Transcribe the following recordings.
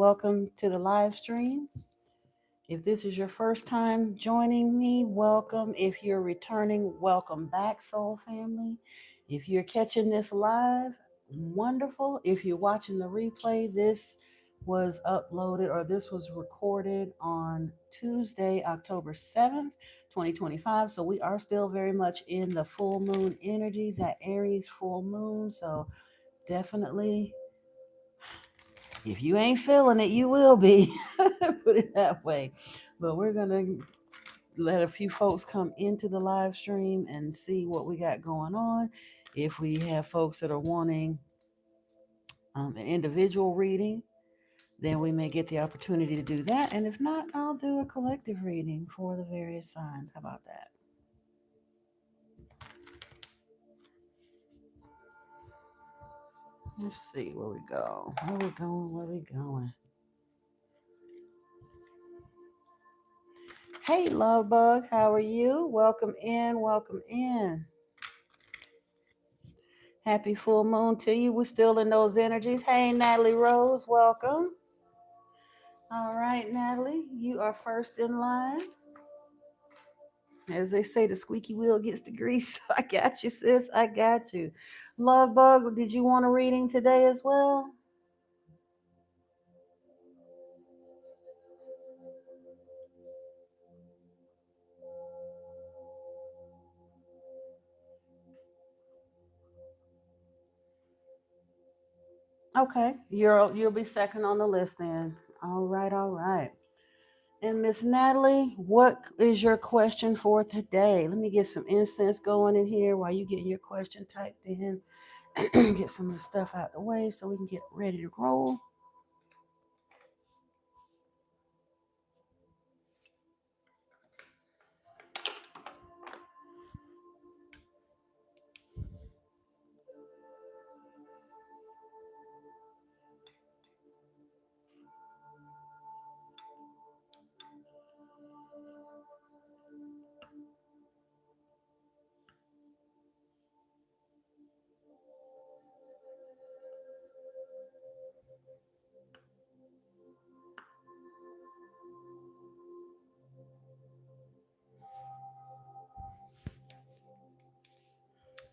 welcome to the live stream. If this is your first time joining me, welcome. If you're returning, welcome back, Soul Family. If you're catching this live, wonderful. If you're watching the replay, this was uploaded or this was recorded on Tuesday, October 7th, 2025. So we are still very much in the full moon energies, that Aries full moon. So definitely, if you ain't feeling it, you will be. Put it that way. But we're going to let a few folks come into the live stream and see what we got going on. If we have folks that are wanting an individual reading, then we may get the opportunity to do that. And if not, I'll do a collective reading for the various signs. How about that? Let's see where we go. Where we going? Where we going? Hey, Love Bug, how are you? Welcome in. Welcome in. Happy full moon to you. We're still in those energies. Hey, Natalie Rose, welcome. All right, Natalie, you are first in line. As they say, the squeaky wheel gets the grease. I got you, sis. I got you. Love Bug, did you want a reading today as well? Okay, you'll be second on the list then. All right, all right. And Miss Natalie, what is your question for today? Let me get some incense going in here while you get your question typed in. Get some of the stuff out the way so we can get ready to roll.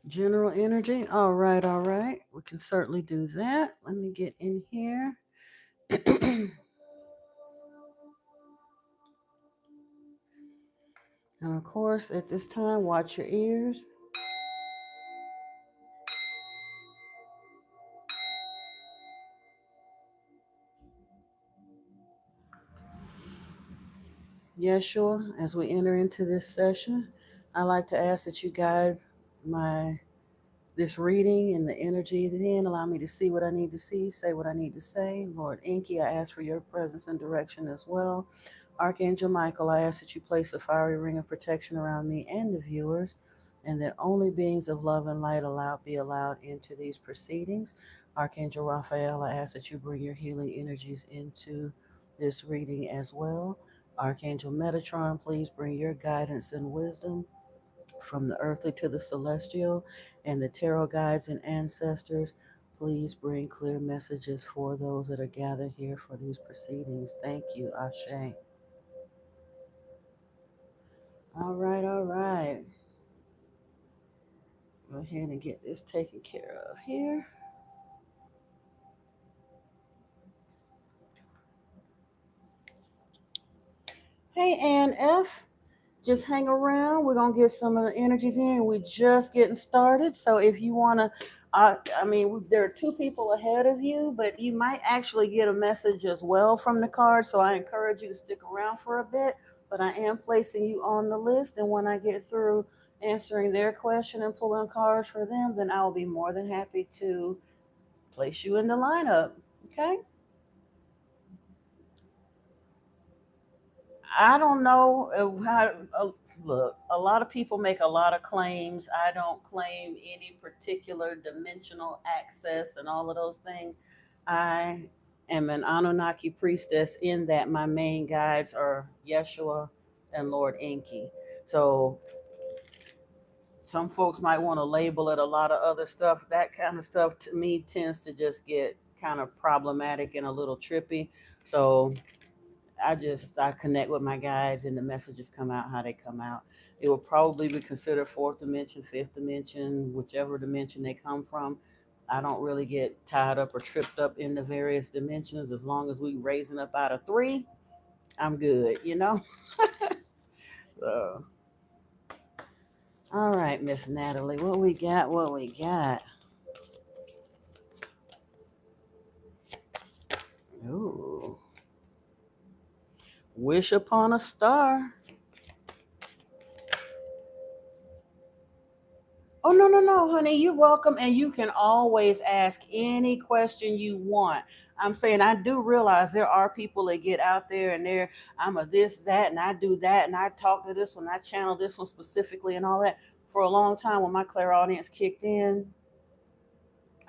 General energy. All right, all right. We can certainly do that. Let me get in here. And of course, at this time, watch your ears. Yeshua, as we enter into this session, I like to ask that you guide this reading and the energy then allow me to see what I need to see, say what I need to say. Lord Enki, I ask for your presence and direction as well. Archangel Michael, I ask that you place a fiery ring of protection around me and the viewers, and that only beings of love and light be allowed into these proceedings. Archangel Raphael, I ask that you bring your healing energies into this reading as well. Archangel Metatron, please bring your guidance and wisdom from the earthly to the celestial, and the tarot guides and ancestors. Please bring clear messages for those that are gathered here for these proceedings. Thank you, Ashe. All right, all right. Go ahead and get this taken care of here. Hey, Ann F. Just hang around. We're going to get some of the energies in. We're just getting started. So if you want to, there are two people ahead of you, but you might actually get a message as well from the card. So I encourage you to stick around for a bit. But I am placing you on the list. And when I get through answering their question and pulling cards for them, then I will be more than happy to place you in the lineup. Okay? I don't know how. Look, a lot of people make a lot of claims. I don't claim any particular dimensional access and all of those things. I am an Anunnaki priestess in that my main guides are Yeshua and Lord Enki. So some folks might want to label it a lot of other stuff. That kind of stuff to me tends to just get kind of problematic and a little trippy. So I connect with my guides and the messages come out how they come out. It will probably be considered fourth dimension, fifth dimension, whichever dimension they come from. I don't really get tied up or tripped up in the various dimensions. As long as we raising up out of three, I'm good, you know? So, all right, Miss Natalie, what we got? What we got? Ooh, wish upon a star. Oh, no, no, no, honey. You're welcome. And you can always ask any question you want. I'm saying I do realize there are people that get out there and I'm a this, that, and I do that, and I talk to this one, I channel this one specifically and all that. For a long time when my clairaudience kicked in,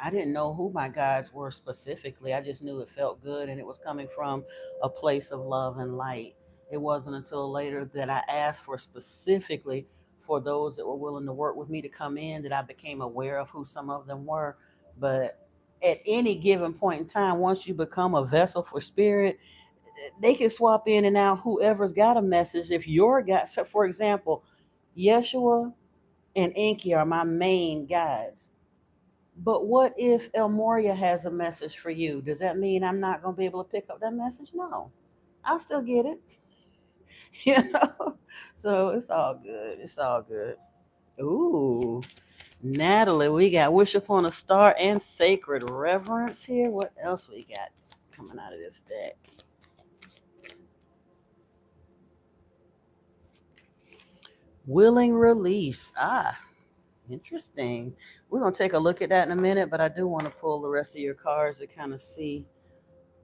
I didn't know who my guides were specifically. I just knew it felt good and it was coming from a place of love and light. It wasn't until later that I asked for specifically for those that were willing to work with me to come in that I became aware of who some of them were. But at any given point in time, once you become a vessel for spirit, they can swap in and out whoever's got a message. If your guide, so for example, Yeshua and Enki are my main guides, but what if El Moria has a message for you? Does that mean I'm not going to be able to pick up that message? No, I'll still get it. you know? So it's all good. It's all good. Ooh, Natalie, we got Wish Upon a Star and Sacred Reverence here. What else we got coming out of this deck? Willing Release. Ah, interesting. We're going to take a look at that in a minute, but I do want to pull the rest of your cards to kind of see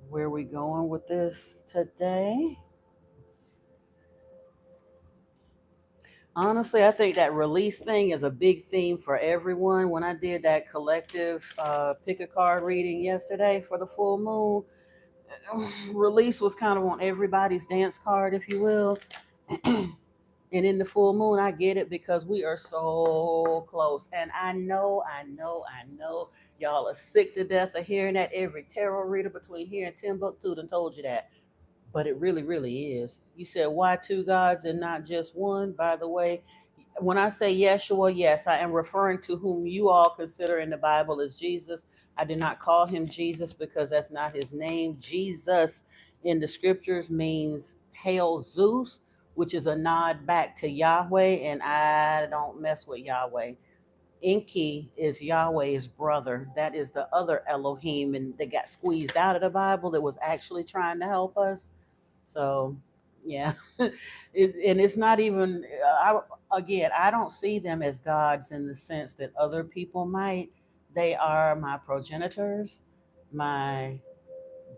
where we going with this today. Honestly, I think that release thing is a big theme for everyone. When I did that collective pick a card reading yesterday for the full moon, release was kind of on everybody's dance card, if you will. And in the full moon, I get it because we are so close. And I know y'all are sick to death of hearing that. Every tarot reader between here and Timbuktu done told you that. But it really, really is. You said, why two gods and not just one? By the way, when I say Yeshua, yes, I am referring to whom you all consider in the Bible as Jesus. I did not call him Jesus because that's not his name. Jesus in the scriptures means hail Zeus, which is a nod back to Yahweh, and I don't mess with Yahweh. Enki is Yahweh's brother. That is the other Elohim, and they got squeezed out of the Bible that was actually trying to help us. So, yeah, and it's not even. Again, I don't see them as gods in the sense that other people might. They are my progenitors, my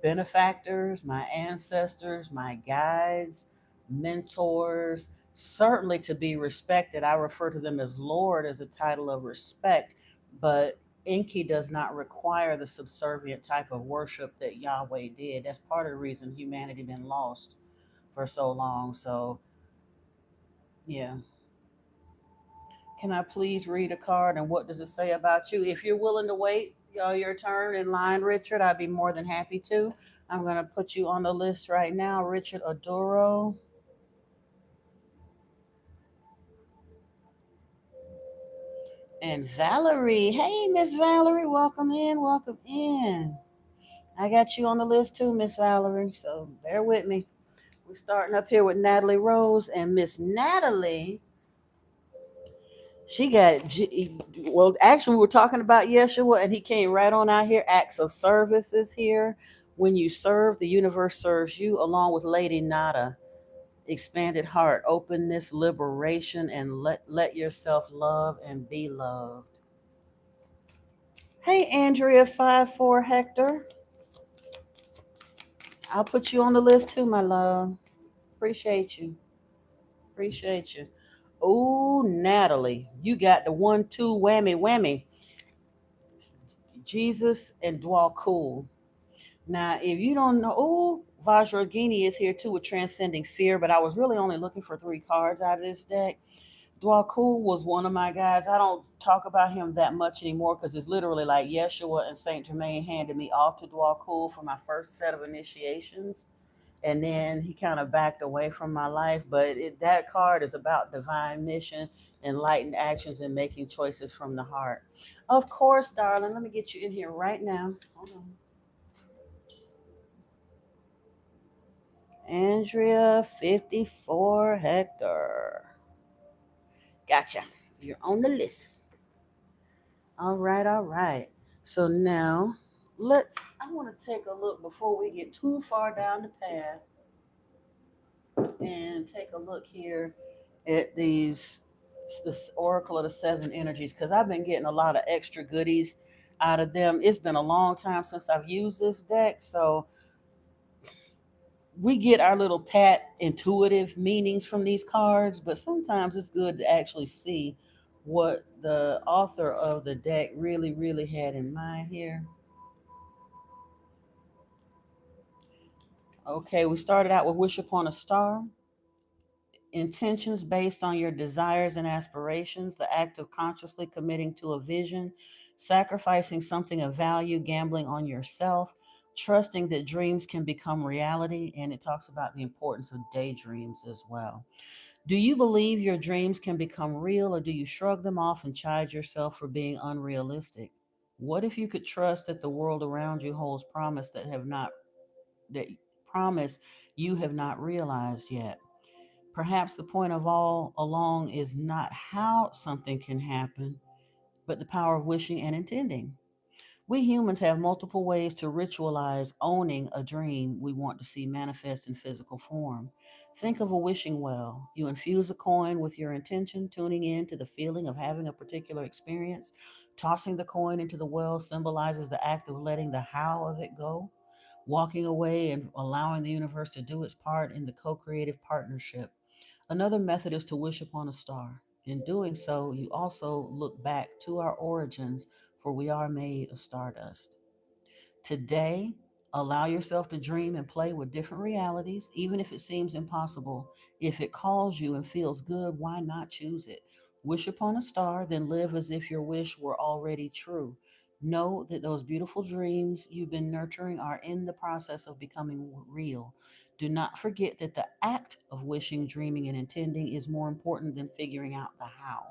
benefactors, my ancestors, my guides, mentors. Certainly to be respected. I refer to them as Lord as a title of respect, but Enki does not require the subservient type of worship that Yahweh did. That's part of the reason humanity been lost for so long. So, yeah. Can I please read a card and what does it say about you? If you're willing to wait your turn in line, Richard, I'd be more than happy to. I'm going to put you on the list right now, Richard Adoro. And Valerie. Hey, Miss Valerie, welcome in. Welcome in. I got you on the list too, Miss Valerie. So bear with me. We're starting up here with Natalie Rose and Miss Natalie. Well, actually, we were talking about Yeshua, and he came right on out here. Acts of service is here. When you serve, the universe serves you, along with Lady Nada. Expanded heart, openness, liberation, and let yourself love and be loved. Hey, Andrea 54 Hector. I'll put you on the list too, my love. Appreciate you. Appreciate you. Oh, Natalie, you got the 1-2 whammy whammy. Jesus and Dwal Cool. Now, if you don't know, oh, Vajragini is here too with Transcending Fear, but I was really only looking for three cards out of this deck. Dwakul was one of my guys. I don't talk about him that much anymore because it's literally like Yeshua and Saint Germain handed me off to Dwakul for my first set of initiations, and then he kind of backed away from my life. But that card is about divine mission, enlightened actions, and making choices from the heart. Of course, darling. Let me get you in here right now. Hold on. Andrea 54 Hector. Gotcha. You're on the list. All right, all right. So now I want to take a look before we get too far down the path and take a look here at this Oracle of the Seven Energies, because I've been getting a lot of extra goodies out of them. It's been a long time since I've used this deck, so we get our little pat intuitive meanings from these cards, but sometimes it's good to actually see what the author of the deck really, really had in mind here. Okay, we started out with Wish Upon a Star. Intentions based on your desires and aspirations, the act of consciously committing to a vision, sacrificing something of value, gambling on yourself, trusting that dreams can become reality. And it talks about the importance of daydreams as well. Do you believe your dreams can become real, or do you shrug them off and chide yourself for being unrealistic? What if you could trust that the world around you holds that promise you have not realized yet? Perhaps the point of all along is not how something can happen, but the power of wishing and intending. We humans have multiple ways to ritualize owning a dream we want to see manifest in physical form. Think of a wishing well. You infuse a coin with your intention, tuning in to the feeling of having a particular experience. Tossing the coin into the well symbolizes the act of letting the how of it go. Walking away and allowing the universe to do its part in the co creative partnership. Another method is to wish upon a star. In doing so, you also look back to our origins, for we are made of stardust. Today, allow yourself to dream and play with different realities, even if it seems impossible. If it calls you and feels good, why not choose it? Wish upon a star, then live as if your wish were already true. Know that those beautiful dreams you've been nurturing are in the process of becoming real. Do not forget that the act of wishing, dreaming, and intending is more important than figuring out the how.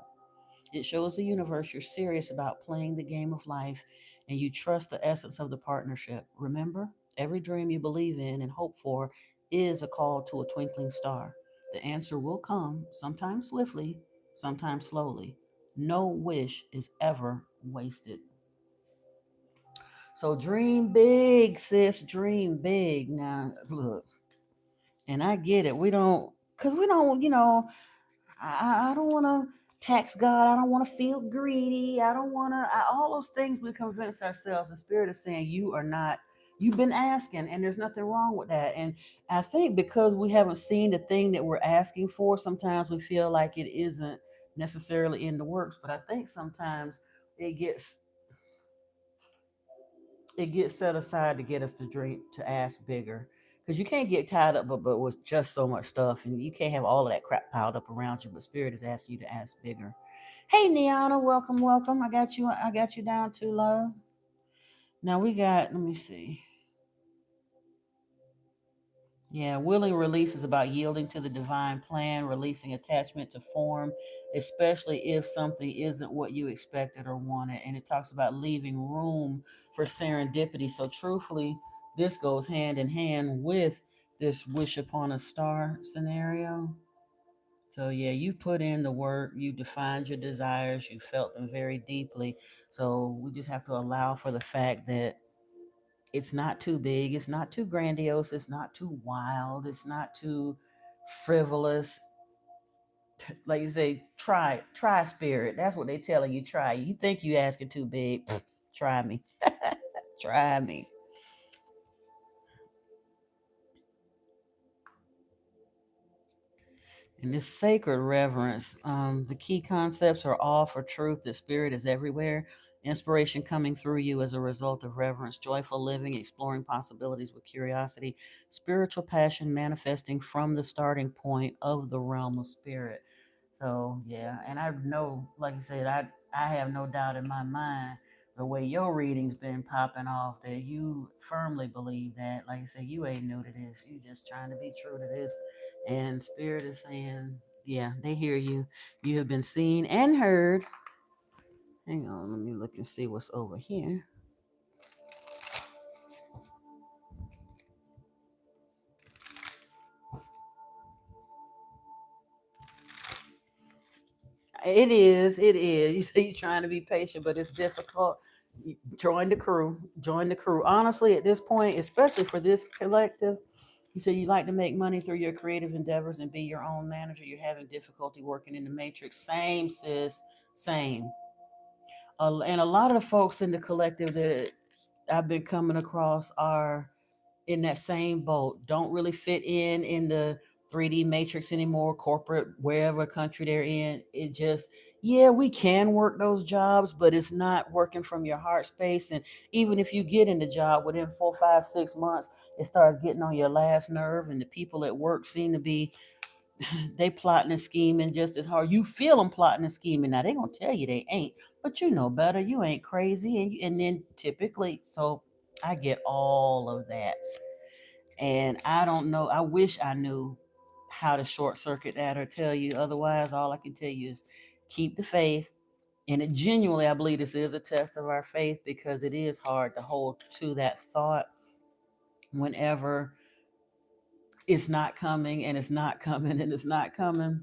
It shows the universe you're serious about playing the game of life and you trust the essence of the partnership. Remember, every dream you believe in and hope for is a call to a twinkling star. The answer will come, sometimes swiftly, sometimes slowly. No wish is ever wasted. So dream big, sis, dream big. Now, look, and I get it. Because we don't, I don't want to tax God. I don't want to feel greedy. I don't want to, all those things we convince ourselves. The Spirit is saying, you are not, you've been asking, and there's nothing wrong with that. And I think because we haven't seen the thing that we're asking for, sometimes we feel like it isn't necessarily in the works. But I think sometimes it gets it gets set aside to get us to dream, to ask bigger, because you can't get tied up but with just so much stuff, and you can't have all of that crap piled up around you. But Spirit is asking you to ask bigger. Hey Niana, welcome, welcome. I got you down to love. Now we got, let me see. Yeah, willing release is about yielding to the divine plan, releasing attachment to form, especially if something isn't what you expected or wanted. And it talks about leaving room for serendipity. So, truthfully, this goes hand in hand with this wish upon a star scenario. So, yeah, you put in the work, you defined your desires, you felt them very deeply. So, we just have to allow for the fact that it's not too big, it's not too grandiose, it's not too wild, it's not too frivolous. Like you say, try spirit. That's what they telling you. Try. You think you asking too big? Try me. Try me. In this sacred reverence, the key concepts are all for truth. The spirit is everywhere. Inspiration coming through you as a result of reverence, joyful living, exploring possibilities with curiosity, spiritual passion manifesting from the starting point of the realm of spirit. So yeah, and I know, like you said, I have no doubt in my mind the way your reading's been popping off that you firmly believe that. Like I said, you ain't new to this. You just trying to be true to this, and Spirit is saying, yeah, they hear you. You have been seen and heard. Hang on, let me look and see what's over here. It is. It is. You say you're trying to be patient, but it's difficult. Join the crew. Join the crew. Honestly, at this point, especially for this collective, you say you like to make money through your creative endeavors and be your own manager. You're having difficulty working in the matrix. Same, sis. Same. And a lot of the folks in the collective that I've been coming across are in that same boat, don't really fit in the 3D matrix anymore, corporate, wherever country they're in. It just, yeah, we can work those jobs, but it's not working from your heart space. And even if you get in the job within 4, 5, 6 months, it starts getting on your last nerve. And the people at work seem to be, they plotting and scheming just as hard. You feel them plotting and scheming. Now they gonna tell you they ain't, but you know better. You ain't crazy, and then typically, so I get all of that. And I don't know. I wish I knew how to short circuit that or tell you. Otherwise, all I can tell you is keep the faith. And it genuinely, I believe this is a test of our faith because it is hard to hold to that thought whenever it's not coming and it's not coming and it's not coming.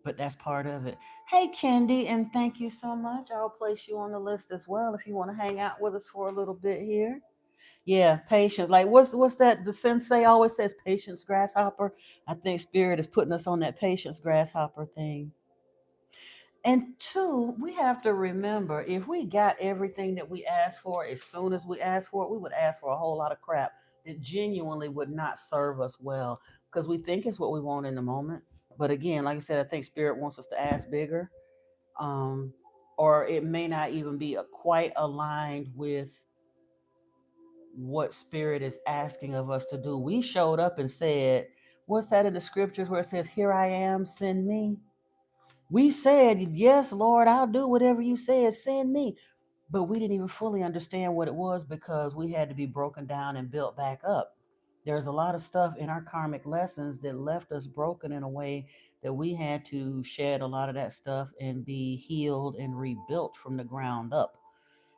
But that's part of it. Hey, Kendi, and thank you so much. I'll place you on the list as well if you want to hang out with us for a little bit here. Yeah, patience. Like what's that? The sensei always says patience, grasshopper. I think Spirit is putting us on that patience, grasshopper thing. And two, we have to remember if we got everything that we asked for as soon as we asked for it, we would ask for a whole lot of crap that genuinely would not serve us well because we think it's what we want in the moment. But again, like I said, I think Spirit wants us to ask bigger. Um, or it may not even be quite aligned with what Spirit is asking of us to do. We showed up and said, what's that in the scriptures where it says, here I am, send me? We said, yes, Lord, I'll do whatever you said, send me. But we didn't even fully understand what it was because we had to be broken down and built back up. There's a lot of stuff in our karmic lessons that left us broken in a way that we had to shed a lot of that stuff and be healed and rebuilt from the ground up.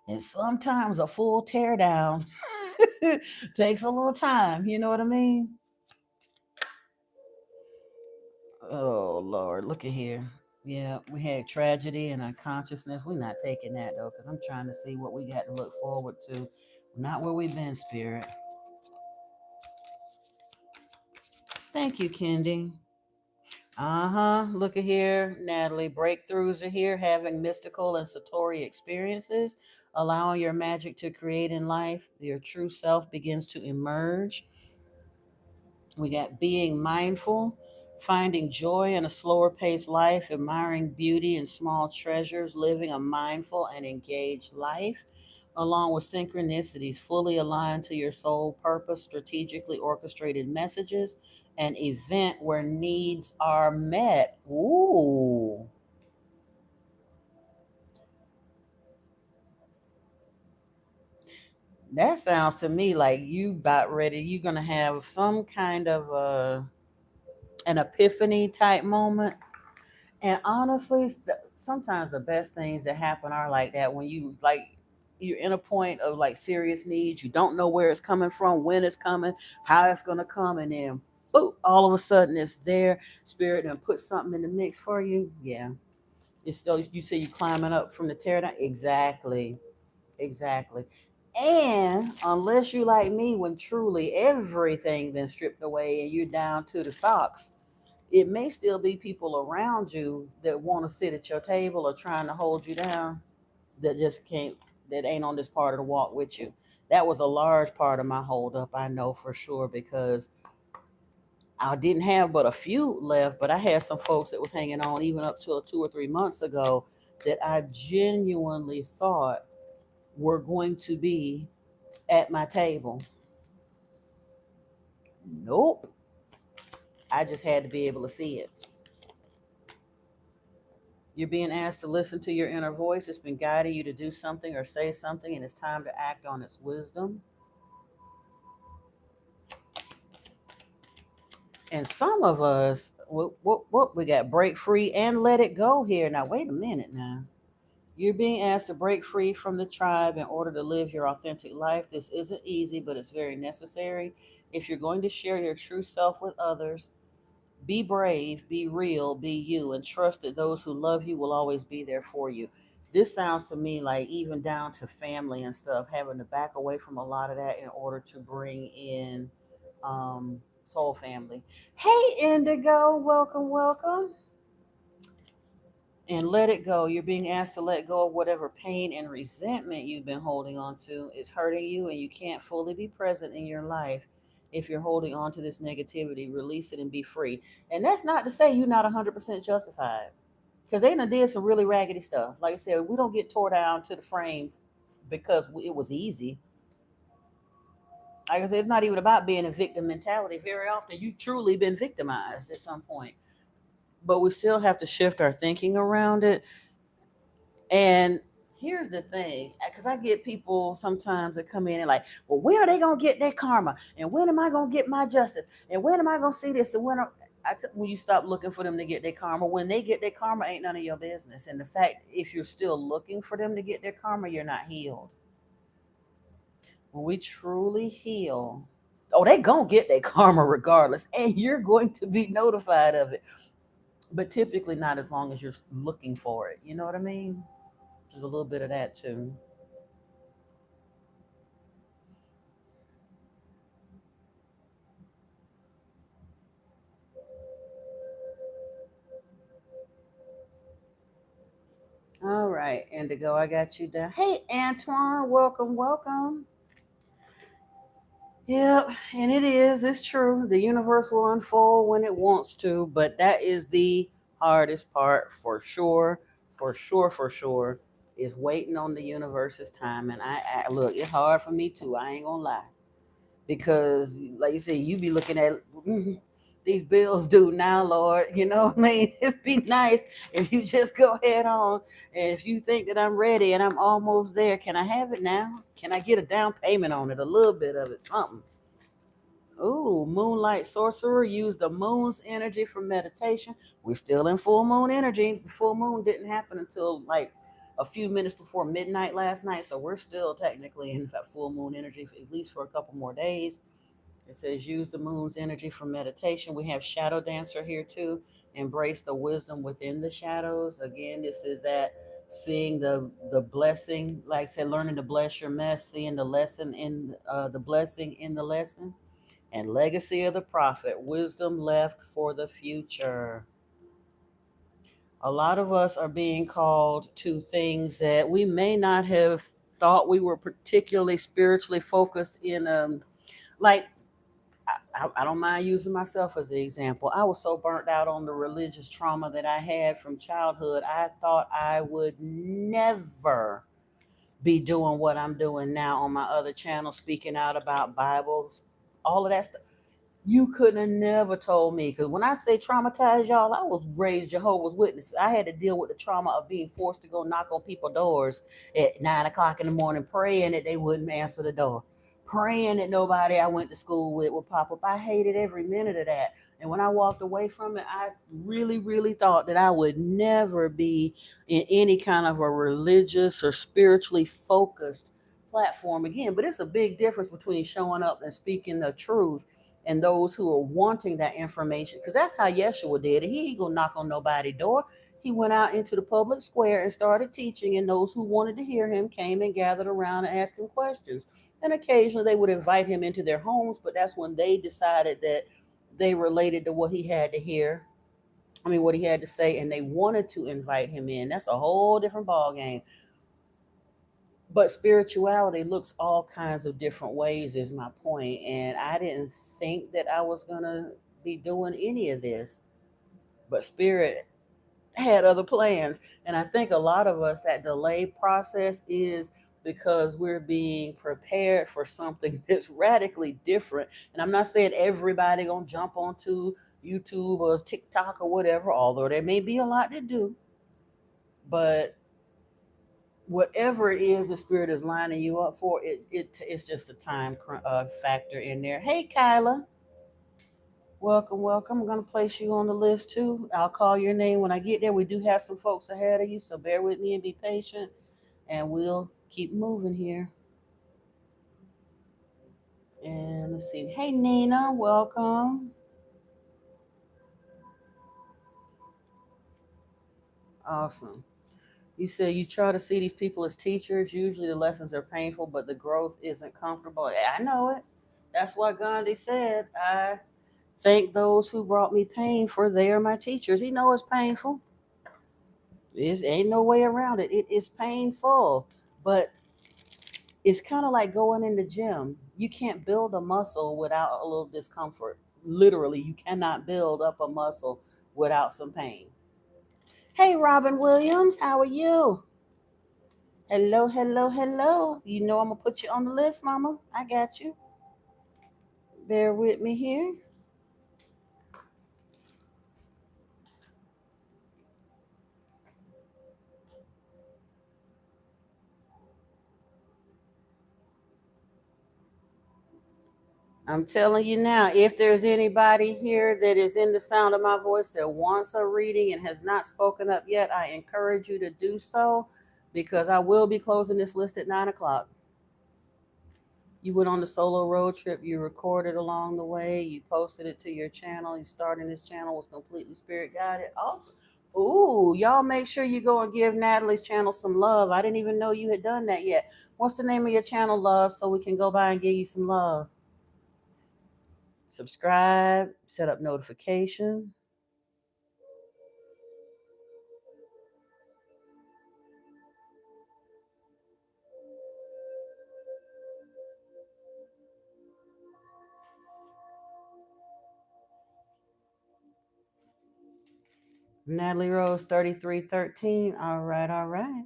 And sometimes a full tear down takes a little time. You know what I mean? Oh Lord, look at here. Yeah, we had tragedy and unconsciousness. We're not taking that though, because I'm trying to see what we got to look forward to. Not where we've been, Spirit. Thank you, Kendi. Uh-huh. Look at here, Natalie. Breakthroughs are here, having mystical and satori experiences, allowing your magic to create in life. Your true self begins to emerge. We got being mindful, finding joy in a slower paced life, admiring beauty and small treasures, living a mindful and engaged life, along with synchronicities fully aligned to your soul purpose, strategically orchestrated messages, an event where needs are met. Ooh, that sounds to me like you about ready. You're gonna have some kind of an epiphany type moment. And honestly, sometimes the best things that happen are like that when you like you're in a point of like serious needs. You don't know where it's coming from, when it's coming, how it's gonna come, and then boop, all of a sudden it's there. Spirit and put something in the mix for you. Yeah, it's still you say you climbing up from the tear down. Exactly, exactly. And unless you like me, when truly everything been stripped away and you're down to the socks, it may still be people around you that want to sit at your table or trying to hold you down that just can't, that ain't on this part of the walk with you. That was a large part of my holdup, I know for sure, because I didn't have but a few left, but I had some folks that was hanging on even up till 2 or 3 months ago that I genuinely thought were going to be at my table. Nope. I just had to be able to see it. You're being asked to listen to your inner voice. It's been guiding you to do something or say something, and it's time to act on its wisdom. And some of us, what we got, break free and let it go here. Now, wait a minute now. You're being asked to break free from the tribe in order to live your authentic life. This isn't easy, but it's very necessary. If you're going to share your true self with others, be brave, be real, be you, and trust that those who love you will always be there for you. This sounds to me like even down to family and stuff, having to back away from a lot of that in order to bring in soul family. Hey, Indigo, welcome, welcome. And let it go. You're being asked to let go of whatever pain and resentment you've been holding on to. It's hurting you, and you can't fully be present in your life if you're holding on to this negativity. Release it and be free. And that's not to say you're not 100% justified, because they done did some really raggedy stuff. Like I said, we don't get tore down to the frame because it was easy. Like I said, it's not even about being a victim mentality. Very often, you truly been victimized at some point, but we still have to shift our thinking around it. And here's the thing, because I get people sometimes that come in and like, well, when are they gonna get their karma? And when am I gonna get my justice? And when am I gonna see this? And when you stop looking for them to get their karma, when they get their karma, ain't none of your business. And the fact, if you're still looking for them to get their karma, you're not healed. When we truly heal, oh, they gonna get their karma regardless, and you're going to be notified of it. But typically, not as long as you're looking for it. You know what I mean? There's a little bit of that too. All right, Indigo, I got you down. Hey, Antoine, welcome, welcome. Yep, and it is. It's true. The universe will unfold when it wants to, but that is the hardest part for sure, for sure, for sure. Is waiting on the universe's time. And I look, it's hard for me too. I ain't gonna lie, because like you said, you be looking at these bills due now, Lord. You know what I mean? It'd be nice if you just go ahead on, and if you think that I'm ready and I'm almost there, can I have it now? Can I get a down payment on it, a little bit of it, something? Ooh, moonlight sorcerer used the moon's energy for meditation. We're still in full moon energy. The full moon didn't happen until like a few minutes before midnight last night, so we're still technically in that full moon energy, at least for a couple more days. It says use the moon's energy for meditation. We have shadow dancer here too. Embrace the wisdom within the shadows. Again, this is that seeing the blessing, like I said, learning to bless your mess, seeing the lesson in the blessing in the lesson, and legacy of the prophet, wisdom left for the future. A lot of us are being called to things that we may not have thought we were particularly spiritually focused in. Like I don't mind using myself as an example. I was so burnt out on the religious trauma that I had from childhood. I thought I would never be doing what I'm doing now on my other channel, speaking out about Bibles, all of that stuff. You couldn't have never told me, because when I say traumatized, y'all, I was raised Jehovah's Witness. I had to deal with the trauma of being forced to go knock on people's doors at 9 o'clock in the morning, praying that they wouldn't answer the door, praying that nobody I went to school with would pop up. I hated every minute of that. And when I walked away from it, I really, really thought that I would never be in any kind of a religious or spiritually focused platform again. But it's a big difference between showing up and speaking the truth and those who are wanting that information. Because that's how Yeshua did it. He didn't go knock on nobody's door. He went out into the public square and started teaching, and those who wanted to hear him came and gathered around and asked him questions. And occasionally they would invite him into their homes, but that's when they decided that they related to what he had to hear. I mean, what he had to say, and they wanted to invite him in. That's a whole different ball game. But spirituality looks all kinds of different ways, is my point. And I didn't think that I was going to be doing any of this, but spirit had other plans. And I think a lot of us, that delay process is because we're being prepared for something that's radically different. And I'm not saying everybody gonna jump onto YouTube or TikTok or whatever, although there may be a lot that do. But whatever it is the spirit is lining you up for, it's just a time factor in there. Hey, Kyla, welcome, welcome. I'm gonna place you on the list too. I'll call your name when I get there. We do have some folks ahead of you, so bear with me and be patient, and we'll keep moving here. And let's see. Hey, Nina, welcome. Awesome. You said you try to see these people as teachers. Usually the lessons are painful, but the growth isn't comfortable. Yeah, I know it. That's why Gandhi said, I thank those who brought me pain, for they are my teachers. He knows it's painful. There ain't no way around it. It is painful, but it's kind of like going in the gym. You can't build a muscle without a little discomfort. Literally, you cannot build up a muscle without some pain. Hey, Robin Williams, how are you? Hello, hello, hello. You know I'm gonna put you on the list, Mama. I got you. Bear with me here. I'm telling you now, if there's anybody here that is in the sound of my voice that wants a reading and has not spoken up yet, I encourage you to do so because I will be closing this list at 9 o'clock. You went on the solo road trip, you recorded along the way, you posted it to your channel, you starting this channel was completely spirit guided. Awesome. Ooh, y'all make sure you go and give Natalie's channel some love. I didn't even know you had done that yet. What's the name of your channel, love, so we can go by and give you some love? Subscribe, set up notification. Natalie Rose 3313. All right, all right.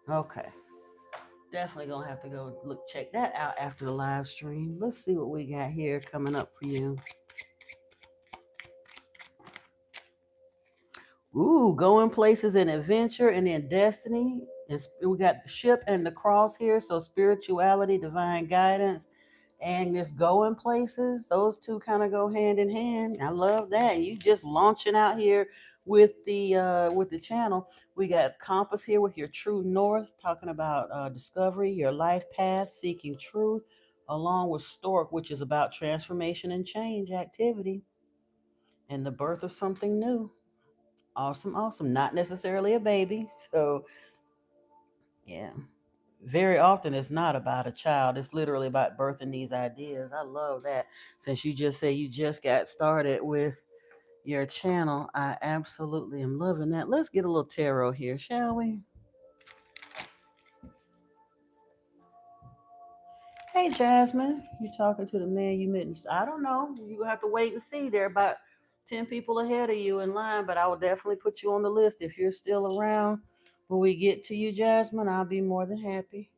Okay. Definitely gonna have to go look check that out after the live stream. Let's see what we got here coming up for you. Ooh, going places in adventure and in destiny. We got the ship and the cross here. So spirituality, divine guidance, and this going places. Those two kind of go hand in hand. I love that. You just launching out here with the channel. We got compass here with your true north, talking about discovery, your life path, seeking truth, along with stork, which is about transformation and change activity and the birth of something new. Awesome, awesome. Not necessarily a baby. So, yeah. Very often it's not about a child. It's literally about birthing these ideas. I love that. Since you just say you just got started with your channel, I absolutely am loving that. Let's get a little tarot here, shall we? Hey, Jasmine. You talking to the man you met? I don't know. You're going to have to wait and see. There are about 10 people ahead of you in line, but I will definitely put you on the list if you're still around. When we get to you, Jasmine, I'll be more than happy.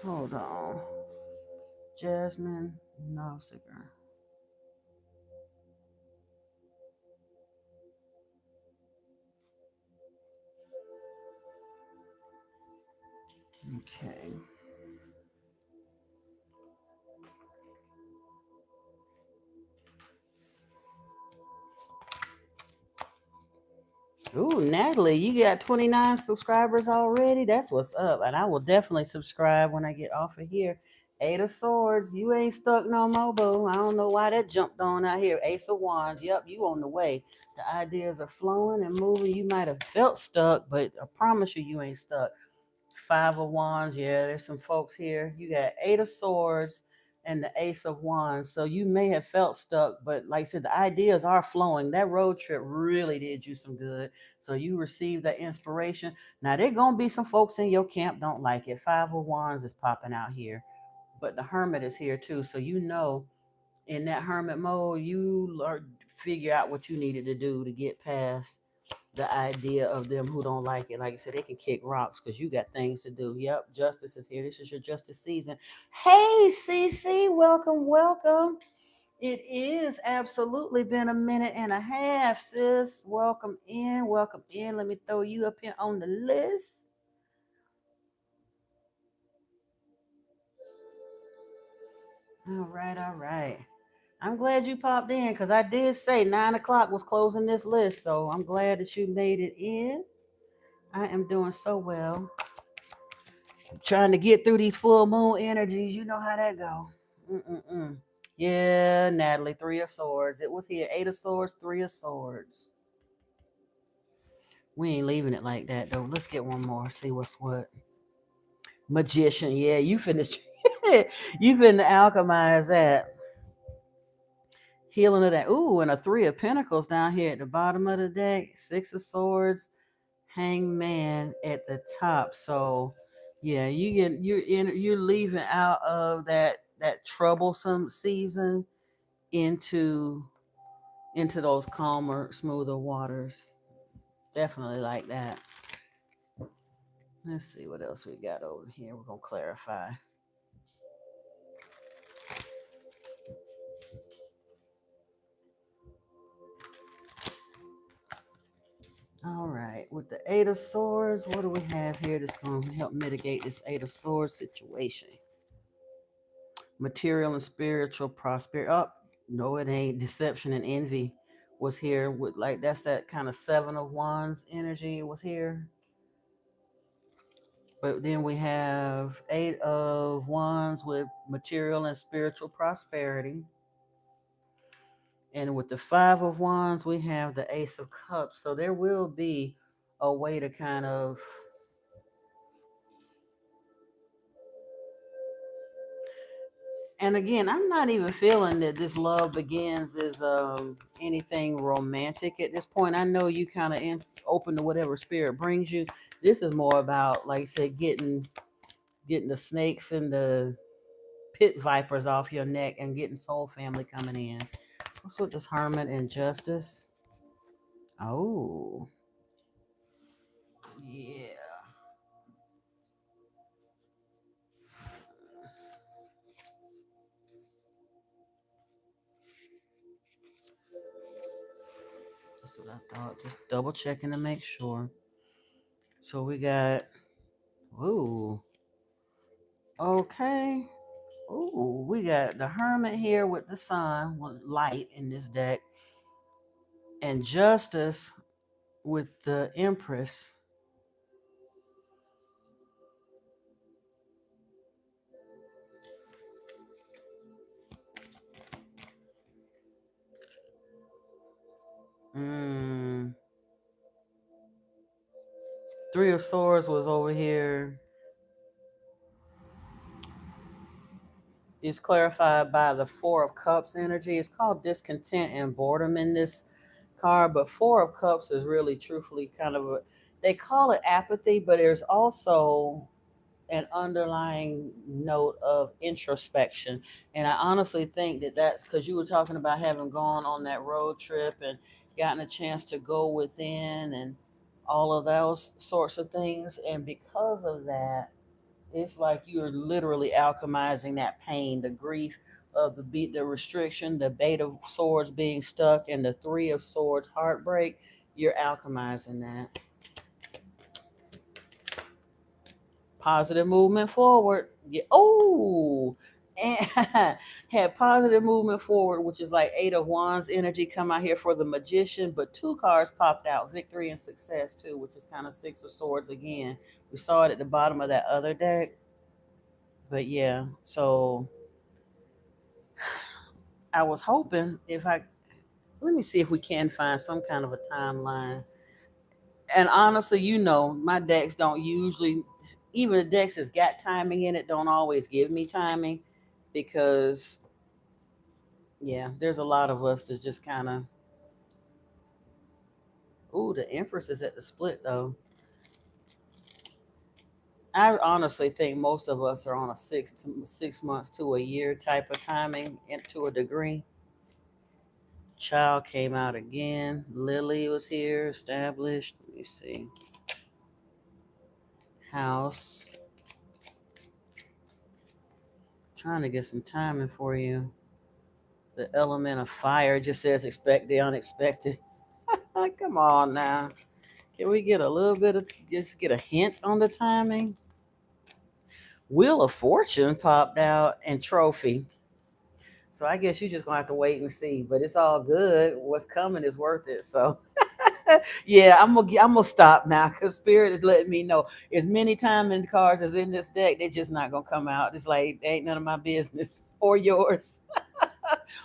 Hold on. Jasmine Novsiger. Okay. Ooh, Natalie, you got 29 subscribers already. That's what's up. And I will definitely subscribe when I get off of here. Eight of Swords, you ain't stuck no more, boo. I don't know why that jumped on out here. Ace of Wands, yep, you on the way. The ideas are flowing and moving. You might have felt stuck, but I promise you, you ain't stuck. Five of Wands, yeah, there's some folks here. You got Eight of Swords and the Ace of Wands. So you may have felt stuck, but like I said, the ideas are flowing. That road trip really did you some good. So you received that inspiration. Now there gonna be some folks in your camp don't like it. Five of Wands is popping out here, but the Hermit is here too. So you know, in that Hermit mode, you learn figure out what you needed to do to get past the idea of them who don't like it. Like I said, they can kick rocks because you got things to do. Yep, justice is here. This is your justice season. Hey, Cece, welcome, welcome. It is absolutely been a minute and a half, sis. Welcome in, welcome in. Let me throw you up here on the list. All right, all right. I'm glad you popped in because I did say 9 o'clock was closing this list. So I'm glad that you made it in. I am doing so well. Trying to get through these full moon energies. You know how that go. Mm-mm-mm. Yeah, Natalie, 3 of Swords. It was here. 8 of Swords, 3 of Swords. We ain't leaving it like that though. Let's get one more. See what's what. Magician. Yeah, you finna you finna alchemize that. Healing of that. Ooh, and a 3 of Pentacles down here at the bottom of the deck. 6 of Swords, Hangman at the top. So yeah, you're leaving out of that troublesome season into those calmer, smoother waters. Definitely like that. Let's see what else we got over here. We're gonna clarify. All right, with the 8 of Swords, what do we have here that's going to help mitigate this 8 of Swords situation? Material and spiritual prosperity. Oh, no, it ain't. Deception and envy was here with like that's that kind of 7 of Wands energy was here. But then we have 8 of Wands with material and spiritual prosperity. And with the 5 of Wands, we have the Ace of Cups. So there will be a way to kind of, and again, I'm not even feeling that this love begins is anything romantic at this point. I know you kind of open to whatever spirit brings you. This is more about, like I said, getting the snakes and the pit vipers off your neck and getting soul family coming in. What's with this Hermit and Justice? Oh, yeah. That's what I thought. Just double checking to make sure. So we got, ooh, okay. Ooh, we got the Hermit here with the Sun, with light in this deck, and Justice with the Empress. Mm, 3 of Swords was over here. It's clarified by the 4 of Cups energy. It's called discontent and boredom in this card, but 4 of Cups is really, truthfully, kind of a, they call it apathy, but there's also an underlying note of introspection. And I honestly think that that's because you were talking about having gone on that road trip and gotten a chance to go within and all of those sorts of things. And because of that, it's like you're literally alchemizing that pain, the grief of the restriction, the 8 of Swords being stuck, and the 3 of Swords heartbreak. You're alchemizing that. Positive movement forward. Yeah. Oh, and had positive movement forward, which is like 8 of Wands energy come out here for the Magician, but 2 cards popped out, victory and success too, which is kind of 6 of Swords again. We saw it at the bottom of that other deck, but yeah. So I was hoping if I let me see if we can find some kind of a timeline. And honestly, my decks don't usually, even the decks that's got timing in it, don't always give me timing because, yeah, there's a lot of us that just kind of, ooh, the Empress is at the split though. I honestly think most of us are on a 6 months to a year type of timing and to a degree. Child came out again. Lily was here, established. Let me see. House. Trying to get some timing for you. The element of fire just says expect the unexpected. Come on now. Can we get a little bit of, just get a hint on the timing? Wheel of Fortune popped out and trophy. So I guess you just gonna have to wait and see. But it's all good. What's coming is worth it. So yeah, I'm gonna stop now because Spirit is letting me know as many timing cards as in this deck, they're just not gonna come out. It's like they ain't none of my business or yours.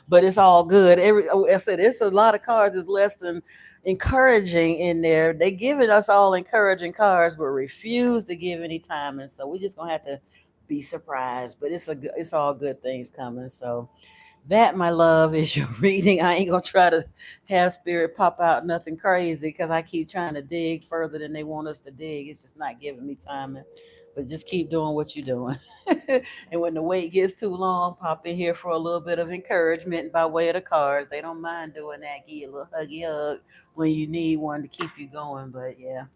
But it's all good. I said there's a lot of cards that's less than encouraging in there. They giving us all encouraging cards, but refuse to give any timing. So we just gonna have to be surprised. But it's all good things coming. So that, my love, is your reading. I ain't gonna try to have Spirit pop out nothing crazy because I keep trying to dig further than they want us to dig. It's just not giving me time. But just keep doing what you're doing. And when the wait gets too long, pop in here for a little bit of encouragement by way of the cards. They don't mind doing that. Give you a little huggy hug when you need one to keep you going. But yeah.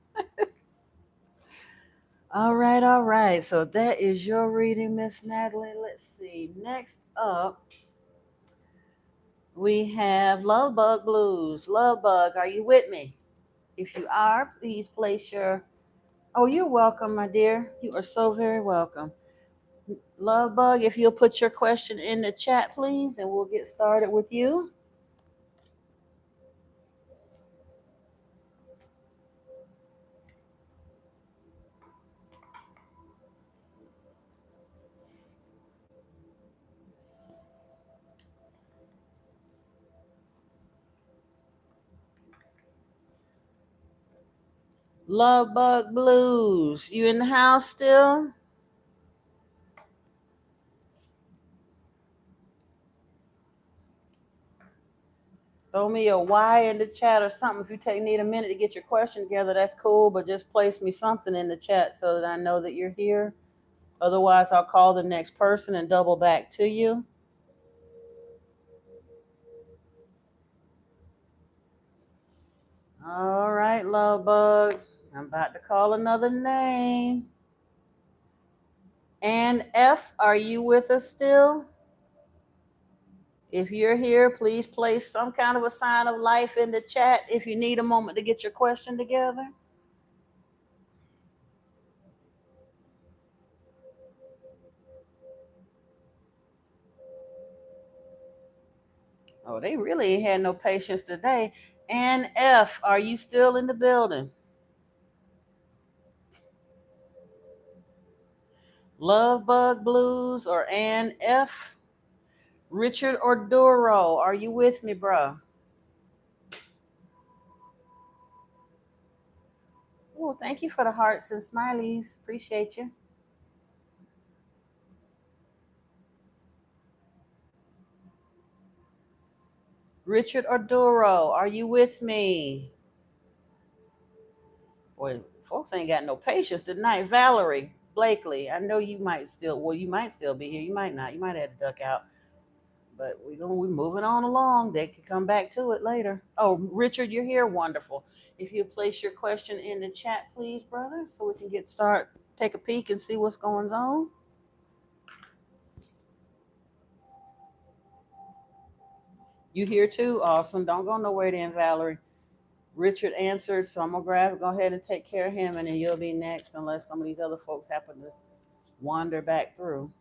All right, all right. So that is your reading, Miss Natalie. Let's see. Next up, we have Love Bug Blues. Love Bug, are you with me? If you are, please place your. Oh, you're welcome, my dear. You are so very welcome. Love Bug, if you'll put your question in the chat, please, and we'll get started with you. Love Bug Blues, you in the house still? Throw me a Y in the chat or something. If you need a minute to get your question together, that's cool, but just place me something in the chat so that I know that you're here. Otherwise, I'll call the next person and double back to you. All right, Love Bug. I'm about to call another name. And F, are you with us still? If you're here, please place some kind of a sign of life in the chat if you need a moment to get your question together. Oh, they really ain't had no patience today. And F, are you still in the building? Love Bug Blues or Ann F? Richard or Duro, are you with me, bruh? Oh, thank you for the hearts and smileys. Appreciate you. Richard or Duro, are you with me? Boy, folks ain't got no patience tonight. Valerie Blakely, I know you might still, well, you might still be here. You might not. You might have to duck out. But we're moving on along. They can come back to it later. Oh, Richard, you're here. Wonderful. If you place your question in the chat, please, brother, so we can take a peek and see what's going on. You here too? Awesome. Don't go nowhere then, Valerie. Richard answered, so I'm gonna go ahead and take care of him, and then you'll be next, unless some of these other folks happen to wander back through.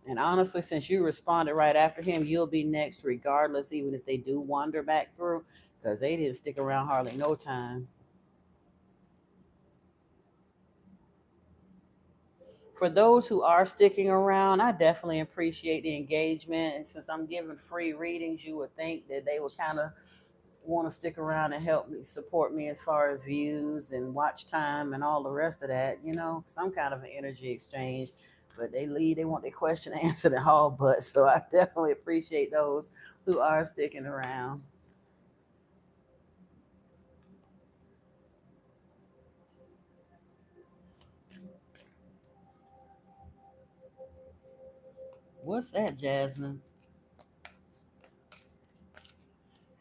And honestly, since you responded right after him, you'll be next, regardless, even if they do wander back through, because they didn't stick around hardly no time. For those who are sticking around, I definitely appreciate the engagement. And since I'm giving free readings, you would think that they would kind of want to stick around and help me support me as far as views and watch time and all the rest of that, some kind of an energy exchange. But they want their question answered and all but. So I definitely appreciate those who are sticking around. What's that, Jasmine?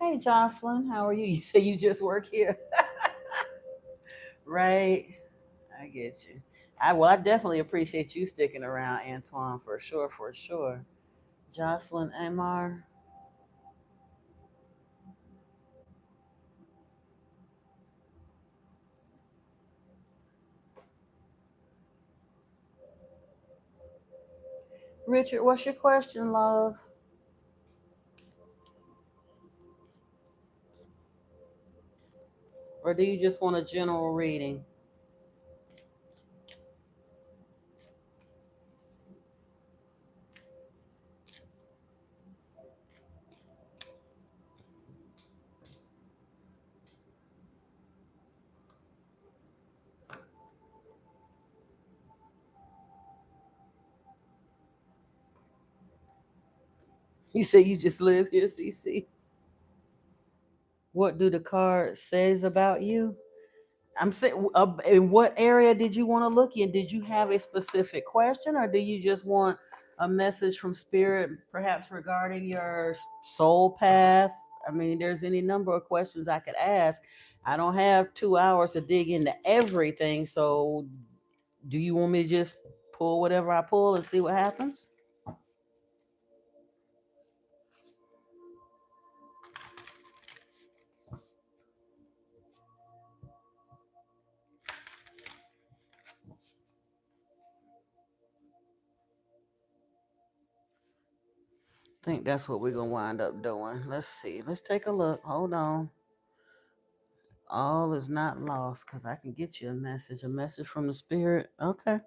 Hey, Jocelyn, how are you? You say you just work here, right? I get you. I definitely appreciate you sticking around, Antoine, for sure, for sure. Jocelyn Amar. Richard, what's your question, love? Or do you just want a general reading? You say you just live here, CC. What do the card says about you? I'm saying, in what area did you want to look in? Did you have a specific question, or do you just want a message from spirit, perhaps regarding your soul path? I mean, there's any number of questions I could ask. I don't have 2 hours to dig into everything, so do you want me to just pull whatever I pull and see what happens? I think that's what we're gonna wind up doing. Let's see. Let's take a look. Hold on. All is not lost because I can get you a message from the spirit. Okay.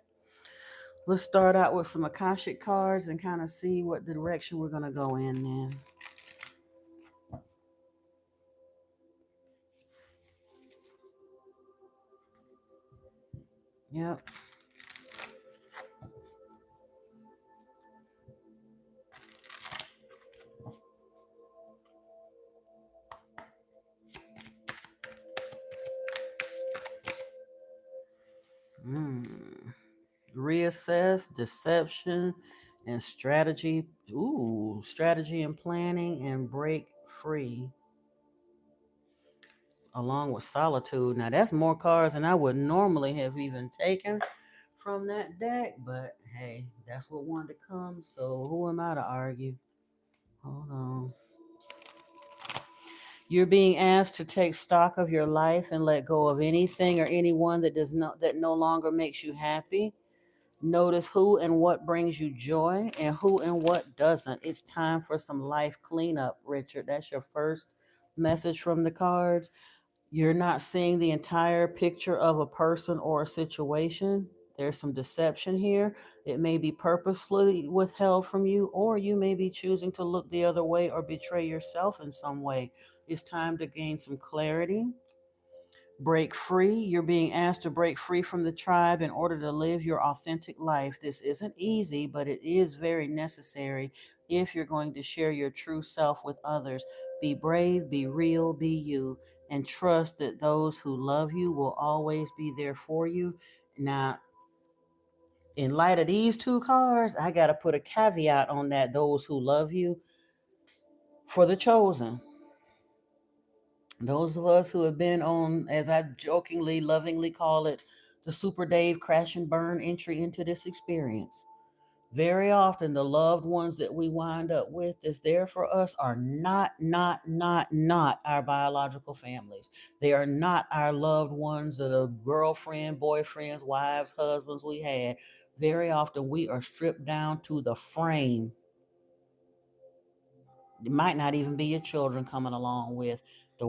Let's start out with some Akashic cards and kind of see what direction we're going to go in then. Yep. Mm. Reassess, deception, and strategy. Ooh, strategy and planning and break free. Along with solitude. Now, that's more cards than I would normally have even taken from that deck, but hey, that's what wanted to come. So, who am I to argue? Hold on. You're being asked to take stock of your life and let go of anything or anyone that no longer makes you happy. Notice who and what brings you joy and who and what doesn't. It's time for some life cleanup, Richard. That's your first message from the cards. You're not seeing the entire picture of a person or a situation. There's some deception here. It may be purposefully withheld from you, or you may be choosing to look the other way or betray yourself in some way. It's time to gain some clarity. Break free. You're being asked to break free from the tribe in order to live your authentic life. This isn't easy, but it is very necessary if you're going to share your true self with others. Be brave, be real, be you, and trust that those who love you will always be there for you. Now, in light of these two cards, I got to put a caveat on that: those who love you, for the chosen. Those of us who have been on, as I jokingly, lovingly call it, the Super Dave crash and burn entry into this experience. Very often, the loved ones that we wind up with that's there for us are not our biological families. They are not our loved ones or the girlfriend, boyfriends, wives, husbands we had. Very often, we are stripped down to the frame. It might not even be your children coming along with the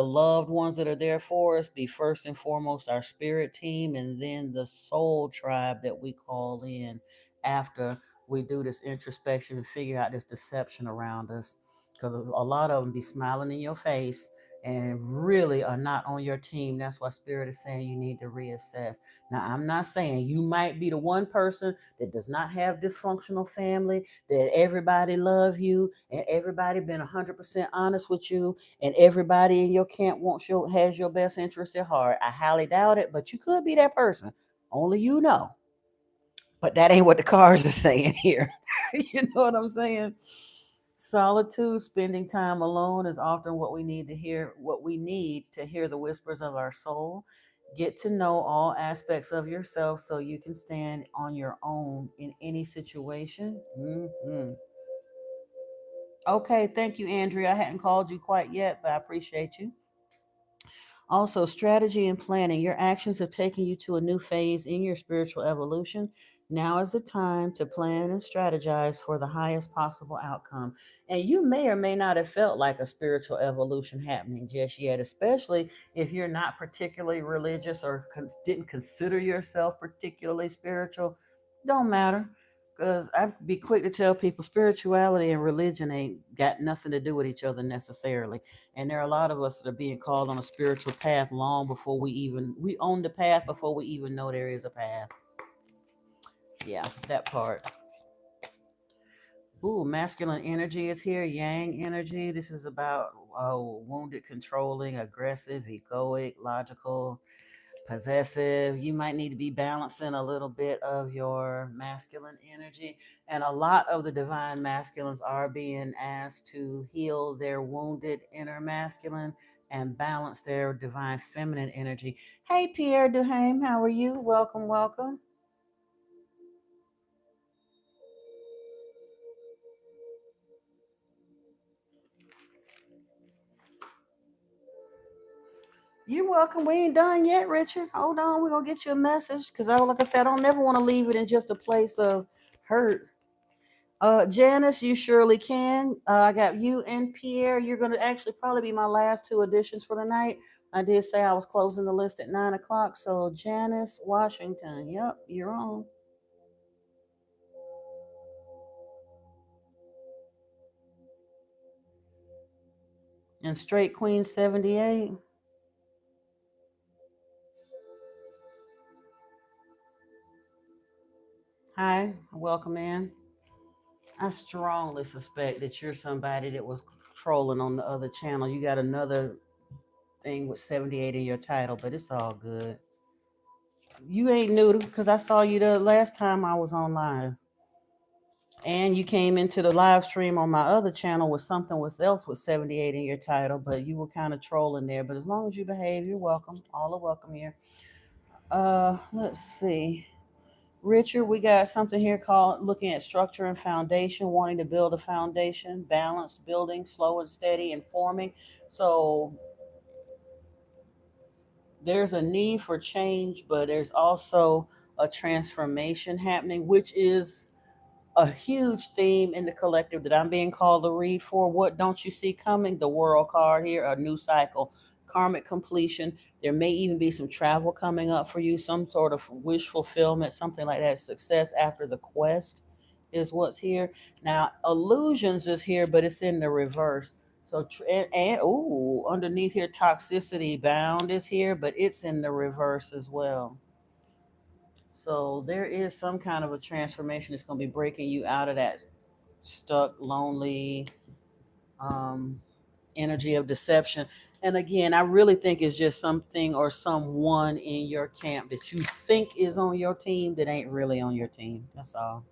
loved ones that are there for us. Be first and foremost our spirit team, and then the soul tribe that we call in after we do this introspection and figure out this deception around us, because a lot of them be smiling in your face and really are not on your team. That's why spirit is saying you need to reassess. Now, I'm not saying you might be the one person that does not have dysfunctional family, that everybody love you and everybody been 100% honest with you, and everybody in your camp has your best interest at heart. I highly doubt it, but you could be that person. Only you know. But that ain't what the cards are saying here. You know what I'm saying? Solitude, spending time alone is often what we need to hear, what we need to hear the whispers of our soul. Get to know all aspects of yourself so you can stand on your own in any situation. Okay, thank you, Andrea. I hadn't called you quite yet, but I appreciate you. Also, strategy and planning. Your actions have taken you to a new phase in your spiritual evolution. Now is the time to plan and strategize for the highest possible outcome. And you may or may not have felt like a spiritual evolution happening just yet, especially if you're not particularly religious or didn't consider yourself particularly spiritual. Don't matter. Because I'd be quick to tell people spirituality and religion ain't got nothing to do with each other necessarily. And there are a lot of us that are being called on a spiritual path long before we own the path before we even know there is a path. Yeah, that part. Ooh, masculine energy is here. Yang energy. This is about wounded, controlling, aggressive, egoic, logical, possessive. You might need to be balancing a little bit of your masculine energy. And a lot of the divine masculines are being asked to heal their wounded inner masculine and balance their divine feminine energy. Hey, Pierre Duhame, how are you? Welcome, welcome. You're welcome. We ain't done yet, Richard. Hold on, we're gonna get you a message. Cause like I said, I don't never want to leave it in just a place of hurt. Janice, you surely can. I got you and Pierre. You're going to actually probably be my last two additions for the night. I did say I was closing the list at 9 o'clock. So, Janice Washington, yep, you're on. And Straight Queen 78. Hi, welcome in. I strongly suspect that you're somebody that was trolling on the other channel. You got another thing with 78 in your title, but it's all good. You ain't new because I saw you the last time I was on live. And you came into the live stream on my other channel with something else with 78 in your title, but you were kind of trolling there. But as long as you behave, you're welcome. All are welcome here. Let's see. Richard, we got something here called looking at structure and foundation, wanting to build a foundation, balance, building, slow and steady, and forming. So there's a need for change, but there's also a transformation happening, which is a huge theme in the collective that I'm being called to read for. What don't you see coming? The world card here, a new cycle, karmic completion. There may even be some travel coming up for you, some sort of wish fulfillment, something like that. Success after the quest is what's here. Now, illusions is here, but it's in the reverse. So, ooh, underneath here, toxicity bound is here, but it's in the reverse as well. So there is some kind of a transformation that's going to be breaking you out of that stuck, lonely um, energy of deception. And again, I really think it's just something or someone in your camp that you think is on your team that ain't really on your team. That's all.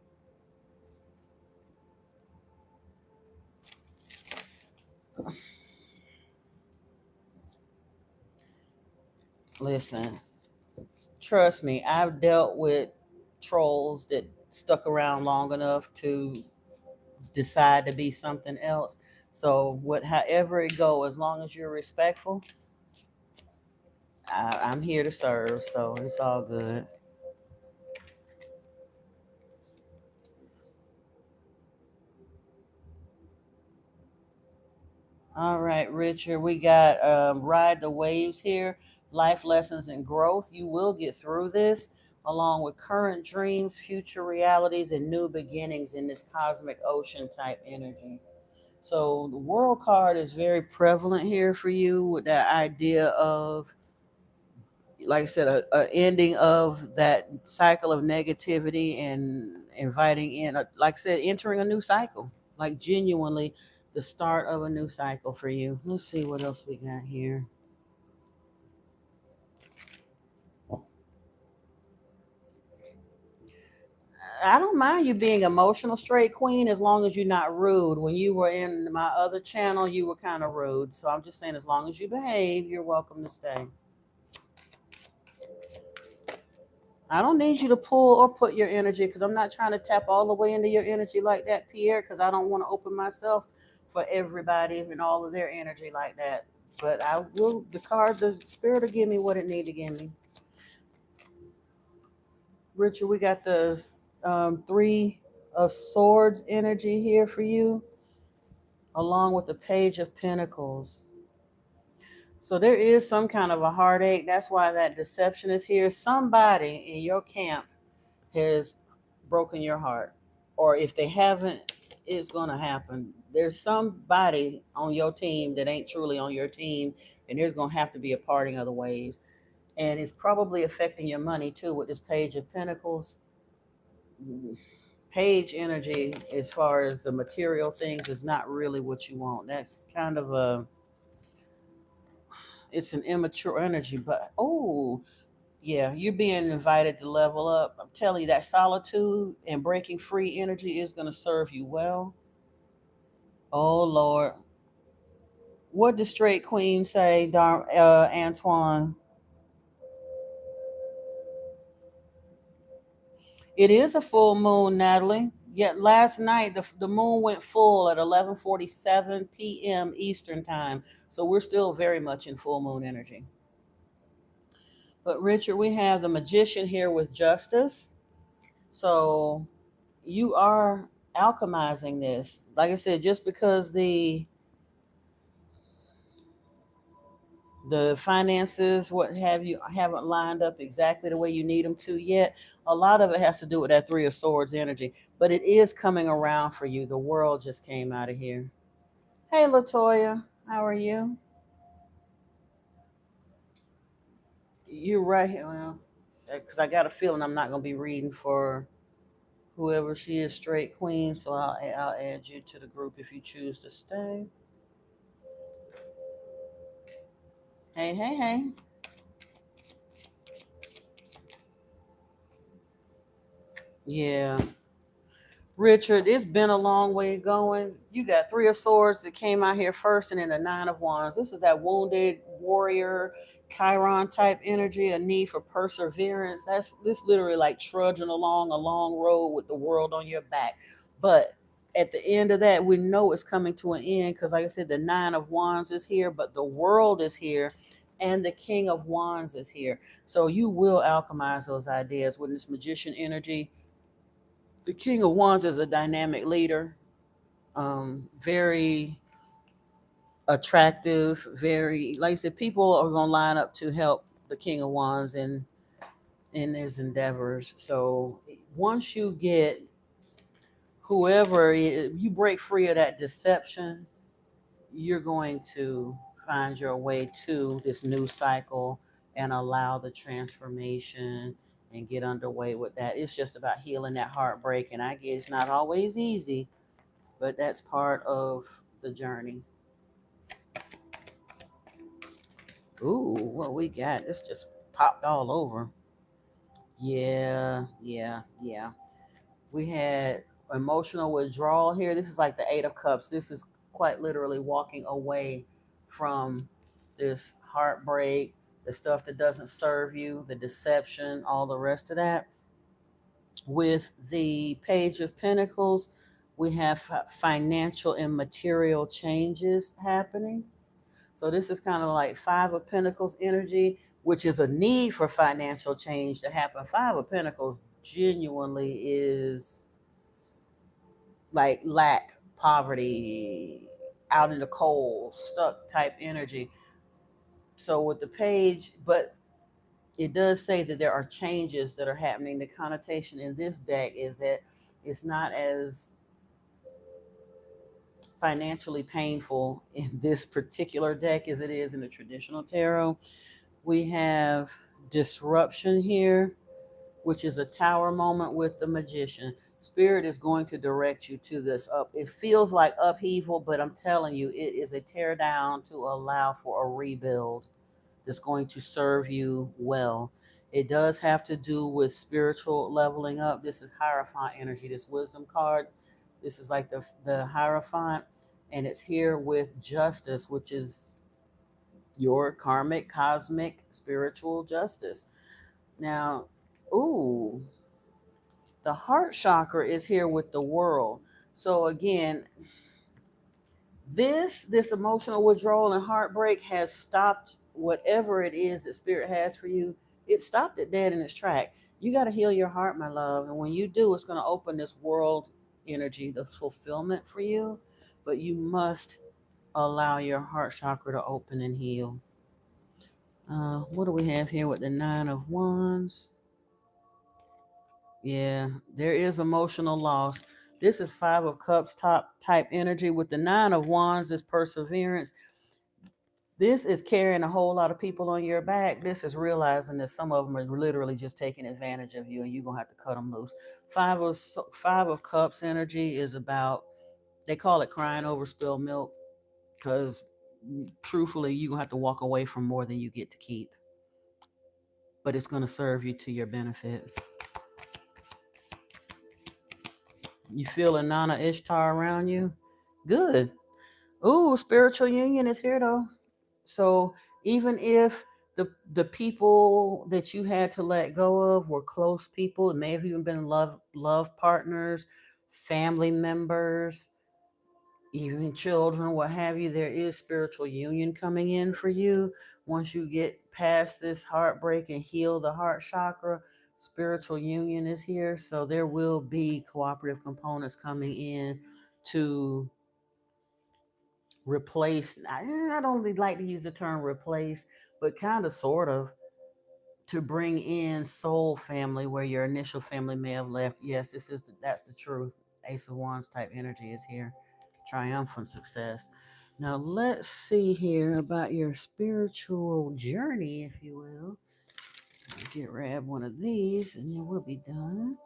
Listen, trust me, I've dealt with trolls that stuck around long enough to decide to be something else. So what, however it go, as long as you're respectful, I'm here to serve, so it's all good. All right, Richard, we got Ride the Waves here, life lessons and growth. You will get through this, along with current dreams, future realities, and new beginnings in this cosmic ocean type energy. So the world card is very prevalent here for you with that idea of, like I said, a ending of that cycle of negativity and inviting in, like I said, entering a new cycle, like genuinely the start of a new cycle for you. Let's see what else we got here. I don't mind you being emotional, straight queen, as long as you're not rude. When you were in my other channel, you were kind of rude. So I'm just saying, as long as you behave, you're welcome to stay. I don't need you to pull or put your energy because I'm not trying to tap all the way into your energy like that, Pierre, because I don't want to open myself for everybody and all of their energy like that. But I will, the cards, the spirit will give me what it need to give me. Richard, we got the three of swords energy here for you, along with the page of pentacles. So there is some kind of a heartache. That's why that deception is here. Somebody in your camp has broken your heart, or if they haven't, it's going to happen. There's somebody on your team that ain't truly on your team, and there's going to have to be a parting of the ways. And it's probably affecting your money too with this page of pentacles. Page energy, as far as the material things, is not really what you want. That's kind of a, it's an immature energy. But oh yeah, you're being invited to level up. I'm telling you, that solitude and breaking free energy is going to serve you well. Oh Lord, what did straight queen say, Antoine? It is a full moon, Natalie. Yet last night the moon went full at 11:47 p.m. Eastern time, so we're still very much in full moon energy. But Richard, we have the magician here with justice. So you are alchemizing this. Like I said, just because the finances, what have you, haven't lined up exactly the way you need them to yet, a lot of it has to do with that three of swords energy. But it is coming around for you. The world just came out of here. Hey Latoya, how are you? You're right here. Well, because I got a feeling I'm not going to be reading for whoever she is, straight queen. So I'll add you to the group if you choose to stay. Hey, hey, hey. Yeah. Richard, it's been a long way going. You got three of swords that came out here first, and then the nine of wands. This is that wounded warrior, Chiron type energy, a need for perseverance. That's this literally like trudging along a long road with the world on your back. But at the end of that, we know it's coming to an end because, like I said, the nine of wands is here, but the world is here, and the king of wands is here. So you will alchemize those ideas with this magician energy. The King of Wands is a dynamic leader, very attractive, very, like I said, people are going to line up to help the King of Wands in his endeavors. So once you get whoever, you break free of that deception, you're going to find your way to this new cycle and allow the transformation and get underway with that. It's just about healing that heartbreak. And I get it's not always easy, but that's part of the journey. Ooh, what we got? This just popped all over. Yeah, yeah, yeah. We had emotional withdrawal here. This is like the Eight of Cups. This is quite literally walking away from this heartbreak, the stuff that doesn't serve you, the deception, all the rest of that. With the Page of Pentacles, we have financial and material changes happening. So this is kind of like Five of Pentacles energy, which is a need for financial change to happen. Five of Pentacles genuinely is like lack, poverty, out in the cold, stuck type energy. So with the page, but it does say that there are changes that are happening. The connotation in this deck is that it's not as financially painful in this particular deck as it is in the traditional tarot. We have disruption here, which is a tower moment with the magician. Spirit is going to direct you to this up. It feels like upheaval, but I'm telling you, it is a tear down to allow for a rebuild that's going to serve you well. It does have to do with spiritual leveling up. This is Hierophant energy, this wisdom card. This is like the Hierophant, and it's here with justice, which is your karmic, cosmic, spiritual justice. Now, ooh, the heart chakra is here with the world. So again, this emotional withdrawal and heartbreak has stopped whatever it is that spirit has for you. It stopped it dead in its track. You got to heal your heart, my love, and when you do, it's going to open this world energy, this fulfillment for you. But you must allow your heart chakra to open and heal. What do we have here with the Nine of Wands? Yeah, there is emotional loss. This is Five of Cups top type energy with the Nine of Wands, is perseverance. This is carrying a whole lot of people on your back. This is realizing that some of them are literally just taking advantage of you, and you're gonna have to cut them loose. Five of Cups energy is about, they call it crying over spilled milk, because truthfully, you're gonna have to walk away from more than you get to keep. But it's gonna serve you to your benefit. You feel a Nana Ishtar around you? Good. Ooh, spiritual union is here though. So even if the people that you had to let go of were close people, it may have even been love partners, family members, even children, what have you, there is spiritual union coming in for you. Once you get past this heartbreak and heal the heart chakra, spiritual union is here. So there will be cooperative components coming in to replace. I don't really like to use the term replace, but kind of sort of to bring in soul family where your initial family may have left. Yes, that's the truth. Ace of Wands type energy is here. Triumphant success. Now let's see here about your spiritual journey, if you will. I'll grab one of these and then we'll be done.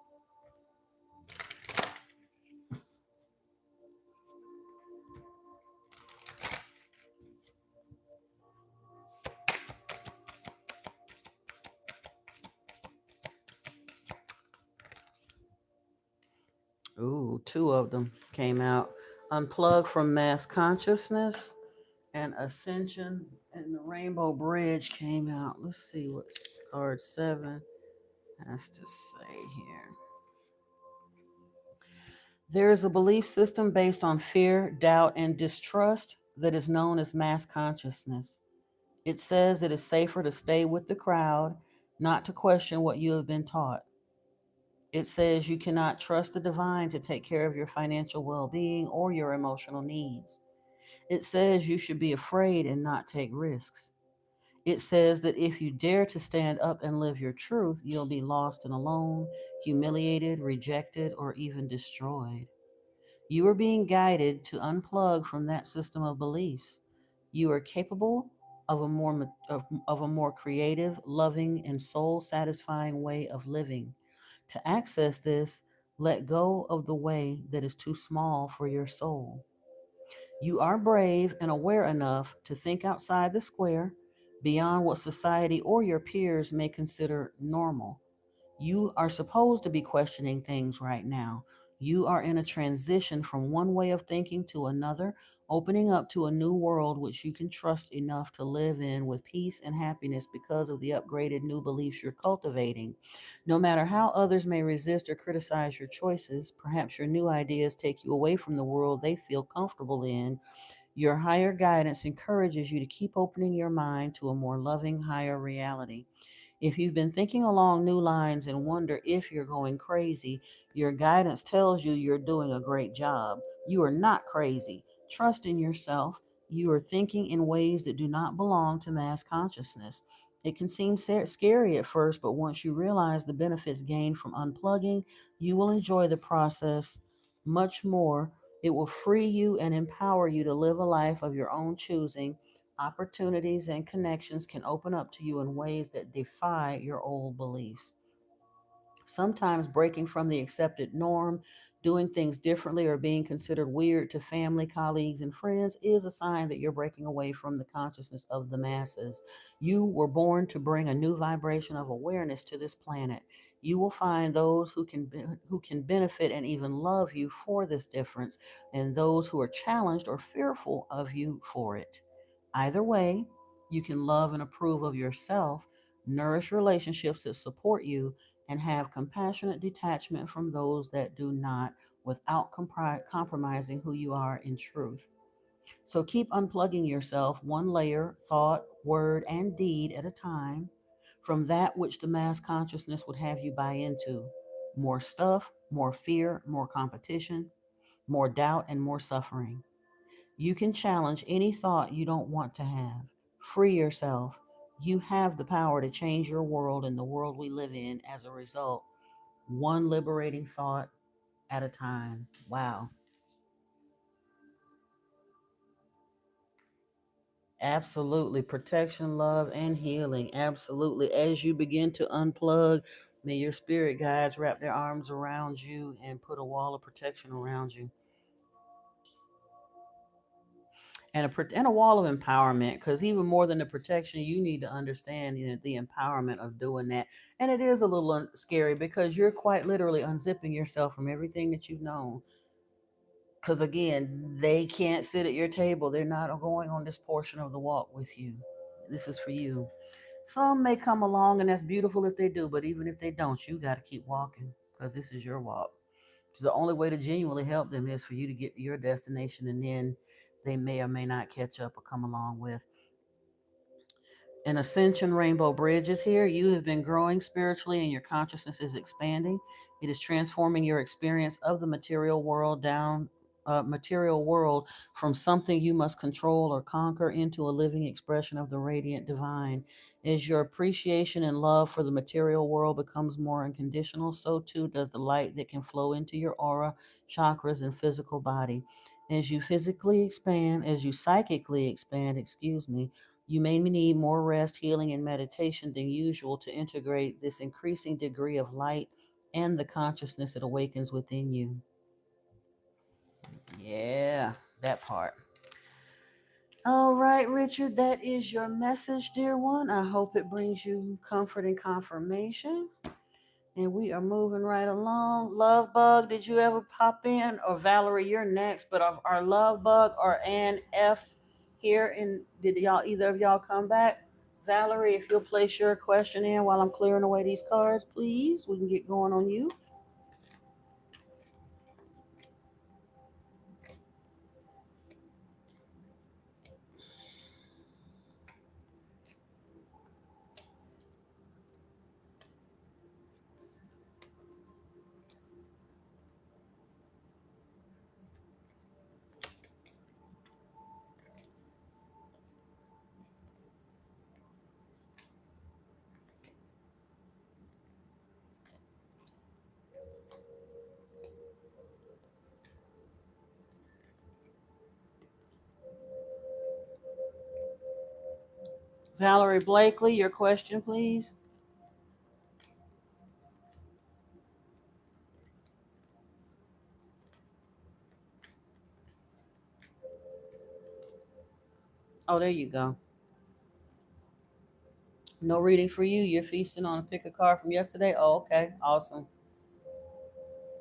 Ooh, two of them came out. Unplug from mass consciousness and ascension, and the rainbow bridge came out. Let's see what card 7 has to say here. There is a belief system based on fear, doubt, and distrust that is known as mass consciousness. It says it is safer to stay with the crowd, not to question what you have been taught. It says you cannot trust the divine to take care of your financial well being or your emotional needs. It says you should be afraid and not take risks. It says that if you dare to stand up and live your truth, you'll be lost and alone, humiliated, rejected, or even destroyed. You are being guided to unplug from that system of beliefs. You are capable of a more creative, loving, and soul satisfying way of living. To access this, let go of the way that is too small for your soul. You are brave and aware enough to think outside the square, beyond what society or your peers may consider normal. You are supposed to be questioning things right now. You are in a transition from one way of thinking to another, opening up to a new world which you can trust enough to live in with peace and happiness because of the upgraded new beliefs you're cultivating. No matter how others may resist or criticize your choices, perhaps your new ideas take you away from the world they feel comfortable in. Your higher guidance encourages you to keep opening your mind to a more loving, higher reality. If you've been thinking along new lines and wonder if you're going crazy, your guidance tells you you're doing a great job. You are not crazy. Trust in yourself. You are thinking in ways that do not belong to mass consciousness. It can seem scary at first, but once you realize the benefits gained from unplugging, you will enjoy the process much more. It will free you and empower you to live a life of your own choosing. Opportunities and connections can open up to you in ways that defy your old beliefs. Sometimes breaking from the accepted norm Doing things differently or being considered weird to family, colleagues, and friends is a sign that you're breaking away from the consciousness of the masses. You were born to bring a new vibration of awareness to this planet. You will find those who can benefit and even love you for this difference, and those who are challenged or fearful of you for it. Either way, you can love and approve of yourself, nourish relationships that support you, and have compassionate detachment from those that do not without compromising who you are in truth. So keep unplugging yourself one layer, thought, word, and deed at a time from that which the mass consciousness would have you buy into. More stuff, more fear, more competition, more doubt, and more suffering. You can challenge any thought you don't want to have. Free yourself. You have the power to change your world and the world we live in as a result, one liberating thought at a time. Wow. Absolutely. Protection, love, and healing. Absolutely. As you begin to unplug, may your spirit guides wrap their arms around you and put a wall of protection around you. And a wall of empowerment, because even more than the protection, you need to understand, the empowerment of doing that. And it is a little scary because you're quite literally unzipping yourself from everything that you've known. Because again, they can't sit at your table. They're not going on this portion of the walk with you. This is for you. Some may come along, and that's beautiful if they do. But even if they don't, you got to keep walking because this is your walk. So the only way to genuinely help them is for you to get to your destination, and then they may or may not catch up or come along with. An ascension rainbow bridge is here. You have been growing spiritually and your consciousness is expanding. It is transforming your experience of the material world from something you must control or conquer into a living expression of the radiant divine. As your appreciation and love for the material world becomes more unconditional, so too does the light that can flow into your aura, chakras, and physical body. As you psychically expand, you may need more rest, healing, and meditation than usual to integrate this increasing degree of light and the consciousness it awakens within you. Yeah, that part. All right, Richard, that is your message, dear one. I hope it brings you comfort and confirmation. And we are moving right along. Love Bug, did you ever pop in? Or Valerie, you're next. But our Love Bug or Ann F here, and did either of y'all come back? Valerie, if you'll place your question in while I'm clearing away these cards, please. We can get going on you. Valerie Blakely, your question, please. Oh, there you go. No reading for you. You're feasting on a pick a card from yesterday. Oh, okay. Awesome.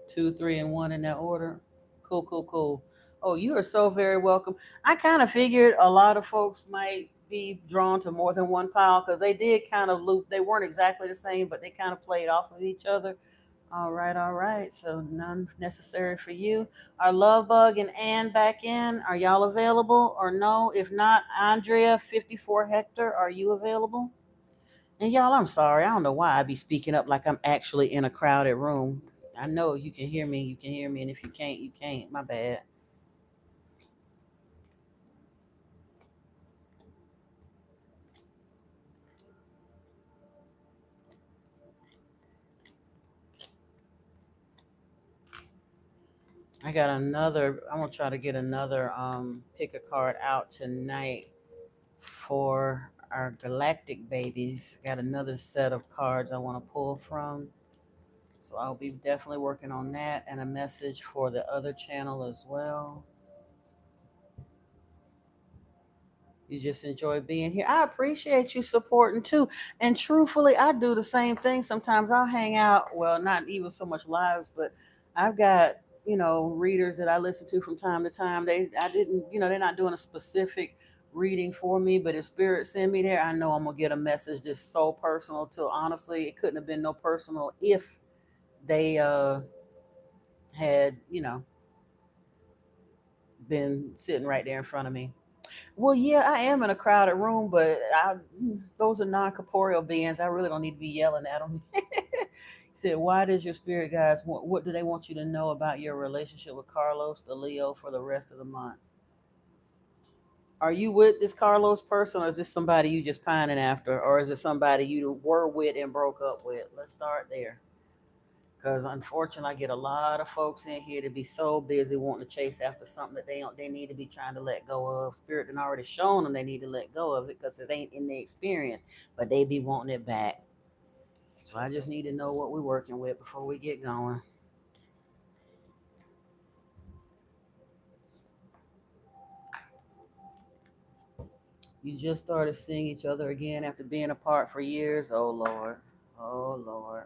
Two, three, and one in that order. Cool, cool, cool. Oh, you are so very welcome. I kind of figured a lot of folks might be drawn to more than one pile because they did kind of loop. They weren't exactly the same, but they kind of played off of each other. All right, all right. So none necessary for you. Our love bug and Ann back in. Are y'all available or no? If not, Andrea 54 Hector, are you available? And y'all, I'm sorry. I don't know why I be speaking up like I'm actually in a crowded room. I know you can hear me. You can hear me. And if you can't, you can't. My bad. I'm going to try to get another pick a card out tonight for our galactic babies. Got another set of cards I want to pull from. So I'll be definitely working on that and a message for the other channel as well. You just enjoy being here. I appreciate you supporting too. And truthfully, I do the same thing. Sometimes I'll hang out, well, not even so much lives, but I've got, readers that I listen to from time to time. I didn't, they're not doing a specific reading for me, but if spirit send me there, I know I'm gonna get a message that's so personal to, honestly, it couldn't have been no personal if they had, been sitting right there in front of me. Well, yeah, I am in a crowded room, but those are non-corporeal beings. I really don't need to be yelling at them. He said, "Why does your spirit guides? What do they want you to know about your relationship with Carlos, the Leo, for the rest of the month? Are you with this Carlos person, or is this somebody you just pining after, or is it somebody you were with and broke up with? Let's start there." Because unfortunately, I get a lot of folks in here to be so busy wanting to chase after something that they need to be trying to let go of. Spirit had already shown them they need to let go of it because it ain't in their experience, but they be wanting it back. So I just need to know what we're working with before we get going. You just started seeing each other again after being apart for years. Oh Lord. Oh Lord.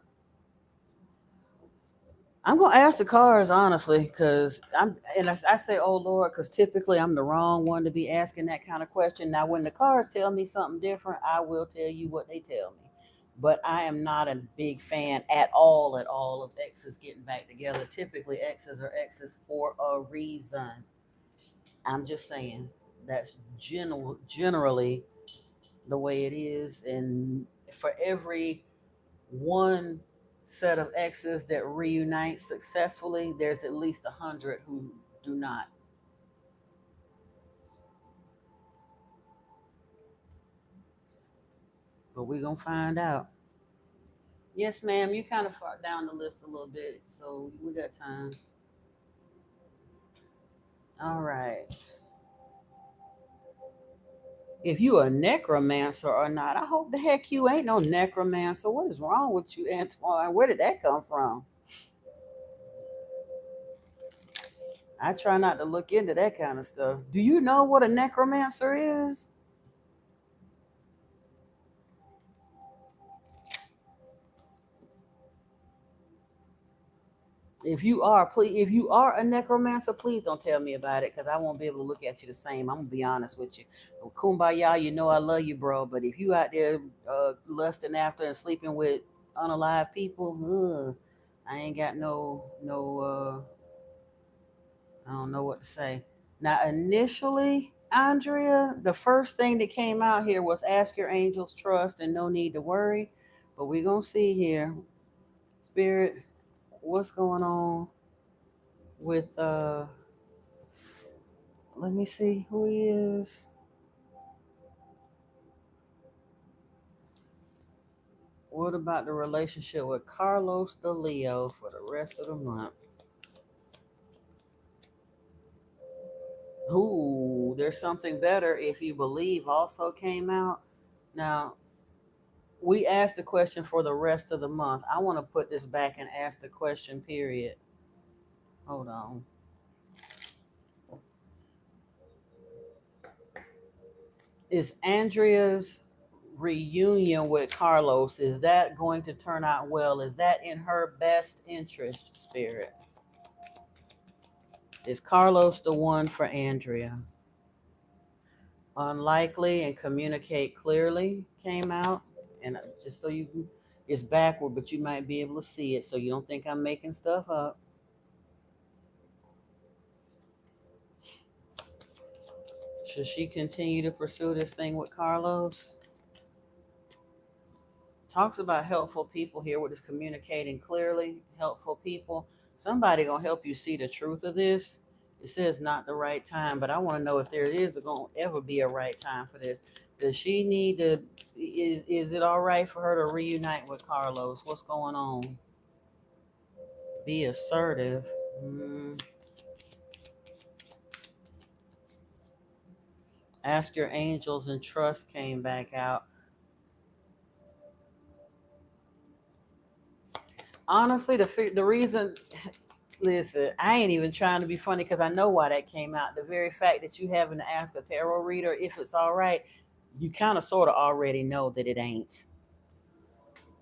I'm gonna ask the cards honestly, because I say, "Oh Lord," because typically I'm the wrong one to be asking that kind of question. Now, when the cards tell me something different, I will tell you what they tell me. But I am not a big fan at all of exes getting back together. Typically, exes are exes for a reason. I'm just saying that's generally the way it is, and for every one set of exes that reunite successfully, there's at least 100 who do not. But we're gonna find out. Yes, ma'am. You kind of far down the list a little bit, so we got time. All right. If you a necromancer or not, I hope the heck you ain't no necromancer. What is wrong with you, Antoine? Where did that come from? I try not to look into that kind of stuff. Do you know what a necromancer is? If you are a necromancer, please don't tell me about it because I won't be able to look at you the same. I'm gonna be honest with you. Well, kumbaya, you know I love you, bro. But if you out there lusting after and sleeping with unalive people, I ain't got no. I don't know what to say. Now, initially, Andrea, the first thing that came out here was ask your angels, trust, and no need to worry. But we're gonna see here, spirit, what's going on with let me see who he is. What about the relationship with Carlos the Leo for the rest of the month? Ooh, there's something better if you believe also came out. Now, we asked the question for the rest of the month. I want to put this back and ask the question, period. Hold on. Is Andrea's reunion with Carlos, is that going to turn out well? Is that in her best interest, spirit? Is Carlos the one for Andrea? Unlikely and communicate clearly came out. And just so it's backward, but you might be able to see it so you don't think I'm making stuff up. Should she continue to pursue this thing with Carlos? Talks about helpful people here, what is communicating clearly, helpful people. Somebody gonna help you see the truth of this. It says not the right time, but I want to know if there is gonna ever be a right time for this. Does she need to, is it all right for her to reunite with Carlos? What's going on? Be assertive. Mm. Ask your angels and trust came back out. Honestly, the reason, listen, I ain't even trying to be funny because I know why that came out. The very fact that you having to ask a tarot reader if it's all right, you kind of sort of already know that it ain't.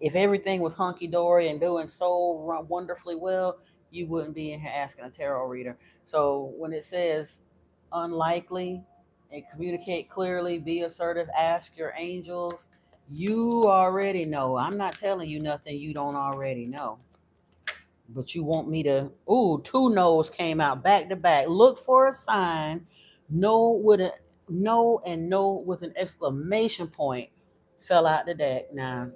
If everything was hunky dory and doing so wonderfully well, you wouldn't be in here asking a tarot reader. So when it says unlikely and communicate clearly, be assertive, ask your angels, you already know. I'm not telling you nothing you don't already know. But you want me to, ooh, two no's came out back to back. Look for a sign. No with a no and no with an exclamation point fell out the deck. Now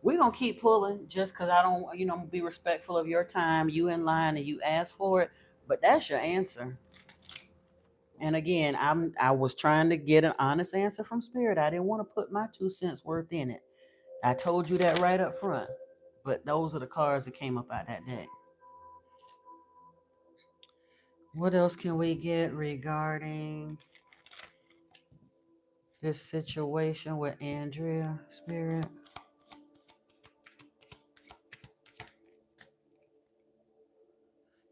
we're gonna keep pulling just because I don't, be respectful of your time. You in line and you asked for it, but that's your answer. And again, I was trying to get an honest answer from spirit. I didn't want to put my 2 cents worth in it. I told you that right up front. But those are the cards that came up out that deck. What else can we get regarding this situation with Andrea, spirit?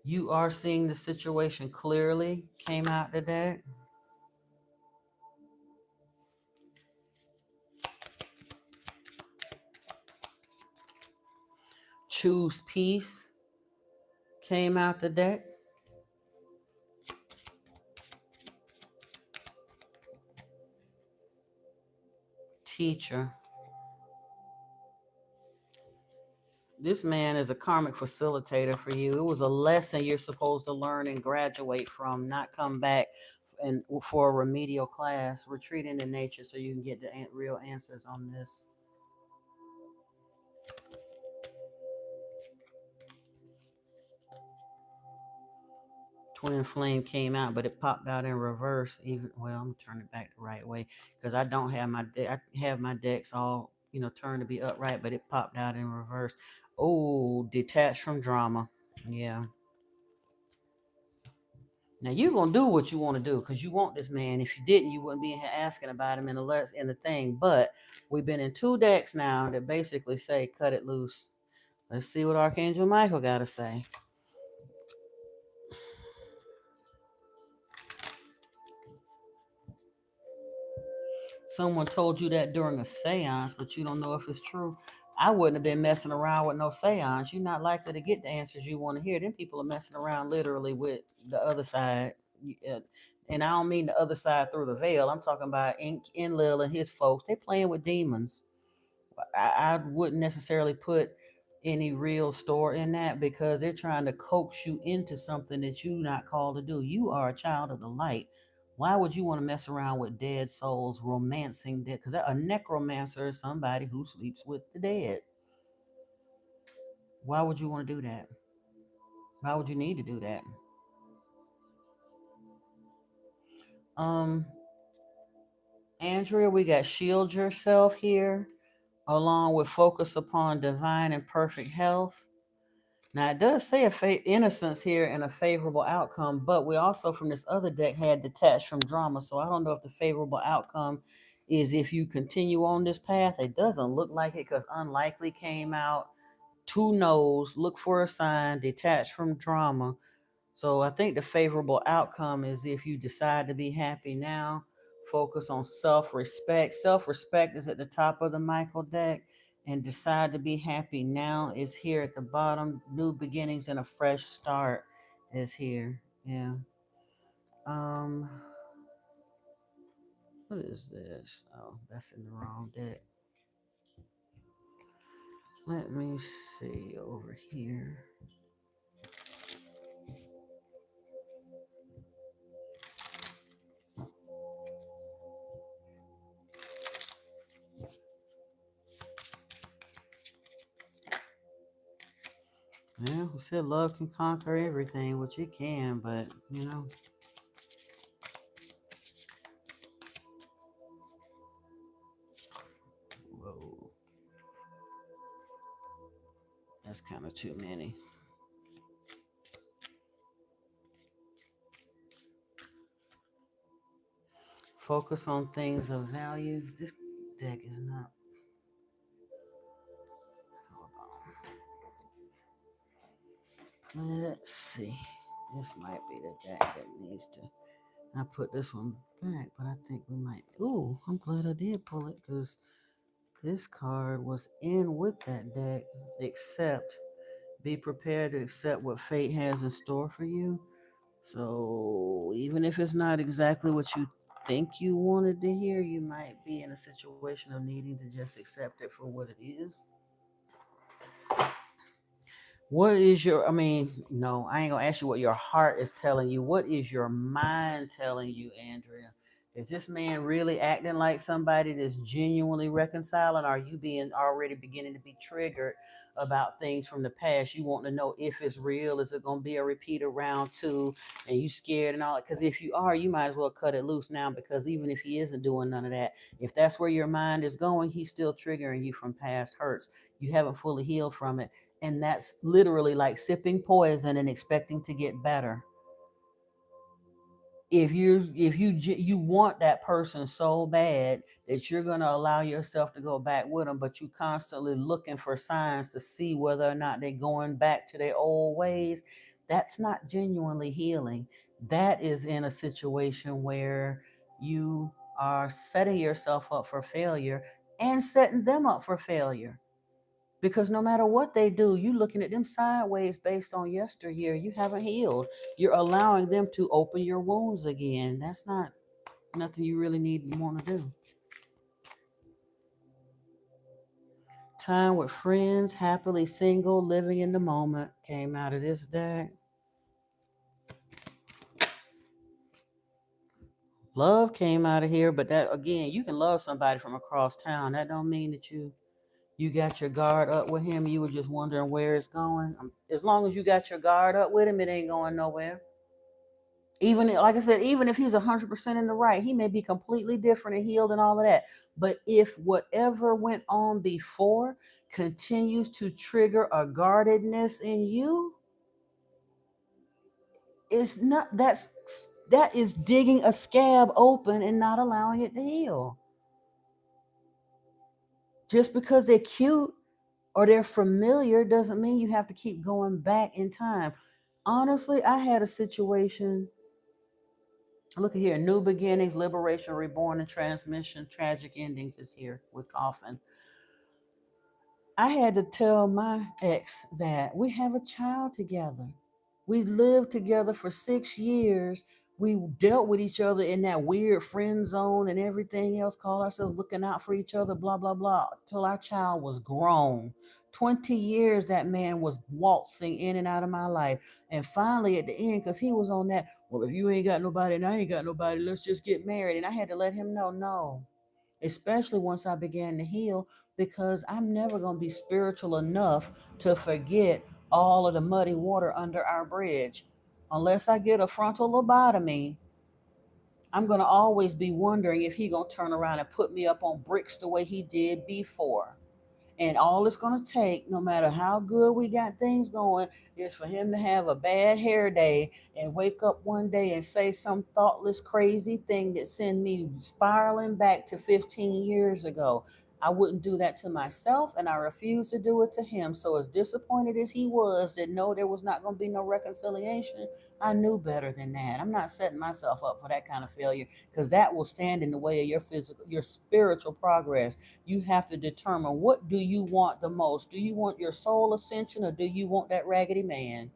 You are seeing the situation clearly, came out the deck. Choose peace came out the deck. Teacher. This man is a karmic facilitator for you. It was a lesson you're supposed to learn and graduate from, not come back and for a remedial class. Retreat into nature so you can get the real answers on this. Twin flame came out, but it popped out in reverse. Even well, I'm gonna turn it back the right way because I don't have my I have my decks all turned to be upright, but it popped out in reverse. Oh, detached from drama. Yeah. Now you're gonna do what you want to do because you want this man. If you didn't, you wouldn't be in here asking about him in the thing. But we've been in 2 decks now that basically say cut it loose. Let's see what Archangel Michael got to say. Someone told you that during a seance, but you don't know if it's true. I wouldn't have been messing around with no seance. You're not likely to get the answers you want to hear. Then people are messing around literally with the other side. And I don't mean the other side through the veil. I'm talking about Enlil and his folks. They playing with demons. I wouldn't necessarily put any real store in that because they're trying to coax you into something that you're not called to do. You are a child of the light. Why would you want to mess around with dead souls, romancing dead? Because a necromancer is somebody who sleeps with the dead. Why would you want to do that? Why would you need to do that? Um, Andrea, we got shield yourself here, along with focus upon divine and perfect health. Now it does say innocence here and a favorable outcome, but we also from this other deck had detached from drama. So I don't know if the favorable outcome is if you continue on this path. It doesn't look like it because unlikely came out. 2 no's, look for a sign, detached from drama. So I think the favorable outcome is if you decide to be happy now, focus on self-respect. Self-respect is at the top of the Michael deck, and decide to be happy now is here at the bottom. New beginnings and a fresh start is here. Yeah. Um, what is this? Oh, that's in the wrong deck. Let me see over here. Yeah, we said love can conquer everything, which it can, but whoa, that's kind of too many. Focus on things of value. This deck is not. Hold on. Let's see. This might be the deck that needs to. I put this one back, but I think we might. Ooh, I'm glad I did pull it because this card was in with that deck. Except, be prepared to accept what fate has in store for you. So even if it's not exactly what you think you wanted to hear, you might be in a situation of needing to just accept it for what it is. What is your, I mean, no, I ain't gonna ask you what your heart is telling you. What is your mind telling you, Andrea? Is this man really acting like somebody that's genuinely reconciling? Are you being already beginning to be triggered about things from the past? You want to know if it's real. Is it gonna be a repeat of round two? And you scared and all that? Because if you are, you might as well cut it loose now. Because even if he isn't doing none of that, if that's where your mind is going, he's still triggering you from past hurts. You haven't fully healed from it, and that's literally like sipping poison and expecting to get better. If you want that person so bad that you're going to allow yourself to go back with them, but you constantly looking for signs to see whether or not they're going back to their old ways, that's not genuinely healing. That is in a situation where you are setting yourself up for failure and setting them up for failure, because no matter what they do, you looking at them sideways based on yesteryear. You haven't healed. You're allowing them to open your wounds again. That's not nothing you really need to want to do. Time with friends, happily single, living in the moment came out of this deck. Love came out of here, but that again, you can love somebody from across town. That don't mean that you got your guard up with him. You were just wondering where it's going. As long as you got your guard up with him, it ain't going nowhere. Even like I said, even if he's 100% in the right, he may be completely different and healed and all of that. But if whatever went on before continues to trigger a guardedness in you, it's not that is digging a scab open and not allowing it to heal. Just because they're cute or they're familiar doesn't mean you have to keep going back in time. Honestly, I had a situation. Look at here. New beginnings, liberation, reborn, and transmission. Tragic endings is here with Coffin. I had to tell my ex that we have a child together. We lived together for 6 years. We dealt with each other in that weird friend zone and everything else, called ourselves looking out for each other, blah, blah, blah, till our child was grown. 20 years that man was waltzing in and out of my life. And finally, at the end, because he was on that, well, if you ain't got nobody and I ain't got nobody, let's just get married. And I had to let him know, no, especially once I began to heal, because I'm never going to be spiritual enough to forget all of the muddy water under our bridge. Unless I get a frontal lobotomy, I'm going to always be wondering if he going to turn around and put me up on bricks the way he did before. And all it's going to take, no matter how good we got things going, is for him to have a bad hair day and wake up one day and say some thoughtless, crazy thing that send me spiraling back to 15 years ago. I wouldn't do that to myself, and I refuse to do it to him. So, as disappointed as he was that no, there was not going to be no reconciliation, I knew better than that. I'm not setting myself up for that kind of failure, because that will stand in the way of your physical, your spiritual progress. You have to determine, what do you want the most? Do you want your soul ascension, or do you want that raggedy man?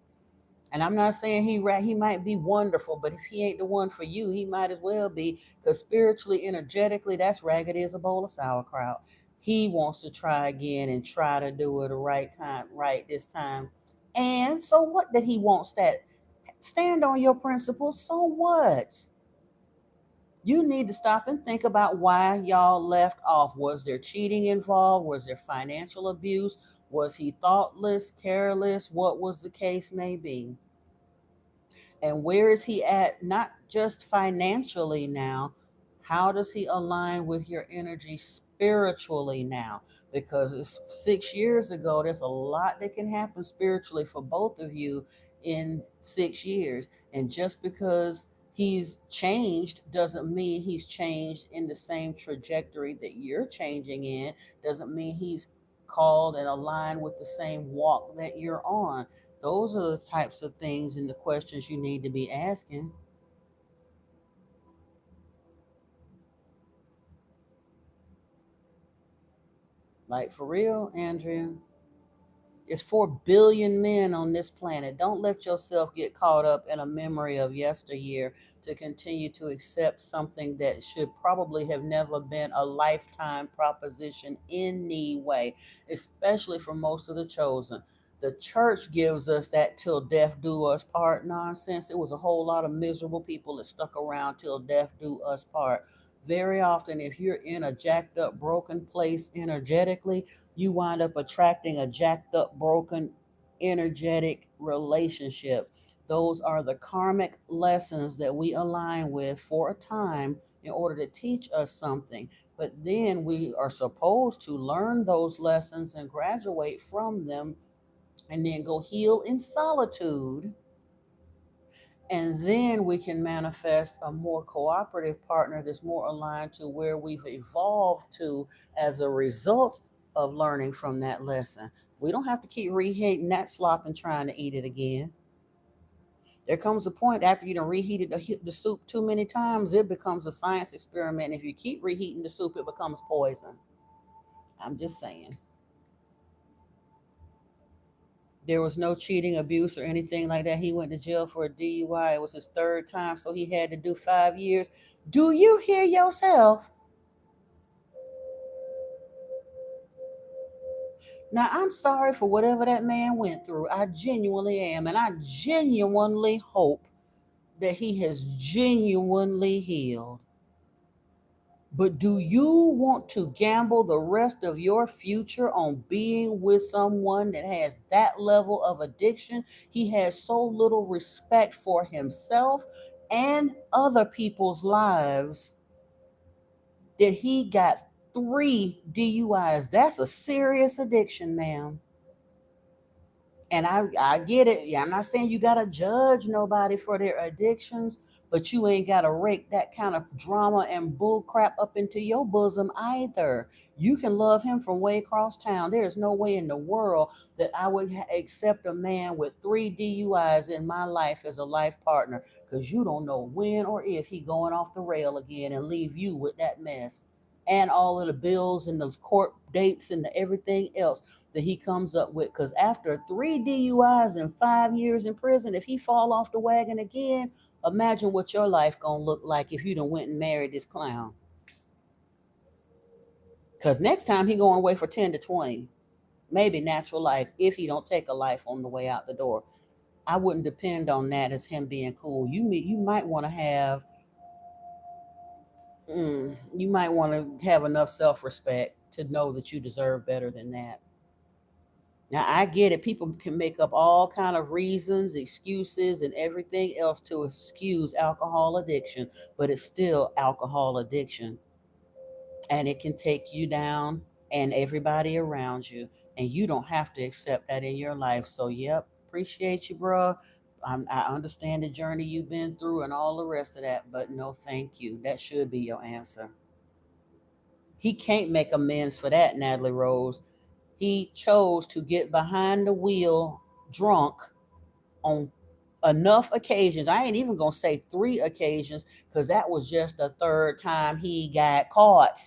And I'm not saying he might be wonderful, but if he ain't the one for you, he might as well be, because spiritually, energetically, that's raggedy as a bowl of sauerkraut. He wants to try again and try to do it the right time, right this time. And so what that he wants that? Stand on your principles. So what? You need to stop and think about why y'all left off. Was there cheating involved? Was there financial abuse? Was he thoughtless, careless? What was the case may be? And where is he at, not just financially now? How does he align with your energy spiritually now? Because it's 6 years ago, there's a lot that can happen spiritually for both of you in 6 years. And just because he's changed doesn't mean he's changed in the same trajectory that you're changing in, doesn't mean he's called and aligned with the same walk that you're on. Those are the types of things and the questions you need to be asking. Like for real, Andrea. There's 4 billion men on this planet. Don't let yourself get caught up in a memory of yesteryear to continue to accept something that should probably have never been a lifetime proposition anyway, especially for most of the chosen. The church gives us that till death do us part nonsense. It was a whole lot of miserable people that stuck around till death do us part. Very often, if you're in a jacked up, broken place energetically, you wind up attracting a jacked up, broken, energetic relationship. Those are the karmic lessons that we align with for a time in order to teach us something. But then we are supposed to learn those lessons and graduate from them and then go heal in solitude, and then we can manifest a more cooperative partner that's more aligned to where we've evolved to as a result of learning from that lesson. We don't have to keep reheating that slop and trying to eat it again. There comes a point after you done reheated the soup too many times, it becomes a science experiment. If you keep reheating the soup, it becomes poison. I'm just saying. There was no cheating, abuse, or anything like that. He went to jail for a DUI. It was his third time, so he had to do 5 years. Do you hear yourself? Now, I'm sorry for whatever that man went through. I genuinely am. And I genuinely hope that he has genuinely healed. But do you want to gamble the rest of your future on being with someone that has that level of addiction? He has so little respect for himself and other people's lives that he got 3 DUIs. That's a serious addiction, ma'am. And I get it. Yeah, I'm not saying you gotta judge nobody for their addictions, but you ain't gotta rake that kind of drama and bull crap up into your bosom either. You can love him from way across town. There is no way in the world that I would accept a man with 3 DUIs in my life as a life partner, because you don't know when or if he going off the rail again and leave you with that mess and all of the bills and the court dates and the everything else that he comes up with. Because after 3 DUIs and 5 years in prison, if he fall off the wagon again, imagine what your life gonna look like if you done went and married this clown. Because next time he going away for 10 to 20, maybe natural life, if he don't take a life on the way out the door. I wouldn't depend on that as him being cool. You might want to have you might want to have enough self-respect to know that you deserve better than that. Now I get it. People can make up all kind of reasons, excuses, and everything else to excuse alcohol addiction, but it's still alcohol addiction, and it can take you down and everybody around you, and you don't have to accept that in your life. So, yep, appreciate you, bro. I understand the journey you've been through and all the rest of that, but no, thank you. That should be your answer. He can't make amends for that, Natalie Rose. He chose to get behind the wheel drunk on enough occasions. I ain't even gonna say 3 occasions, because that was just the third time he got caught.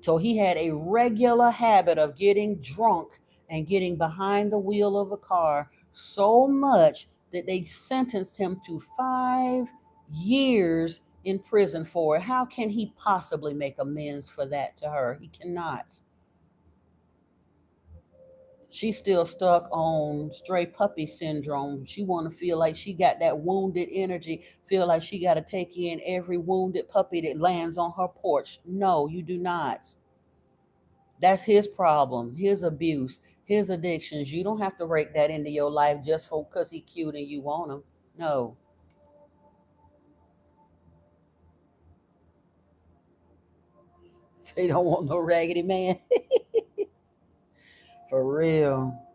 So he had a regular habit of getting drunk and getting behind the wheel of a car so much that they sentenced him to 5 years in prison for it. How can he possibly make amends for that to her? He cannot. She's still stuck on stray puppy syndrome. She want to feel like she got that wounded energy, feel like she got to take in every wounded puppy that lands on her porch. No, you do not. That's his problem, his abuse, his addictions. You don't have to rake that into your life just for because he cute and you want him. No. They don't want no raggedy man. For real.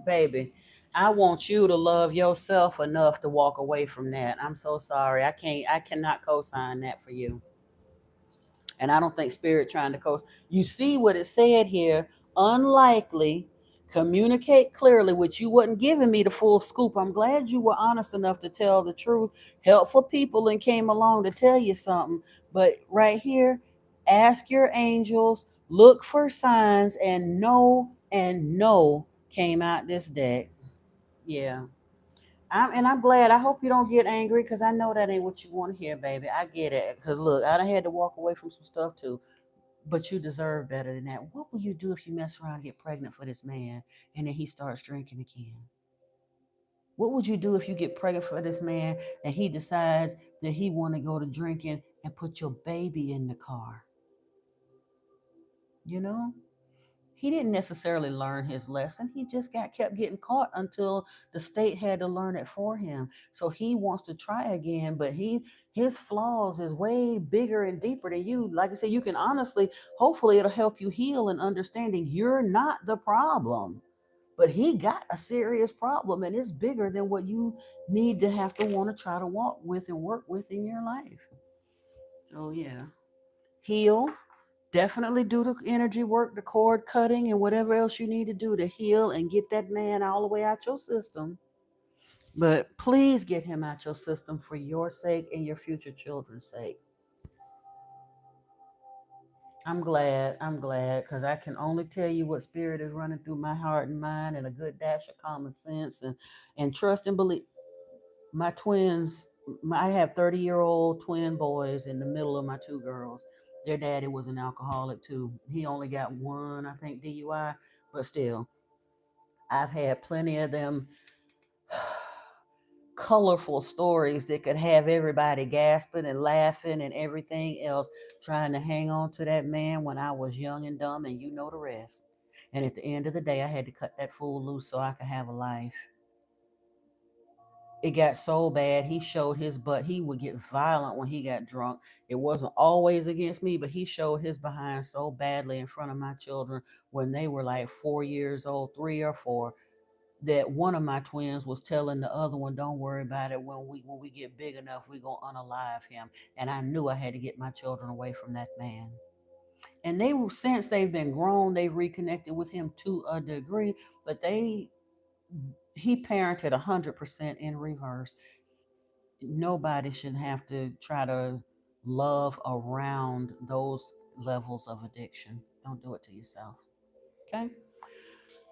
Baby, I want you to love yourself enough to walk away from that. I'm so sorry. I cannot co-sign that for you. And I don't think spirit trying to co. You see what it said here? Unlikely Communicate clearly, which you wasn't giving me the full scoop. I'm glad you were honest enough to tell the truth. Helpful people and came along to tell you something. But right here, ask your angels, look for signs, and no came out this deck. Yeah. I'm glad. I hope you don't get angry because I know that ain't what you want to hear, baby. I get it. Because look, I done had to walk away from some stuff too. But you deserve better than that. What will you do if you mess around and get pregnant for this man and then he starts drinking again? What would you do if you get pregnant for this man and he decides that he want to go to drinking and put your baby in the car? You know? He didn't necessarily learn his lesson. He just got kept getting caught until the state had to learn it for him. So he wants to try again, but his flaws is way bigger and deeper than you. Like I said, you can honestly, hopefully it'll help you heal and understanding you're not the problem. But he got a serious problem and it's bigger than what you need to have to want to try to walk with and work with in your life. So yeah. Heal. Definitely do the energy work, the cord cutting, and whatever else you need to do to heal and get that man all the way out your system. But please get him out your system for your sake and your future children's sake. I'm glad. I'm glad because I can only tell you what spirit is running through my heart and mind, and a good dash of common sense and trust and belief. My twins, I have 30-year-old twin boys in the middle of my two girls. Their daddy was an alcoholic too. He only got one, I think, DUI, but still, I've had plenty of them colorful stories that could have everybody gasping and laughing and everything else, trying to hang on to that man when I was young and dumb, and you know the rest. And at the end of the day, I had to cut that fool loose so I could have a life. It got so bad he showed his butt. He would get violent when he got drunk. It wasn't always against me, but he showed his behind so badly in front of my children when they were like 4 years old, 3 or 4, that one of my twins was telling the other one, "Don't worry about it. When we get big enough, we're gonna unalive him." And I knew I had to get my children away from that man. And they were, since they've been grown, they've reconnected with him to a degree, but he parented 100% in reverse. Nobody should have to try to love around those levels of addiction. Don't do it to yourself. Okay.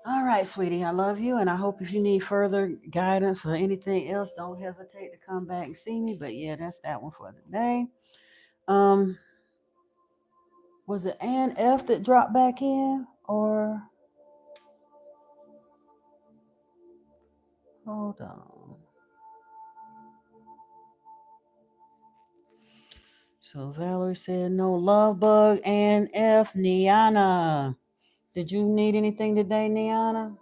All right, sweetie. I love you. And I hope if you need further guidance or anything else, don't hesitate to come back and see me. But yeah, that's that one for today. Um, was it Ann F that dropped back in? Or hold on. So Valerie said no love bug. Ann F. Niana. Did you need anything today, Niana?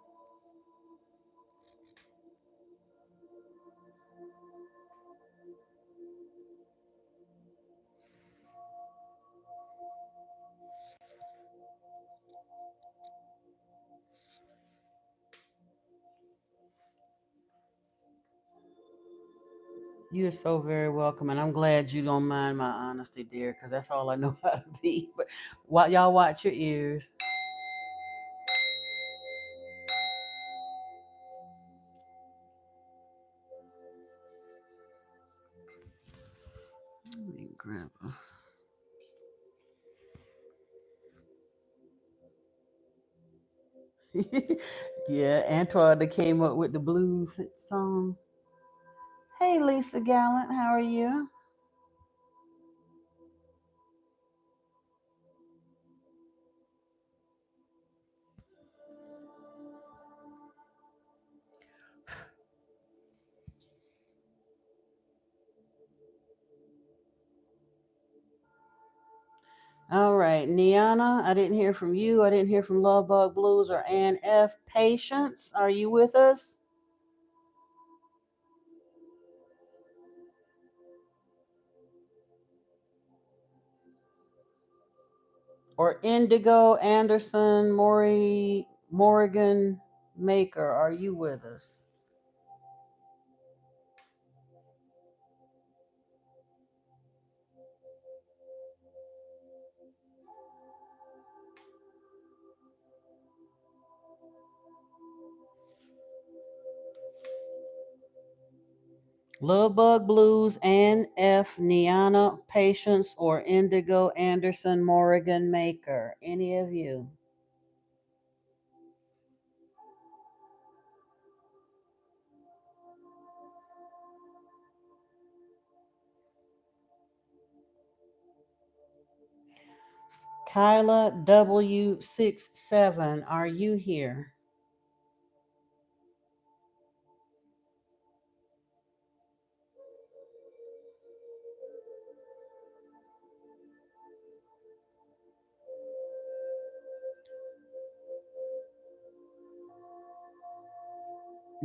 You're so very welcome, and I'm glad you don't mind my honesty, dear, because that's all I know how to be. But while y'all watch your ears. Let me grab yeah, Antoine that came up with the blues song. Hey, Lisa Gallant, how are you? All right, Niana, I didn't hear from you. I didn't hear from Love Bug Blues or Ann F. Patience, are you with us? Or Indigo Anderson, Morrigan Maker, are you with us? Love Bug Blues, Ann F. Niana Patience, or Indigo Anderson Morrigan Maker. Any of you? Kyla W67, are you here?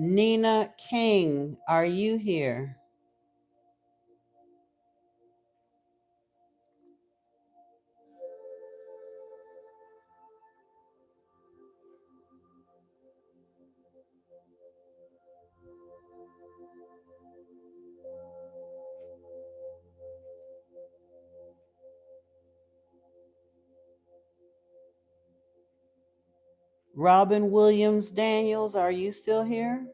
Nina King, are you here? Robin Williams Daniels, are you still here?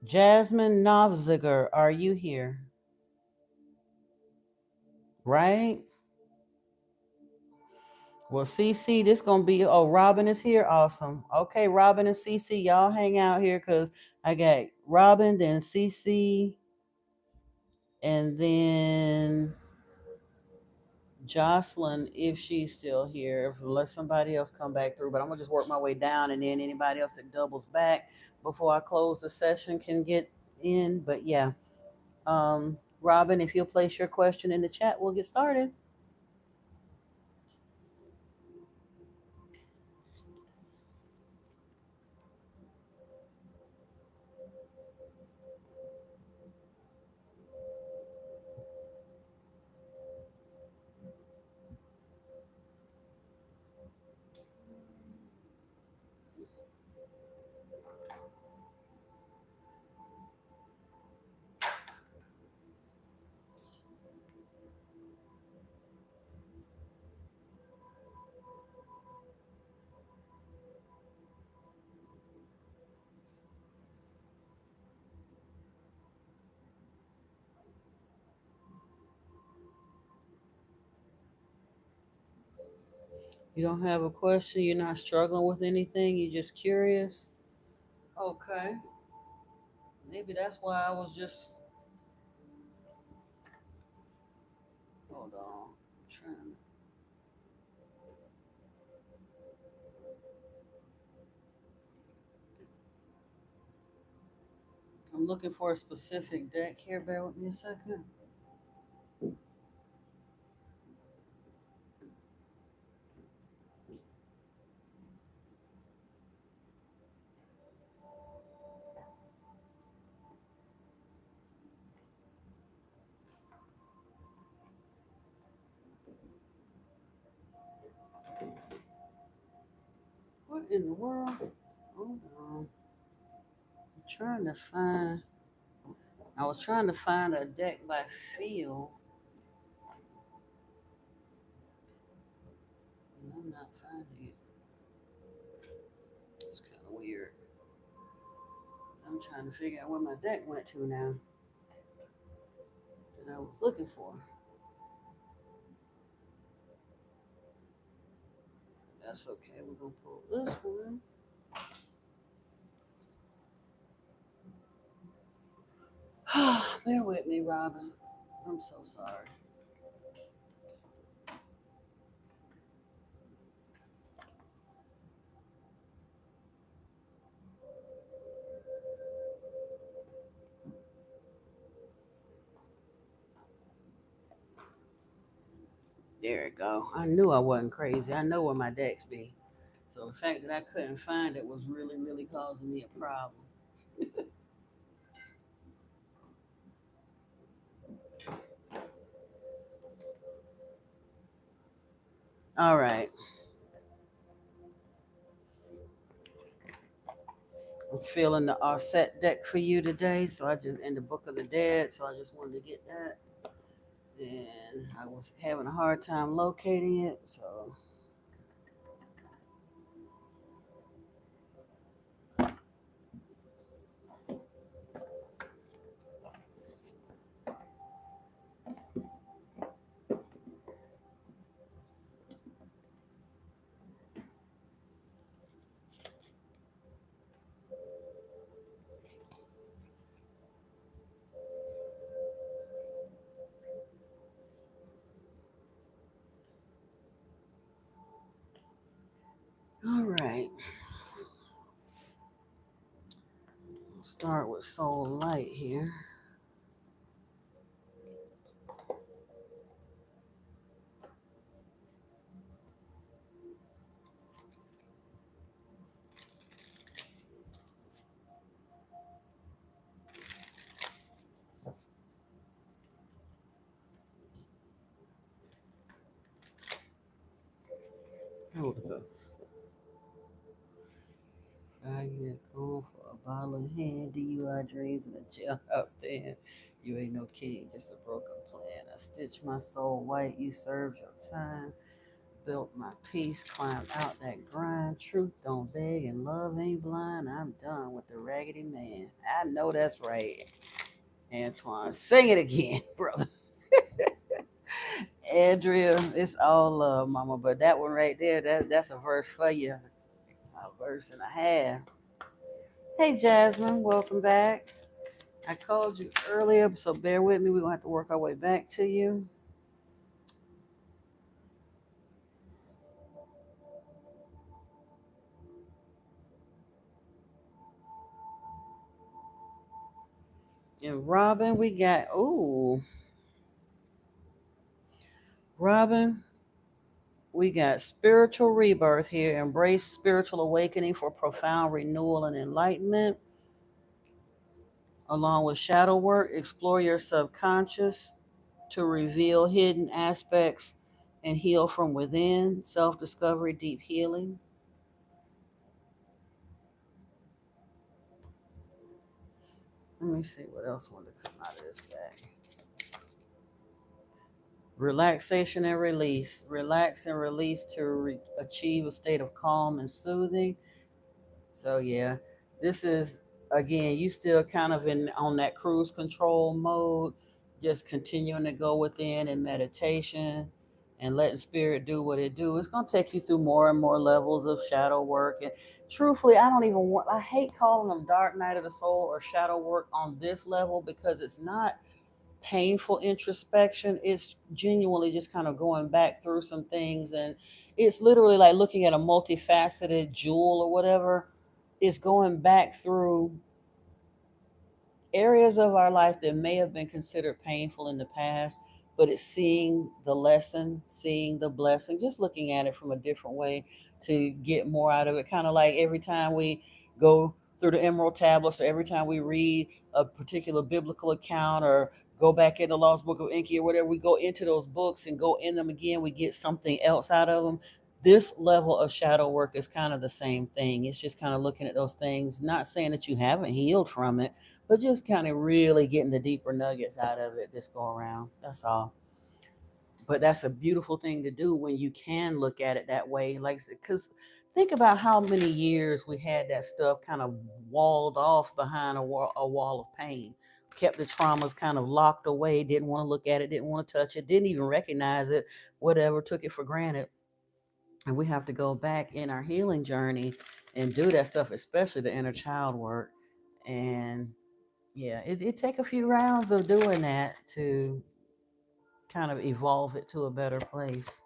Jasmine Novziger, are you here? Right? Well, CC, this gonna be, oh, Robin is here. Awesome. Okay, Robin and CC, y'all hang out here because I got Robin, then CC, and then Jocelyn, if she's still here, unless somebody else come back through. But I'm gonna just work my way down, and then anybody else that doubles back before I close the session can get in. But yeah, Robin, if you'll place your question in the chat, we'll get started. You don't have a question, you're not struggling with anything, you're just curious. Okay, maybe that's why I was just, hold on, trying. I'm looking for a specific deck here. Bear with me a second. What in the world? Hold on. I'm trying to find. I was trying to find a deck by feel, and I'm not finding it. It's kind of weird. I'm trying to figure out where my deck went to now that I was looking for. That's okay. We're gonna pull this one. Bear with me, Robin. I'm so sorry. There it go. I knew I wasn't crazy. I know where my decks be. So the fact that I couldn't find it was really, really causing me a problem. All right. feeling the Arset deck for you today. So I just in the Book of the Dead. So I just wanted to get that. And I was having a hard time locating it. So all right. We'll start with Soul Light here. Hold up. I get cold for a bottle of hand, DUI dreams, and a jailhouse stand. You ain't no king, just a broken plan. I stitched my soul white, you served your time. Built my peace, climbed out that grind. Truth don't beg and love ain't blind. I'm done with the raggedy man. I know that's right. Antoine, sing it again, brother. Andrea, it's all love, mama. But that one right there, that's a verse for you. A verse and a half. Hey, Jasmine, welcome back. I called you earlier, so bear with me. We're going to have to work our way back to you. And Robin, we got, ooh, Robin, we got spiritual rebirth here. Embrace spiritual awakening for profound renewal and enlightenment. Along with shadow work, explore your subconscious to reveal hidden aspects and heal from within. Self discovery, deep healing. Let me see what else wanted to come out of this bag. Relaxation and release. Relax and release to achieve a state of calm and soothing. So yeah, this is again, you still kind of in on that cruise control mode, just continuing to go within in meditation and letting spirit do what it do. It's gonna take you through more and more levels of shadow work. And truthfully, I don't even want I hate calling them dark night of the soul or shadow work on this level because it's not painful introspection. It's genuinely just kind of going back through some things. And it's literally like looking at a multifaceted jewel or whatever. It's going back through areas of our life that may have been considered painful in the past, but it's seeing the lesson, seeing the blessing, just looking at it from a different way to get more out of it. Kind of like every time we go through the Emerald Tablets, or every time we read a particular biblical account, or go back in the Lost Book of Enki, or whatever, we go into those books and go in them again, we get something else out of them. This level of shadow work is kind of the same thing. It's just kind of looking at those things, not saying that you haven't healed from it, but just kind of really getting the deeper nuggets out of it this go around. That's all. But that's a beautiful thing to do when you can look at it that way. Like, because think about how many years we had that stuff kind of walled off behind a wall of pain, kept the traumas kind of locked away, didn't want to look at it, didn't want to touch it, didn't even recognize it, whatever, took it for granted. And we have to go back in our healing journey and do that stuff, especially the inner child work. And yeah, it take a few rounds of doing that to kind of evolve it to a better place.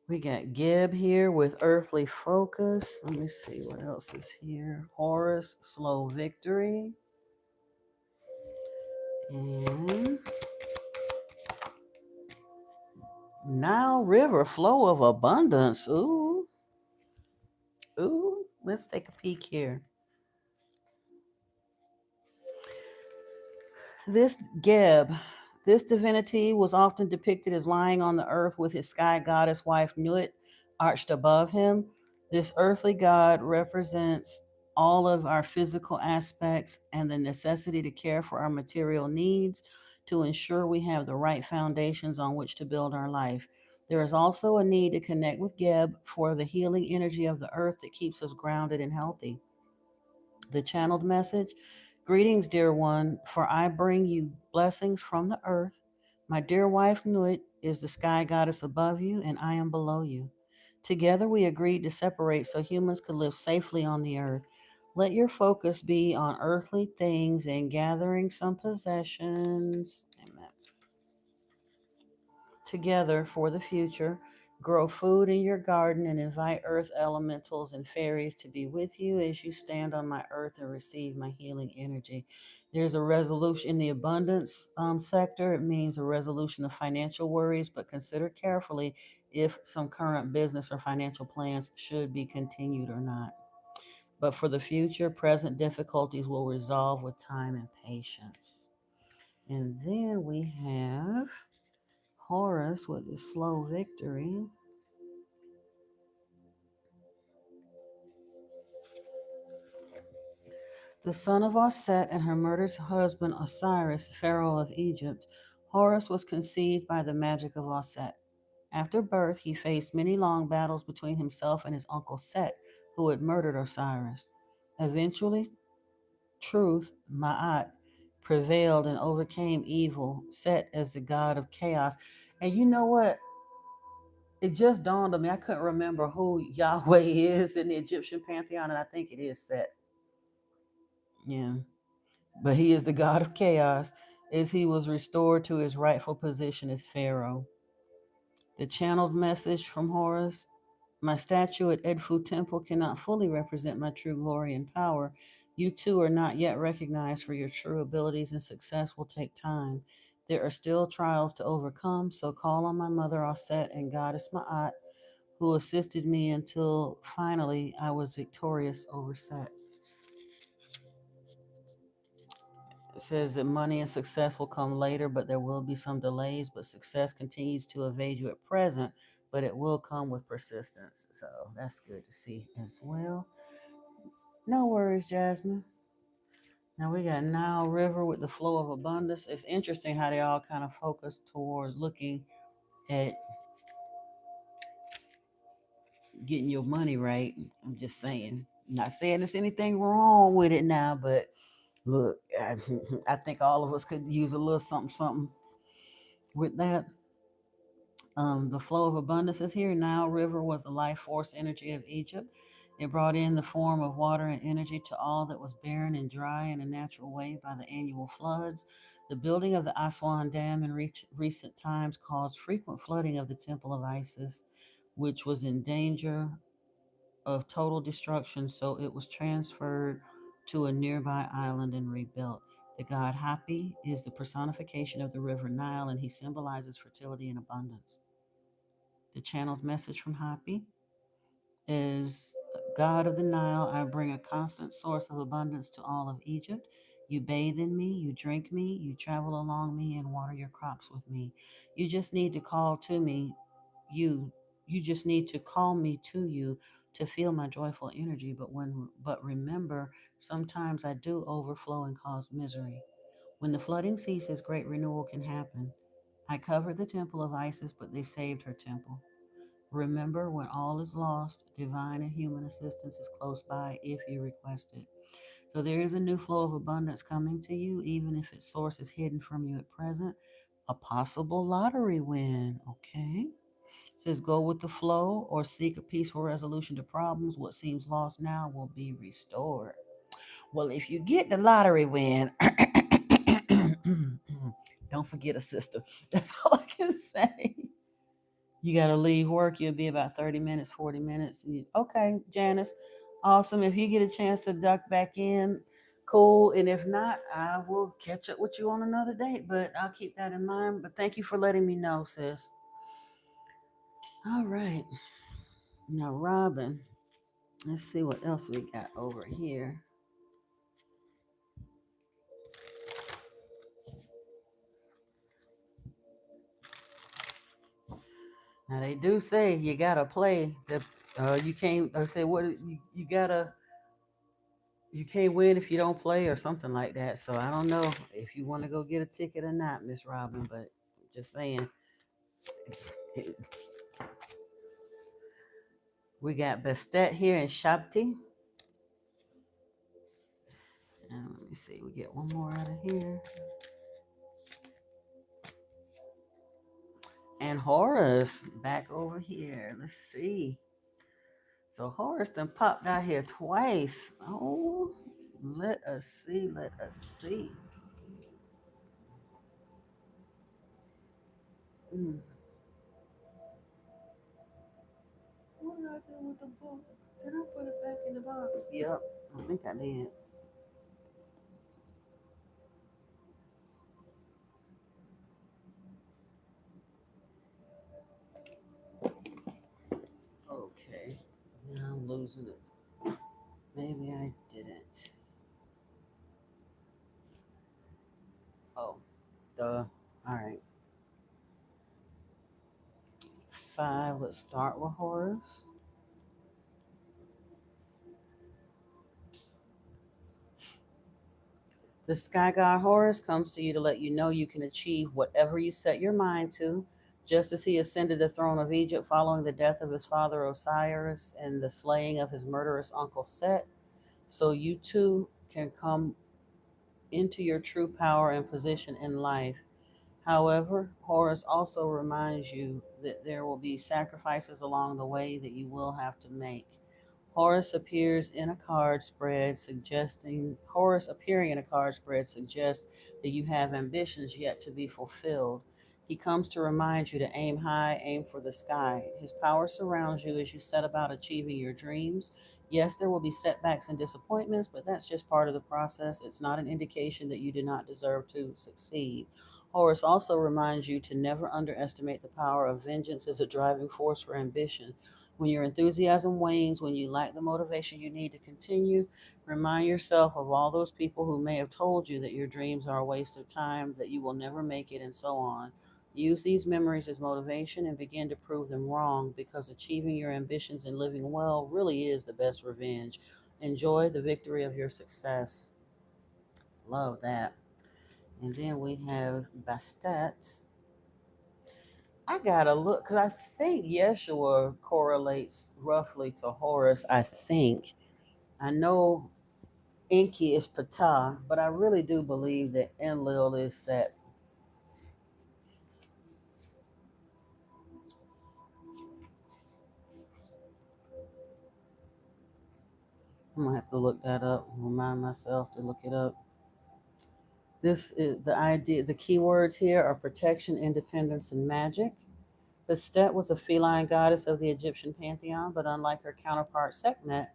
We got Gib here with Earthly Focus. Let me see what else is here. Horus, Slow Victory. And Nile River, Flow of Abundance. Ooh, ooh. Let's take a peek here. This Geb, this divinity was often depicted as lying on the earth with his sky goddess wife Nut, arched above him. This earthly God represents all of our physical aspects and the necessity to care for our material needs to ensure we have the right foundations on which to build our life. There is also a need to connect with Geb for the healing energy of the earth that keeps us grounded and healthy. The channeled message: greetings, dear one, for I bring you blessings from the earth. My dear wife Nuit is the sky goddess above you, and I am below you. Together we agreed to separate so humans could live safely on the earth. Let your focus be on earthly things and gathering some possessions. Amen. Together for the future. Grow food in your garden and invite earth elementals and fairies to be with you as you stand on my earth and receive my healing energy. There's a resolution in the abundance sector. It means a resolution of financial worries, but consider carefully if some current business or financial plans should be continued or not. But for the future, present difficulties will resolve with time and patience. And then we have Horus with his slow victory. The son of Osset and her murdered husband Osiris, Pharaoh of Egypt, Horus was conceived by the magic of Osset. After birth, he faced many long battles between himself and his uncle Set, who had murdered Osiris. Eventually, truth, Ma'at, prevailed and overcame evil, Set as the god of chaos. And you know what? It just dawned on me. I couldn't remember who Yahweh is in the Egyptian pantheon, and I think it is Set. Yeah. But he is the god of chaos as he was restored to his rightful position as Pharaoh. The channeled message from Horus: my statue at Edfu Temple cannot fully represent my true glory and power. You too are not yet recognized for your true abilities, and success will take time. There are still trials to overcome, so call on my mother Aset and goddess Ma'at, who assisted me until finally I was victorious over Set. It says that money and success will come later, but there will be some delays, but success continues to evade you at present, but it will come with persistence. So that's good to see as well. No worries, Jasmine. Now we got Nile River with the flow of abundance. It's interesting how they all kind of focus towards looking at getting your money right. I'm just saying. I'm not saying there's anything wrong with it now, but look, I think all of us could use a little something, something with that. The flow of abundance is here. Nile River was the life force energy of Egypt. It brought in the form of water and energy to all that was barren and dry in a natural way by the annual floods. The building of the Aswan Dam in recent times caused frequent flooding of the Temple of Isis, which was in danger of total destruction, so it was transferred to a nearby island and rebuilt. The god Hapi is the personification of the river Nile, and he symbolizes fertility and abundance. The channeled message from Hapi is: God of the Nile, I bring a constant source of abundance to all of Egypt. You bathe in me, you drink me, you travel along me, and water your crops with me. You just need to call to me, you you just need to call me to you to feel my joyful energy. But remember, sometimes I do overflow and cause misery. When the flooding ceases, great renewal can happen. I covered the temple of Isis, but they saved her temple. Remember, when all is lost, divine and human assistance is close by if you request it. So there is a new flow of abundance coming to you, even if its source is hidden from you at present. A possible lottery win, okay? It says go with the flow or seek a peaceful resolution to problems. What seems lost now will be restored. Well, if you get the lottery win, don't forget a sister. That's all I can say. You got to leave work. You'll be about 30 minutes, 40 minutes. Okay, Janice. Awesome. If you get a chance to duck back in, cool. And if not, I will catch up with you on another date. But I'll keep that in mind. But thank you for letting me know, sis. All right. Now, Robin, let's see what else we got over here. Now they do say you gotta play the you can't say what you gotta you can't win if you don't play or something like that. So I don't know if you want to go get a ticket or not, Miss Robin, but just saying. We got Bastet here in Shabti. And let me see, we get one more out of here. And Horus back over here. Let's see. So Horus done popped out here twice. Oh, let us see. Let us see. Mm. What did I do with the book? Did I put it back in the box? Yep, I think I did. Okay, now I'm losing it. Maybe I didn't. Oh, duh. All right. 5. Let's start with Horus. The sky god Horus comes to you to let you know you can achieve whatever you set your mind to. Just as he ascended the throne of Egypt following the death of his father Osiris and the slaying of his murderous uncle Set, so you too can come into your true power and position in life. However, Horus also reminds you that there will be sacrifices along the way that you will have to make. Horus appearing in a card spread suggests that you have ambitions yet to be fulfilled. He comes to remind you to aim high, aim for the sky. His power surrounds you as you set about achieving your dreams. Yes, there will be setbacks and disappointments, but that's just part of the process. It's not an indication that you do not deserve to succeed. Horus also reminds you to never underestimate the power of vengeance as a driving force for ambition. When your enthusiasm wanes, when you lack the motivation you need to continue, remind yourself of all those people who may have told you that your dreams are a waste of time, that you will never make it, and so on. Use these memories as motivation and begin to prove them wrong, because achieving your ambitions and living well really is the best revenge. Enjoy the victory of your success. Love that. And then we have Bastet. I gotta look because I think Yeshua correlates roughly to Horus. I think. I know Enki is Ptah, but I really do believe that Enlil is Set. I'm gonna have to look that up. Remind myself to look it up. This is the idea. The keywords here are protection, independence, and magic. Bastet was a feline goddess of the Egyptian pantheon, but unlike her counterpart Sekhmet,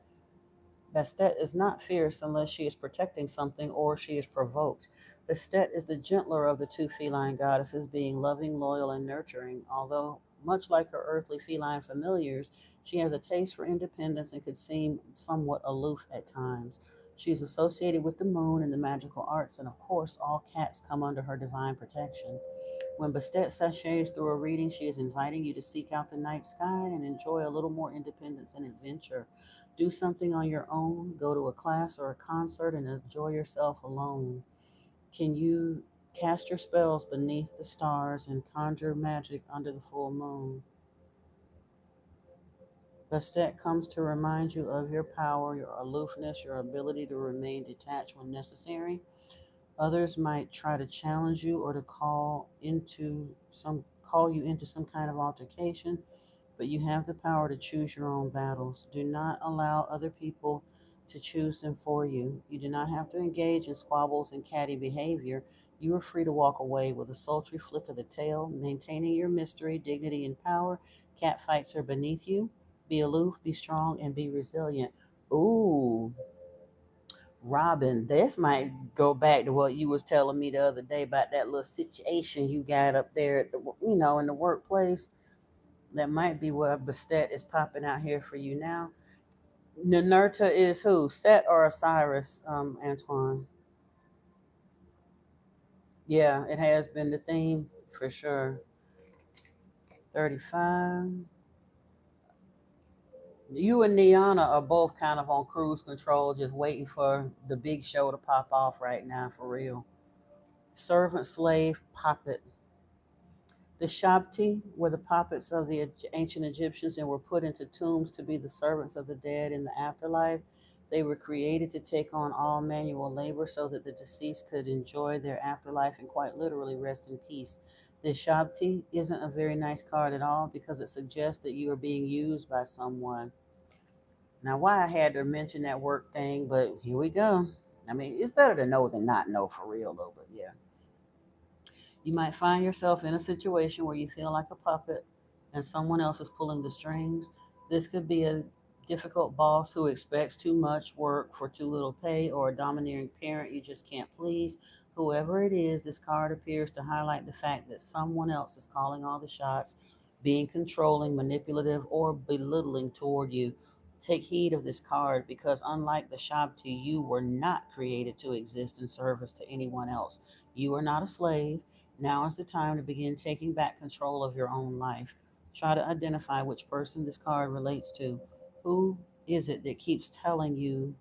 Bastet is not fierce unless she is protecting something or she is provoked. Bastet is the gentler of the two feline goddesses, being loving, loyal, and nurturing. Although, much like her earthly feline familiars, she has a taste for independence and could seem somewhat aloof at times. She is associated with the moon and the magical arts, and of course, all cats come under her divine protection. When Bastet sachets through a reading, she is inviting you to seek out the night sky and enjoy a little more independence and adventure. Do something on your own, go to a class or a concert, and enjoy yourself alone. Can you cast your spells beneath the stars and conjure magic under the full moon? Bastet comes to remind you of your power, your aloofness, your ability to remain detached when necessary. Others might try to challenge you or to call you into some kind of altercation, but you have the power to choose your own battles. Do not allow other people to choose them for you. You do not have to engage in squabbles and catty behavior. You are free to walk away with a sultry flick of the tail, maintaining your mystery, dignity, and power. Cat fights are beneath you. Be aloof, be strong, and be resilient. Ooh, Robin, this might go back to what you was telling me the other day about that little situation you got up there at in the workplace. That might be where Bastet is popping out here for you now. Ninurta is who? Set or Osiris, Antoine? Yeah, it has been the theme for sure. 35. You and Niana are both kind of on cruise control, just waiting for the big show to pop off right now, for real. Servant, slave, puppet. The Shabti were the puppets of the ancient Egyptians and were put into tombs to be the servants of the dead in the afterlife. They were created to take on all manual labor so that the deceased could enjoy their afterlife and quite literally rest in peace. The Shabti isn't a very nice card at all because it suggests that you are being used by someone. Now, why I had to mention that work thing, but here we go. I mean, it's better to know than not know, for real, though, but yeah. You might find yourself in a situation where you feel like a puppet and someone else is pulling the strings. This could be a difficult boss who expects too much work for too little pay, or a domineering parent you just can't please. Whoever it is, this card appears to highlight the fact that someone else is calling all the shots, being controlling, manipulative, or belittling toward you. Take heed of this card because, unlike the Shabti, you were not created to exist in service to anyone else. You are not a slave. Now is the time to begin taking back control of your own life. Try to identify which person this card relates to. Who is it that keeps telling you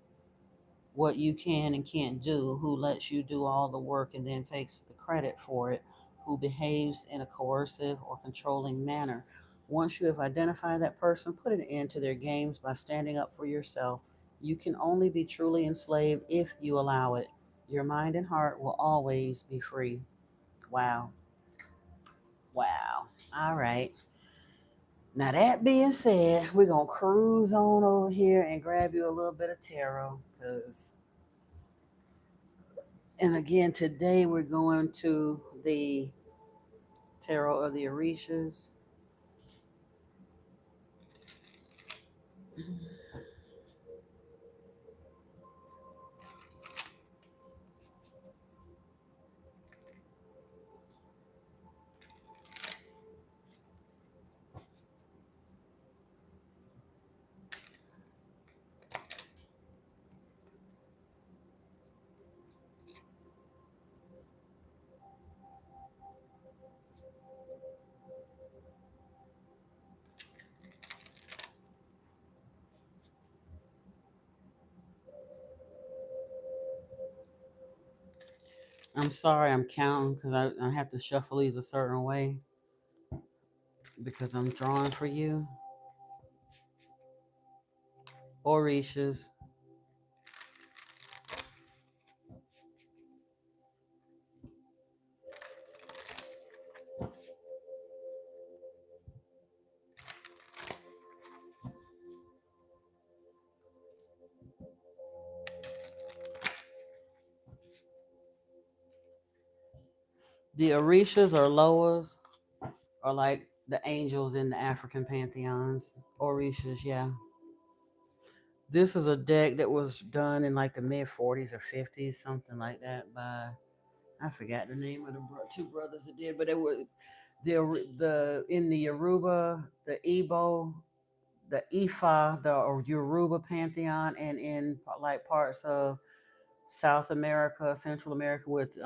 what you can and can't do? Who lets you do all the work and then takes the credit for it? Who behaves in a coercive or controlling manner? Once you have identified that person, put an end to their games by standing up for yourself. You can only be truly enslaved if you allow it. Your mind and heart will always be free. Wow. Wow. All right. Now, that being said, we're going to cruise on over here and grab you a little bit of tarot. And again, today we're going to the tarot of the Orishas. I'm sorry I'm counting because I have to shuffle these a certain way because I'm drawing for you. Orishas. The Orishas or Loas are like the angels in the African pantheons. Orishas, yeah. This is a deck that was done in like the mid 40s or 50s, something like that, by I forgot the name of the two brothers that did, but they were the in the Yoruba, the Igbo, the Ifa, the Yoruba pantheon, and in like parts of South America, Central America, with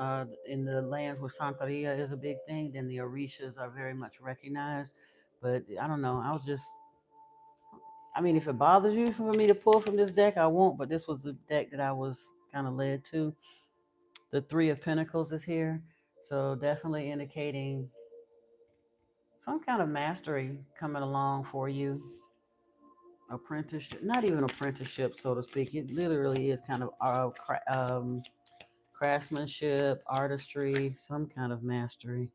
in the lands where Santeria is a big thing, then the Orishas are very much recognized. But I don't know. I mean, if it bothers you for me to pull from this deck, I won't. But this was the deck that I was kind of led to. The Three of Pentacles is here, so definitely indicating some kind of mastery coming along for you. Apprenticeship, not even apprenticeship, so to speak. It literally is kind of craftsmanship, artistry, some kind of mastery.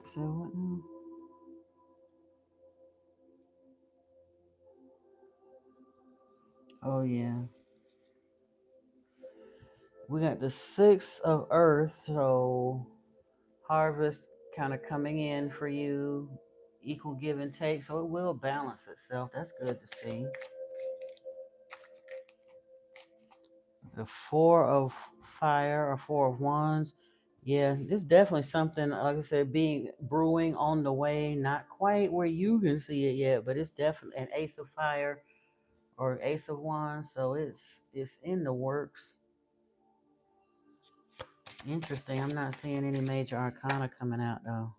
So what now? Oh yeah, we got the Six of Earth, so harvest kind of coming in for you, equal give and take, so it will balance itself. That's good to see. The Four of Fire or Four of Wands, Yeah, it's definitely something, like I said, being brewing on the way, not quite where you can see it yet, but it's definitely an ace of fire or ace of wands, so it's in the works. Interesting. I'm not seeing any major arcana coming out though.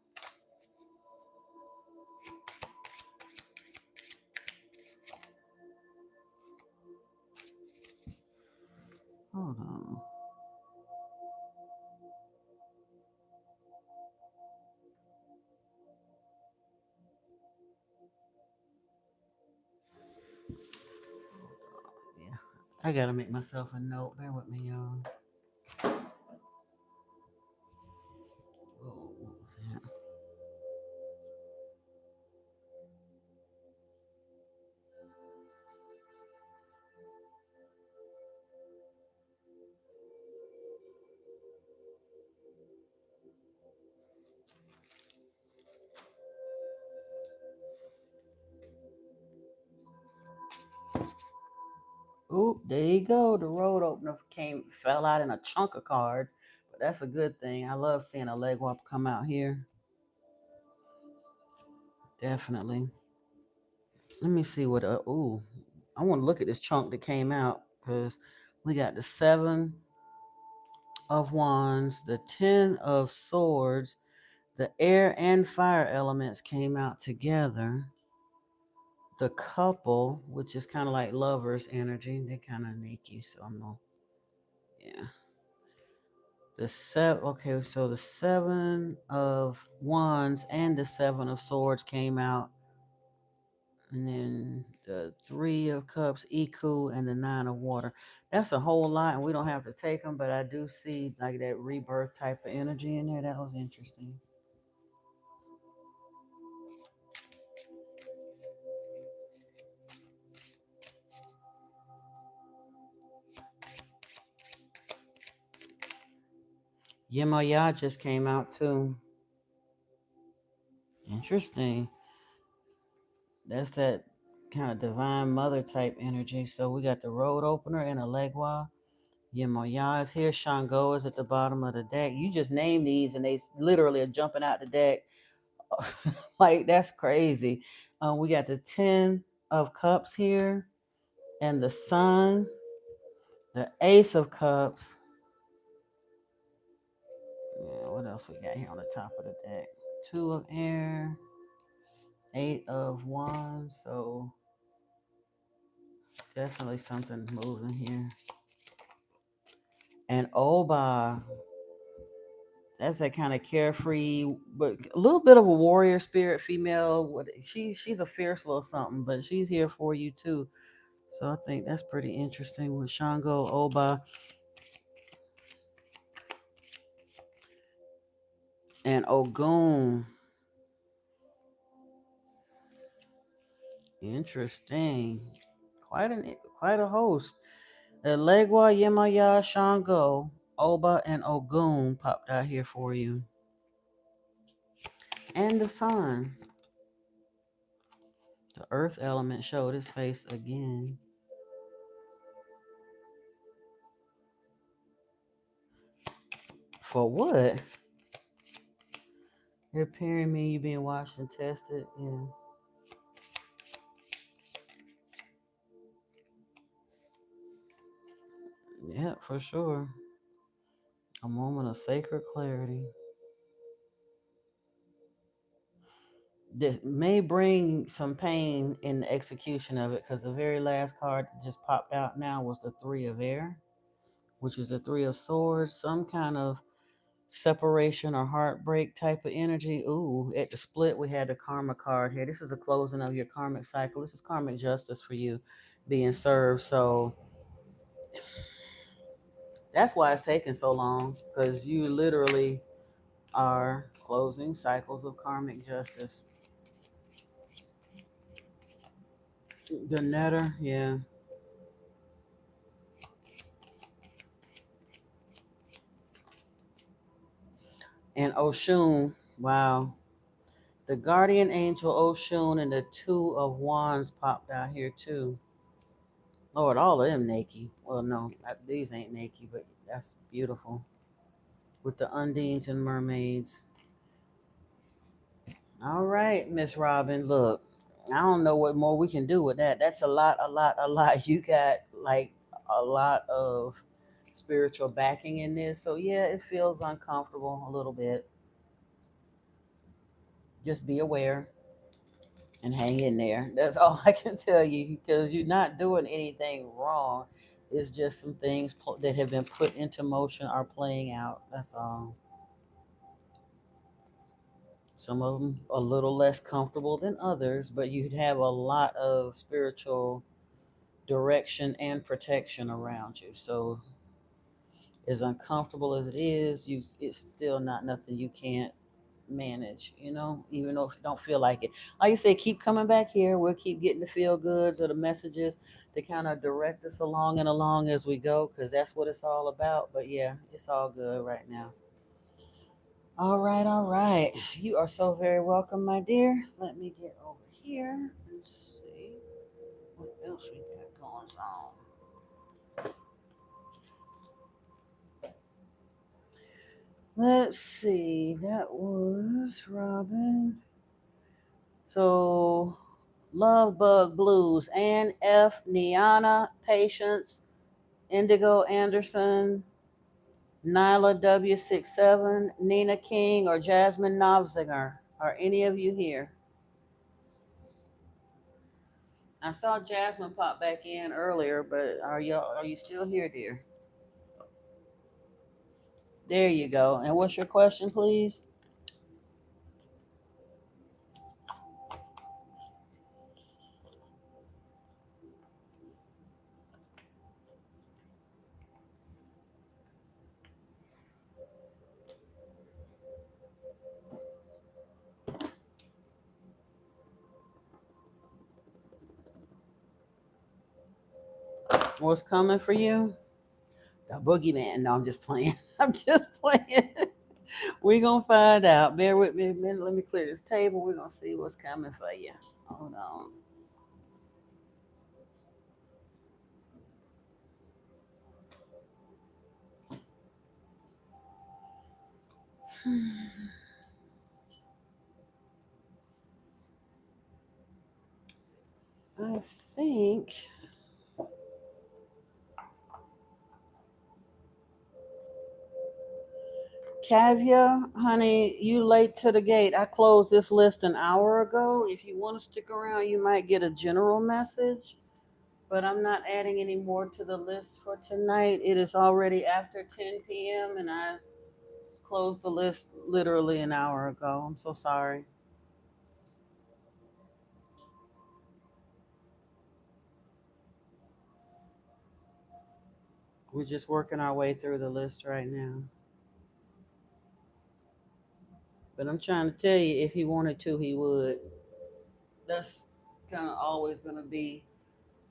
Hold on. Yeah. I gotta make myself a note. Bear with me, y'all. Oh, what was that? Oop, there you go. The road opener fell out in a chunk of cards, but that's a good thing. I love seeing a leg whop come out here. Definitely. Let me see what. Ooh, I want to look at this chunk that came out because we got the 7 of Wands, the 10 of Swords, the air and fire elements came out together. The couple, which is kind of like lovers energy, they kind of make you. So I'm gonna, yeah. Okay, so the 7 of Wands and the 7 of Swords came out, and then the 3 of Cups, Iku, and the 9 of Water. That's a whole lot, and we don't have to take them, but I do see like that rebirth type of energy in there. That was interesting. Yemoya just came out too. Interesting. That's that kind of divine mother type energy. So we got the road opener and a legua. Yemoya is here. Shango is at the bottom of the deck. You just name these and they literally are jumping out the deck. Like, that's crazy. We got the 10 of Cups here and the Sun, the Ace of Cups. Yeah, what else we got here on the top of the deck? 2 of Air, 8 of Wands. So definitely something moving here. And Oba, that's that kind of carefree, but a little bit of a warrior spirit female. She's a fierce little something, but she's here for you too. So I think that's pretty interesting with Shango, Oba, and Ogun. Interesting. Quite a host. Elegua, Yemaya, Shango, Oba, and Ogun popped out here for you. And the Sun. The earth element showed its face again. For what? You're appearing me, you being watched and tested. Yeah. Yeah, for sure. A moment of sacred clarity. This may bring some pain in the execution of it because the very last card that just popped out now was the 3 of Air, which is the 3 of Swords, some kind of separation or heartbreak type of energy. Ooh, at the split, we had the karma card here. This is a closing of your karmic cycle. This is karmic justice for you being served. So that's why it's taking so long, because you literally are closing cycles of karmic justice. The netter, yeah. And Oshun, wow. The guardian angel Oshun and the 2 of Wands popped out here too. Lord, all of them naked. Well, no, these ain't naked, but that's beautiful. with the undines and mermaids. All right, Miss Robin. Look, I don't know what more we can do with that. That's a lot, a lot, a lot. You got like a lot of spiritual backing in this. So yeah, it feels uncomfortable a little bit. Just be aware and hang in there. That's all I can tell you because you're not doing anything wrong. It's just some things that have been put into motion are playing out. That's all. Some of them a little less comfortable than others, but you'd have a lot of spiritual direction and protection around you. So as uncomfortable as it is, you it's still not nothing you can't manage, even though if you don't feel like it. Like you say, keep coming back here. We'll keep getting the feel goods or the messages to kind of direct us along and along as we go, because that's what it's all about. But yeah, it's all good right now. All right, all right. You are so very welcome, my dear. Let me get over here and see what else we got going on. Let's see. That was Robin. So, Love Bug Blues, Ann F. Niana, Patience, Indigo Anderson, Nyla W67, Nina King, or Jasmine Novzinger. Are any of you here? I saw Jasmine pop back in earlier, but are you still here, dear? There you go. And what's your question, please? What's coming for you? The boogeyman. No, I'm just playing. I'm just playing. We're gonna find out. Bear with me a minute. Let me clear this table. We're gonna see what's coming for you. Hold on. I think Caviar, honey, you late to the gate. I closed this list an hour ago. If you want to stick around, you might get a general message, but I'm not adding any more to the list for tonight. It is already after 10 p.m. and I closed the list literally an hour ago. I'm so sorry. We're just working our way through the list right now. But I'm trying to tell you, if he wanted to, he would. That's kind of always going to be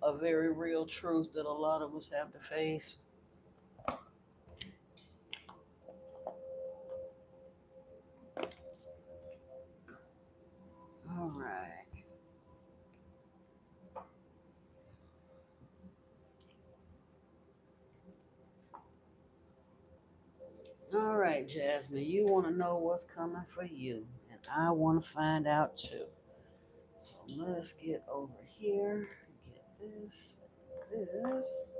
a very real truth that a lot of us have to face. All right. All right, Jasmine, you want to know what's coming for you, and I want to find out too. So let's get over here, get this, this.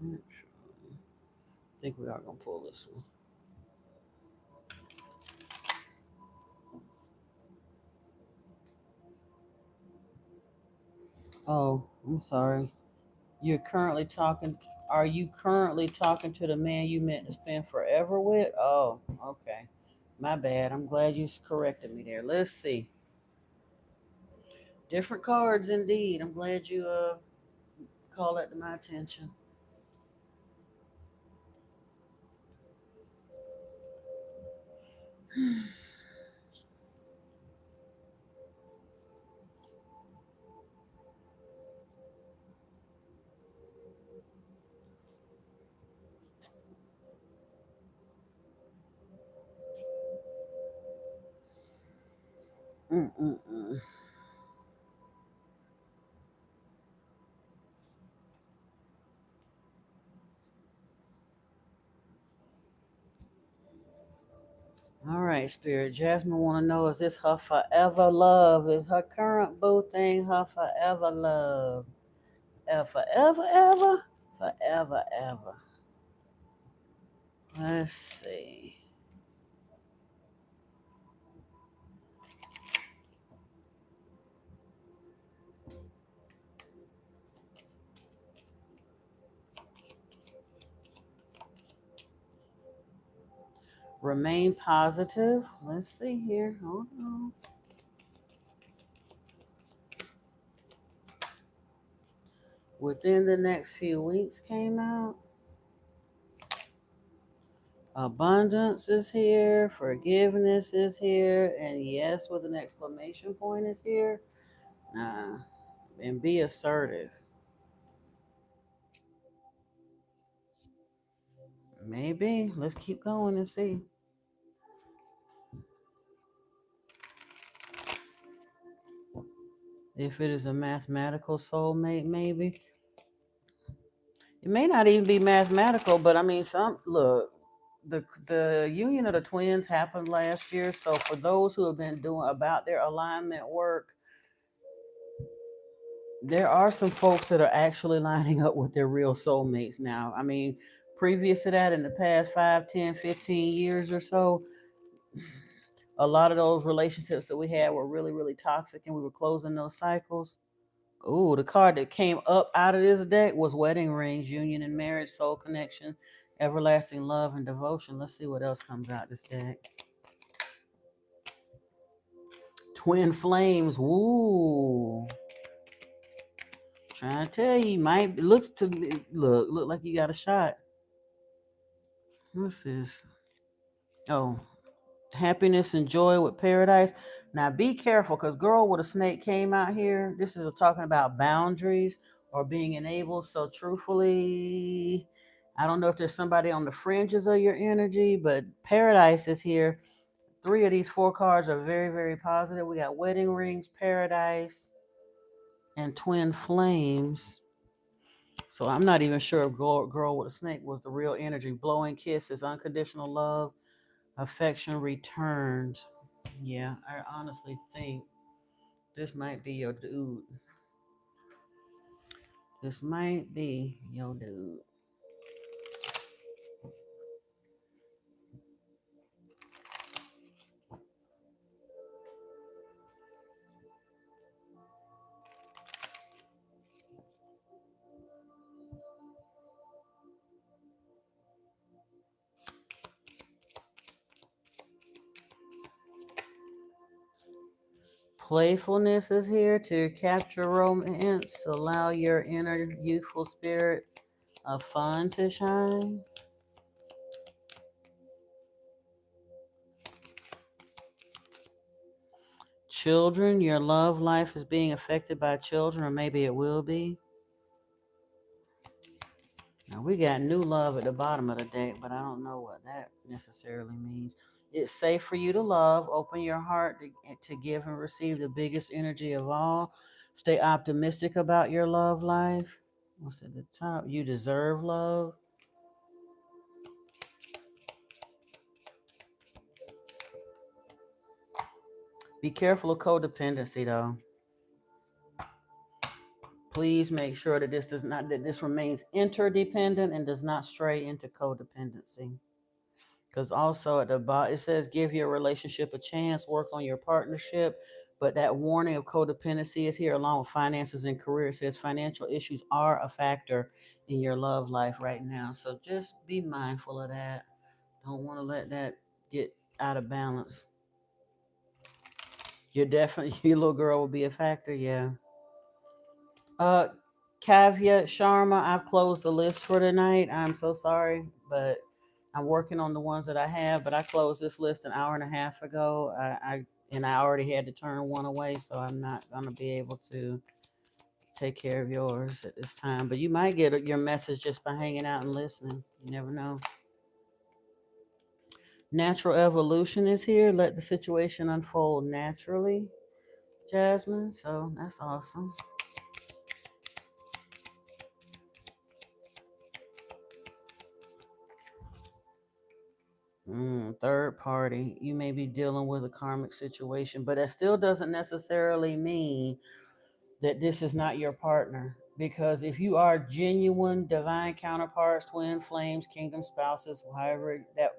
I think we are going to pull this one. Oh, I'm sorry. You're currently talking. Are you currently talking to the man you meant to spend forever with? Oh, okay. My bad. I'm glad you corrected me there. Let's see. Different cards indeed. I'm glad you called that to my attention. Mm-mm-mm. All right, Spirit. Jasmine want to know, is this her forever love? Is her current boo thing her forever love? Forever, ever? Forever, ever. Let's see. Remain positive. Let's see here. Hold on. Within the next few weeks came out. Abundance is here. Forgiveness is here. And yes, with an exclamation point is here. And be assertive. Maybe. Let's keep going and see. If it is a mathematical soulmate, maybe. It may not even be mathematical, but I mean, some look. The union of the twins happened last year, so for those who have been doing about their alignment work, there are some folks that are actually lining up with their real soulmates now. I mean, previous to that, in the past 5, 10, 15 years or so, a lot of those relationships that we had were really, really toxic, and we were closing those cycles. Ooh, the card that came up out of this deck was wedding rings, union and marriage, soul connection, everlasting love and devotion. Let's see what else comes out this deck. Twin flames. Ooh. Trying to tell you, might looks to look like you got a shot. What's this? Oh, happiness and joy with paradise. Now be careful, because girl with a snake came out here. This is talking about boundaries or being enabled. So truthfully, I don't know if there's somebody on the fringes of your energy, but paradise is here. 3 of these 4 cards are very, very positive. We got wedding rings, paradise, and twin flames. So I'm not even sure if girl with a snake was the real energy. Blowing kisses, unconditional love, affection returned. Yeah, I honestly think this might be your dude. This might be your dude. Playfulness is here to capture romance. Allow your inner youthful spirit of fun to shine. Children, your love life is being affected by children, or maybe it will be. Now we got new love at the bottom of the deck, but I don't know what that necessarily means. It's safe for you to love. Open your heart to give and receive the biggest energy of all. Stay optimistic about your love life. What's at the top? You deserve love. Be careful of codependency, though. Please make sure that this remains interdependent and does not stray into codependency. Because also at the bottom, it says give your relationship a chance, work on your partnership. But that warning of codependency is here along with finances and career. It says financial issues are a factor in your love life right now. So just be mindful of that. Don't want to let that get out of balance. You're definitely, your little girl will be a factor. Yeah. Uh, Kavya Sharma, I've closed the list for tonight. I'm so sorry, but I'm working on the ones that I have. But I closed this list an hour and a half ago. I already had to turn one away, so I'm not gonna be able to take care of yours at this time. But you might get your message just by hanging out and listening. You never know. Natural evolution is here. Let the situation unfold naturally. Jasmine. So that's awesome. Third party. You may be dealing with a karmic situation, but that still doesn't necessarily mean that this is not your partner. Because if you are genuine divine counterparts, twin flames, kingdom spouses, however that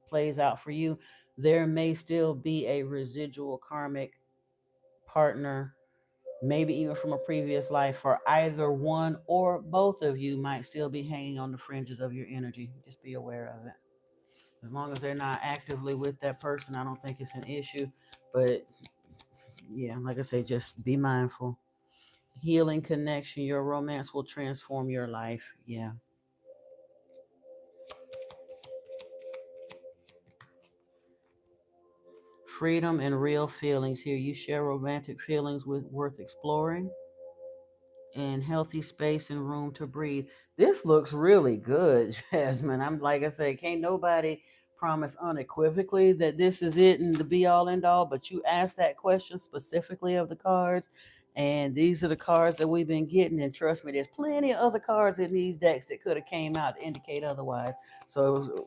plays out for you, there may still be a residual karmic partner, maybe even from a previous life, for either one or both of you might still be hanging on the fringes of your energy. Just be aware of it. As long as they're not actively with that person, I don't think it's an issue. But yeah, like I say, just be mindful. Healing connection, your romance will transform your life. Yeah. Freedom and real feelings here. You share romantic feelings with worth exploring, and healthy space and room to breathe. This looks really good, Jasmine. I'm like I said, can't nobody promise unequivocally that this is it and the be all end all, but you asked that question specifically of the cards, and these are the cards that we've been getting. And trust me, there's plenty of other cards in these decks that could have came out to indicate otherwise. So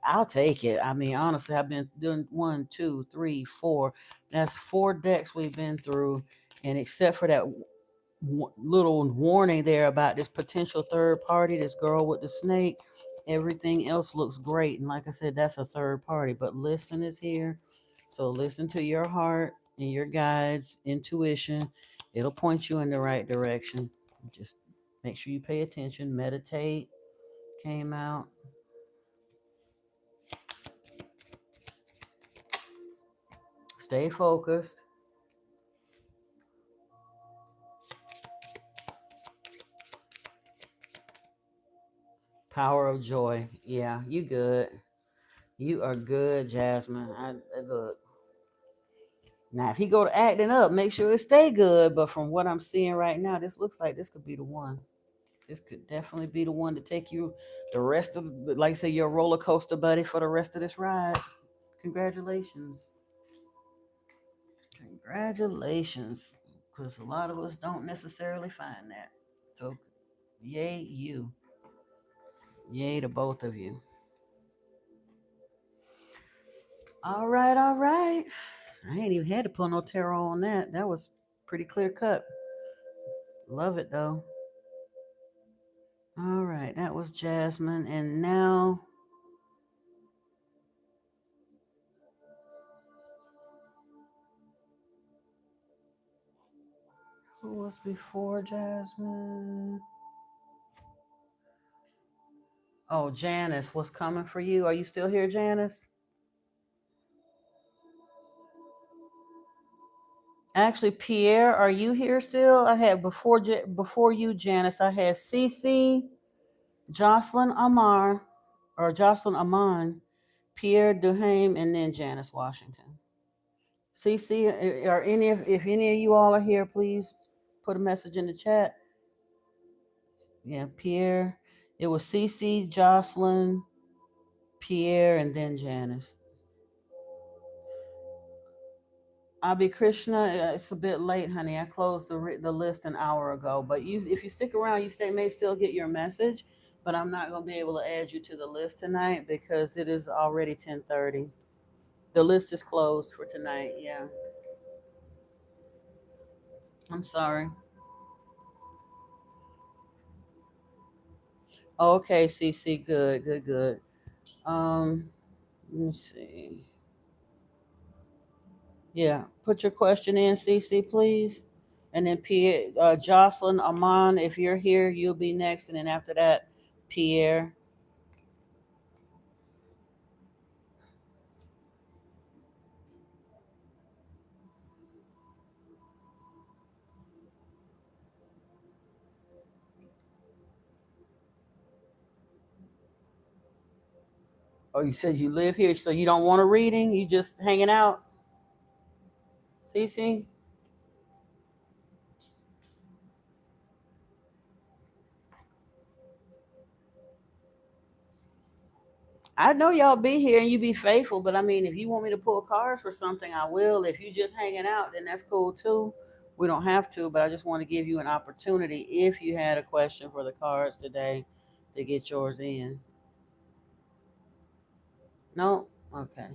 I'll take it. I mean, honestly, I've been doing 1, 2, 3, 4. That's 4 decks we've been through, and except for that little warning there about this potential third party, this girl with the snake, everything else looks great. And like I said, that's a third party, but listen is here. So listen to your heart and your guides, intuition. It'll point you in the right direction. Just make sure you pay attention, meditate. Came out. Stay focused. Power of joy. Yeah, you good. You are good, Jasmine. I look. Now, if he go to acting up, make sure it stay good. But from what I'm seeing right now, this looks like this could be the one. This could definitely be the one to take you the rest of, like I say, your roller coaster buddy for the rest of this ride. Congratulations. Congratulations. Because a lot of us don't necessarily find that. So, yay, you. Yay to both of you. All right, all right. I ain't even had to pull no tarot on that. That was pretty clear cut. Love it though. All right, that was Jasmine. And now, who was before Jasmine? Oh, Janice, what's coming for you? Are you still here, Janice? Actually, Pierre, are you here still? I had before you, Janice. I had Cece, Jocelyn Amar, or Jocelyn Amon, Pierre Duhame, and then Janice Washington. Cece, are any of if any of you all are here, please put a message in the chat. Yeah, Pierre. It was Cece, Jocelyn, Pierre, and then Janice. Abi Krishna, it's a bit late, honey. I closed the list an hour ago, but if you stick around, may still get your message. But I'm not gonna be able to add you to the list tonight because it is already 10:30. The list is closed for tonight. Yeah, I'm sorry. Okay, CC, good, good, good. Let me see. Yeah, put your question in, CC, please. And then Pierre, Jocelyn, Amon, if you're here, you'll be next. And then after that, Pierre. Oh, you said you live here, so you don't want a reading? You just hanging out? CC? I know y'all be here and you be faithful, but I mean, if you want me to pull cards for something, I will. If you just hanging out, then that's cool too. We don't have to, but I just want to give you an opportunity if you had a question for the cards today to get yours in. No? Okay.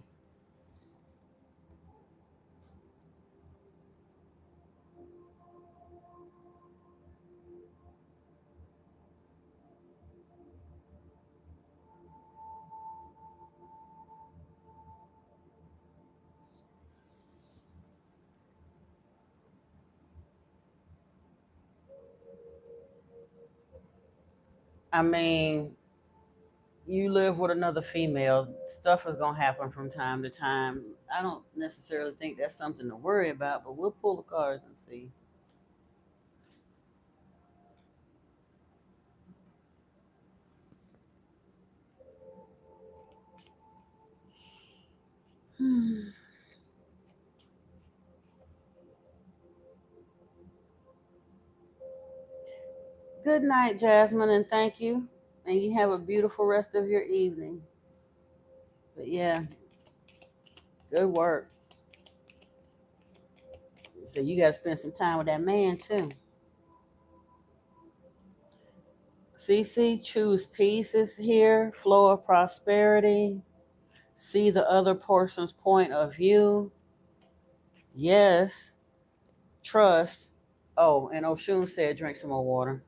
I mean, you live with another female, stuff is gonna happen from time to time. I don't necessarily think that's something to worry about, but we'll pull the cards and see. Good night, Jasmine, and thank you. And you have a beautiful rest of your evening. But yeah, good work. So you got to spend some time with that man too. CC, choose peace is here, flow of prosperity. See the other person's point of view. Yes, trust. Oh, and Oshun said drink some more water,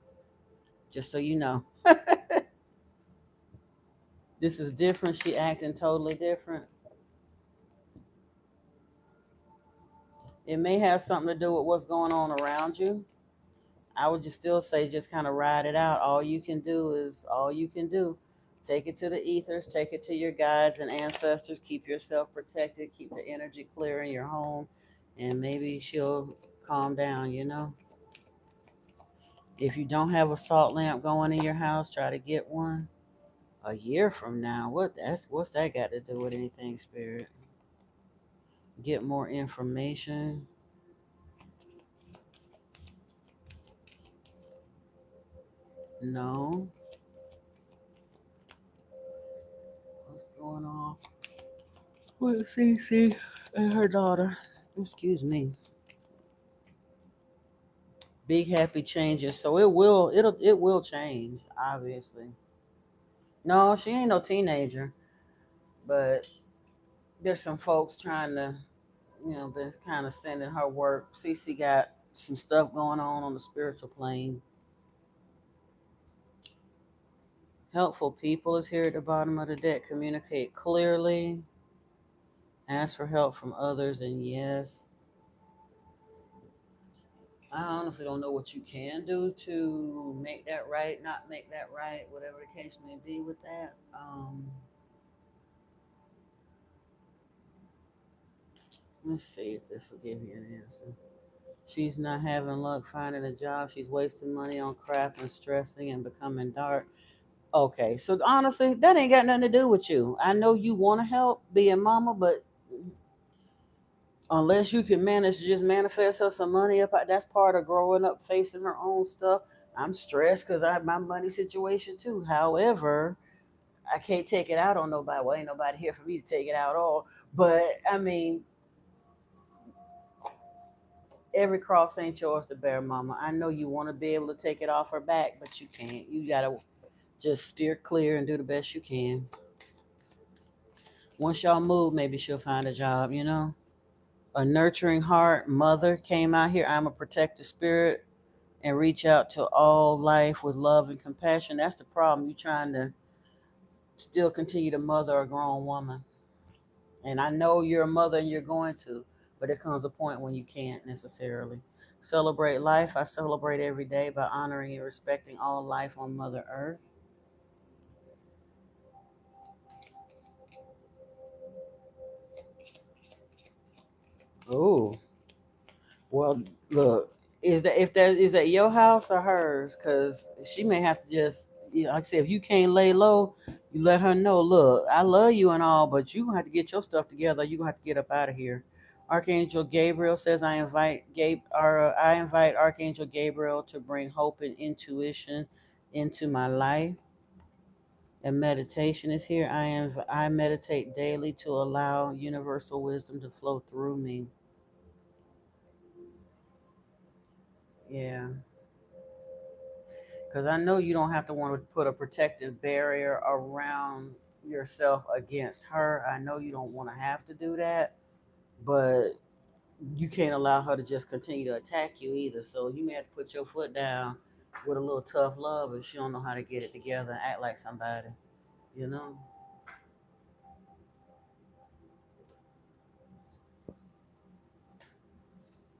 just so you know. This is different. She acting totally different. It may have something to do with what's going on around you. I would just still say just kind of ride it out. All you can do is all you can do. Take it to the ethers, take it to your guides and ancestors. Keep yourself protected, keep the energy clear in your home, and maybe she'll calm down. If you don't have a salt lamp going in your house, try to get one. A year from now, what's that got to do with anything, spirit? Get more information. No. What's going on with Cece and her daughter? Excuse me. Big happy changes. So it will change, obviously. No, she ain't no teenager, but there's some folks trying to, been kind of sending her work. Cece got some stuff going on the spiritual plane. Helpful people is here at the bottom of the deck. Communicate clearly. Ask for help from others, and yes, I honestly don't know what you can do to make that right, not make that right, whatever the case may be with that. Let's see if this will give you an answer. She's not having luck finding a job. She's wasting money on crap and stressing and becoming dark. Okay, so honestly, that ain't got nothing to do with you. I know you want to help being mama, but unless you can manage to just manifest her some money up, that's part of growing up, facing her own stuff. I'm stressed because I have my money situation too. However, I can't take it out on nobody. Well, ain't nobody here for me to take it out on. But I mean, every cross ain't yours to bear, mama. I know you want to be able to take it off her back, but you can't. You gotta just steer clear and do the best you can. Once y'all move, maybe she'll find a job. A nurturing heart, mother came out here. I'm a protective spirit and reach out to all life with love and compassion. That's the problem. You trying to still continue to mother a grown woman. And I know you're a mother and you're going to, but there comes a point when you can't necessarily. Celebrate life. I celebrate every day by honoring and respecting all life on Mother Earth. Oh, well, look, is that your house or hers? Because she may have to just, like I said, if you can't lay low, you let her know. Look, I love you and all, but you gonna have to get your stuff together. You gonna have to get up out of here. Archangel Gabriel says, I invite Archangel Gabriel to bring hope and intuition into my life. And meditation is here. I meditate daily to allow universal wisdom to flow through me. Yeah. Because I know you don't have to want to put a protective barrier around yourself against her. I know you don't want to have to do that, but you can't allow her to just continue to attack you either. So you may have to put your foot down with a little tough love if she don't know how to get it together and act like somebody, you know?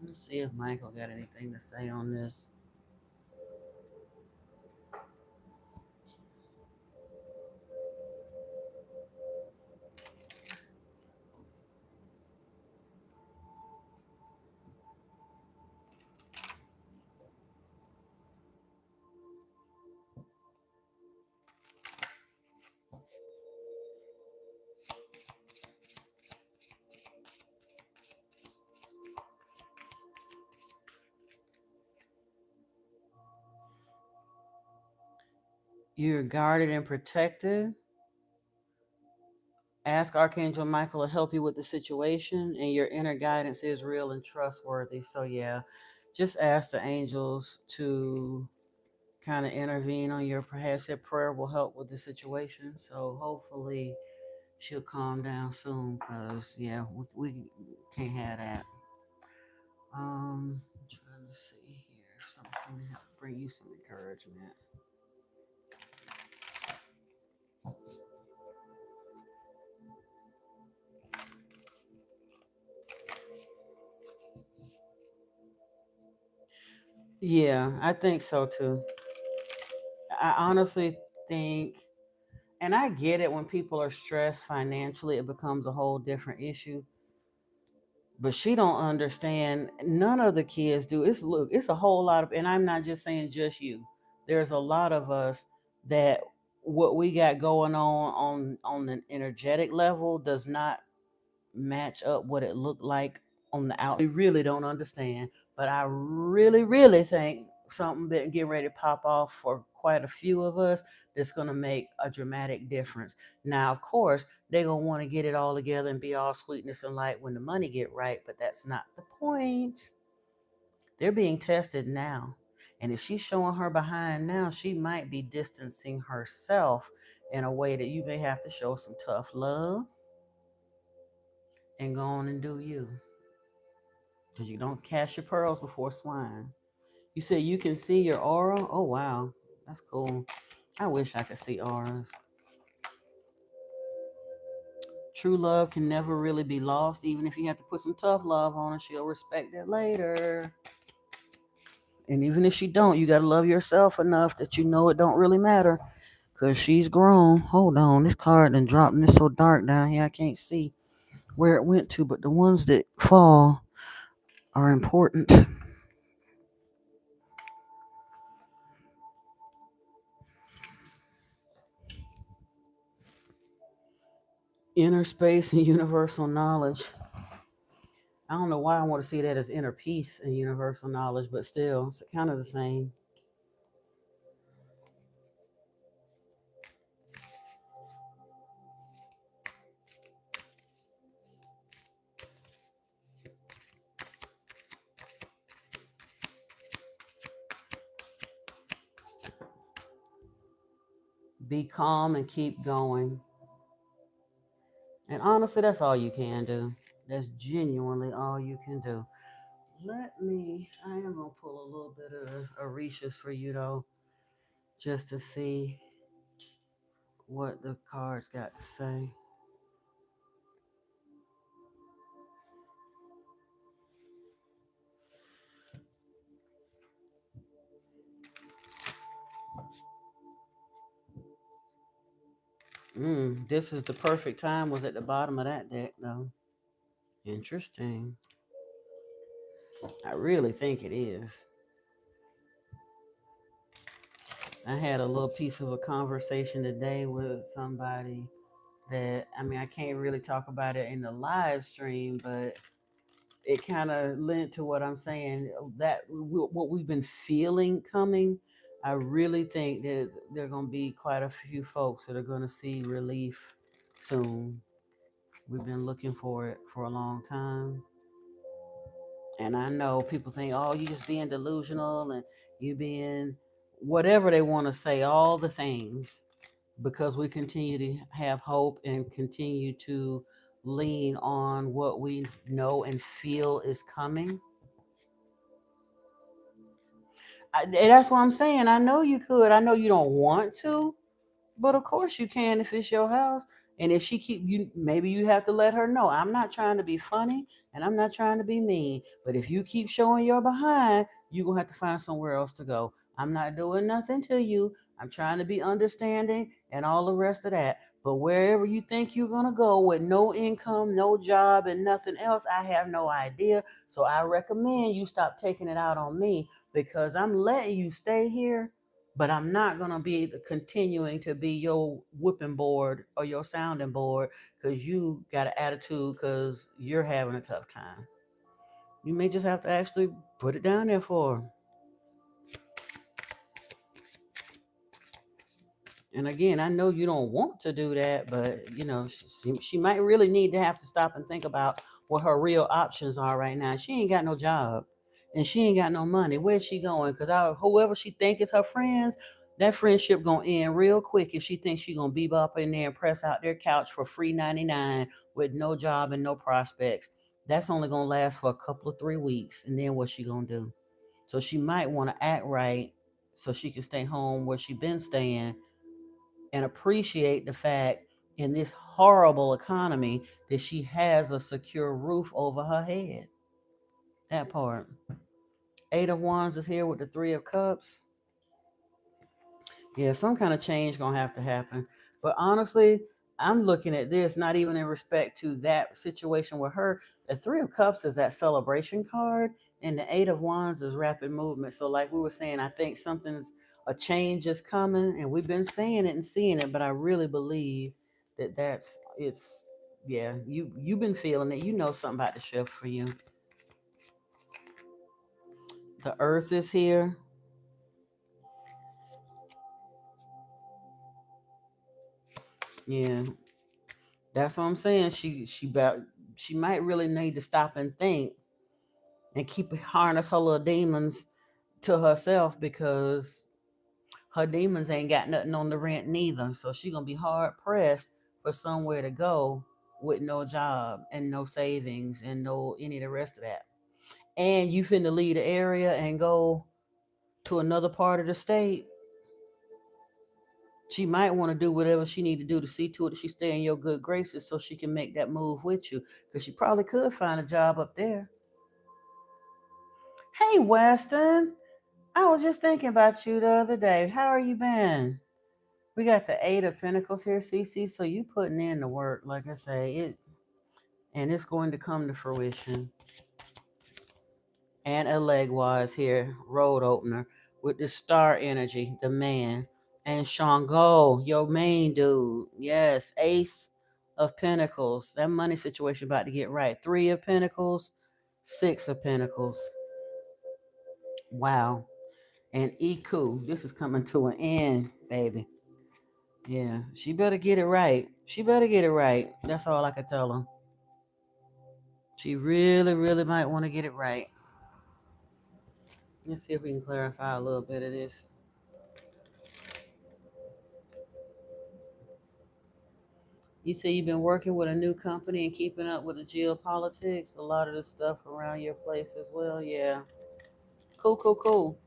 Let's see if Michael got anything to say on this. You're guarded and protected. Ask Archangel Michael to help you with the situation, and your inner guidance is real and trustworthy. So, yeah, just ask the angels to kind of intervene on your perhaps that prayer will help with the situation. So, hopefully, she'll calm down soon because, yeah, we can't have that. I'm trying to see here. Something's going to have to bring you some encouragement. Yeah, I think so too. I honestly think, and I get it when people are stressed financially, it becomes a whole different issue. But she don't understand. None of the kids do. It's a whole lot of, and I'm not just saying just you. There's a lot of us that what we got going on an energetic level does not match up what it looked like on the out. We really don't understand, but I really think something that get ready to pop off for quite a few of us that's going to make a dramatic difference. Now, of course, they're going to want to get it all together and be all sweetness and light when the money get right, but that's not the point. They're being tested now. And if she's showing her behind now, she might be distancing herself in a way that you may have to show some tough love and go on and do you. Because you don't cast your pearls before swine. You say you can see your aura? Oh, wow. That's cool. I wish I could see auras. True love can never really be lost. Even if you have to put some tough love on her, she'll respect it later. And even if she don't, you got to love yourself enough that you know it don't really matter. Because she's grown. Hold on. This card done dropped and it's so dark down here I can't see where it went to. But the ones that fall are important. Inner space and universal knowledge. I don't know why I want to see that as inner peace and universal knowledge, but still, it's kind of the same. Be calm and keep going. And honestly, that's all you can do. That's genuinely all you can do. I am going to pull a little bit of Orishas for you, though, just to see what the cards got to say. This is the perfect time was at the bottom of that deck, though. Interesting. I really think it is. I had a little piece of a conversation today with somebody that, I mean, I can't really talk about it in the live stream, but it kind of lent to what I'm saying, that what we've been feeling coming. I really think that there are going to be quite a few folks that are going to see relief soon. We've been looking for it for a long time. And I know people think, oh, you just being delusional and you being whatever they want to say, all the things, because we continue to have hope and continue to lean on what we know and feel is coming. That's what I'm saying. I know you could. I know you don't want to, but of course you can if it's your house. And if she keep you, maybe you have to let her know. I'm not trying to be funny and I'm not trying to be mean. But if you keep showing your behind, you're gonna have to find somewhere else to go. I'm not doing nothing to you. I'm trying to be understanding and all the rest of that. But wherever you think you're gonna go with no income, no job, and nothing else, I have no idea. So I recommend you stop taking it out on me because I'm letting you stay here, but I'm not gonna be continuing to be your whipping board or your sounding board because you got an attitude because you're having a tough time. You may just have to actually put it down there for her. And again, I know you don't want to do that, but she might really need to have to stop and think about what her real options are right now. She ain't got no job and she ain't got no money. Where's she going? Because whoever she think is her friends, that friendship gonna end real quick if she thinks she gonna be up in there and press out their couch for free 99 with no job and no prospects. That's only gonna last for a couple of 3 weeks, and then what's she gonna do? So she might want to act right so she can stay home where she been staying and appreciate the fact in this horrible economy that she has a secure roof over her head. That part. Eight of Wands is here with the Three of Cups. Yeah, some kind of change gonna have to happen. But honestly, I'm looking at this not even in respect to that situation with her. The Three of Cups is that celebration card, and the Eight of Wands is rapid movement. So, like we were saying, I think a change is coming, and we've been saying it and seeing it. But I really believe that that's it's. Yeah, you've been feeling it. You know something about the shift for you. The Earth is here. Yeah, that's what I'm saying. She might really need to stop and think and keep harness her little demons to herself because her demons ain't got nothing on the rent neither. So she gonna be hard pressed for somewhere to go with no job and no savings and no any of the rest of that. And you finna leave the area and go to another part of the state. She might want to do whatever she need to do to see to it that she stay in your good graces so she can make that move with you. Because she probably could find a job up there. Hey, Weston. I was just thinking about you the other day. How are you been? We got the Eight of Pentacles here, Cece. So you putting in the work, like I say, and it's going to come to fruition. And a leg wise here, road opener with the star energy, the man. And Shango, your main dude. Yes, Ace of Pentacles. That money situation about to get right. Three of Pentacles, Six of Pentacles. Wow. And Iku, this is coming to an end, baby. Yeah, she better get it right. She better get it right. That's all I can tell her. She really, really might want to get it right. Let's see if we can clarify a little bit of this. You say you've been working with a new company and keeping up with the geopolitics, a lot of the stuff around your place as well. Yeah. Cool, cool, cool.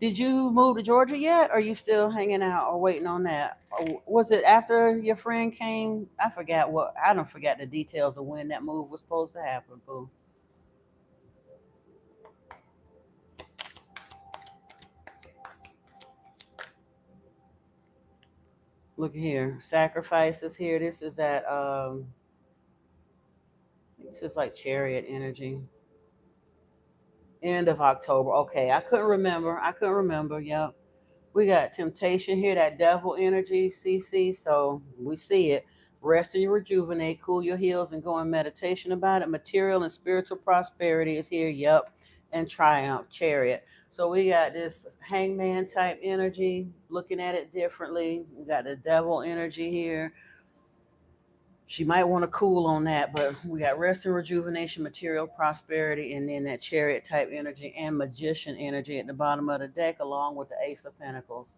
Did you move to Georgia yet? Or are you still hanging out or waiting on that? Or was it after your friend came? I don't forget the details of when that move was supposed to happen, boo. Look here. Sacrifices here. This is like chariot energy. End of October. Okay, I couldn't remember. Yep. We got temptation here, that devil energy, CC. So we see it. Rest and rejuvenate, cool your heels, and go in meditation about it. Material and spiritual prosperity is here. Yep. And triumph, chariot. So we got this hangman type energy, looking at it differently. We got the devil energy here. She might want to cool on that, but we got rest and rejuvenation, material prosperity, and then that chariot type energy and magician energy at the bottom of the deck, along with the ace of pentacles.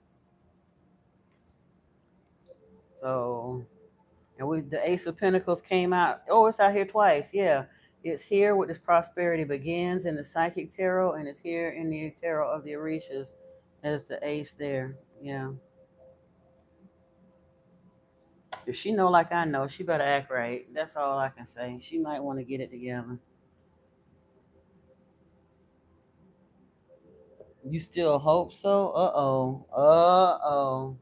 So, and the ace of pentacles came out. Oh, it's out here twice. Yeah, it's here with this prosperity begins in the psychic tarot, and it's here in the tarot of the Orishas as the ace there. Yeah. If she know like I know, she better act right. That's all I can say. She might want to get it together. You still hope so? Uh-oh. Uh-oh.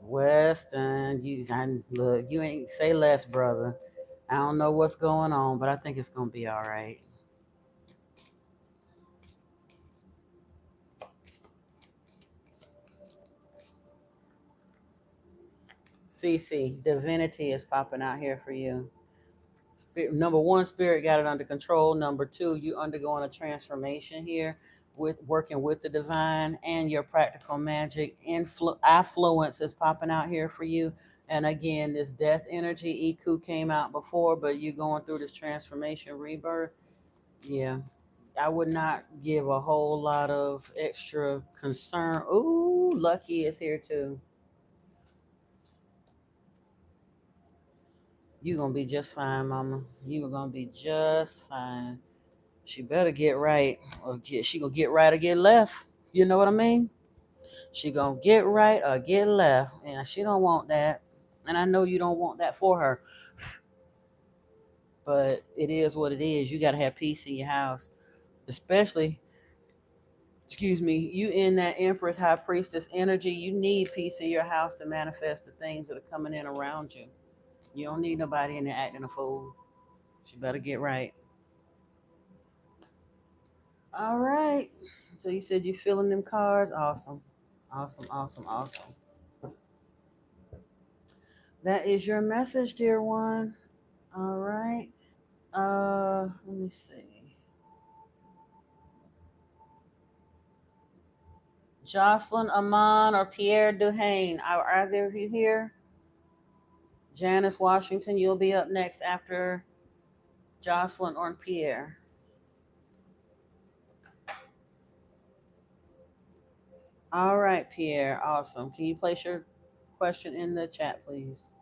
Weston, look, you ain't say less, brother. I don't know what's going on, but I think it's gonna be all right. CC, divinity is popping out here for you. Number one, spirit got it under control. Number two, you undergoing a transformation here with working with the divine, and your practical magic affluence is popping out here for you. And again, this death energy, Iku came out before, but you going through this transformation rebirth. Yeah, I would not give a whole lot of extra concern. Ooh, Lucky is here too. You gonna be just fine, mama. You are gonna be just fine. She better get right, or she gonna get right or get left. You know what I mean? She gonna get right or get left, and she don't want that. And I know you don't want that for her, but it is what it is. You gotta have peace in your house, especially. Excuse me, you in that Empress High Priestess energy. You need peace in your house to manifest the things that are coming in around you. You don't need nobody in there acting a fool. She better get right. All right. So you said you filling them cards. Awesome. Awesome, awesome, awesome. That is your message, dear one. All right. Let me see. Jocelyn Amon or Pierre Duhane. Are either of you here? Janice Washington, you'll be up next after Jocelyn or Pierre. All right, Pierre. Awesome. Can you place your question in the chat, please?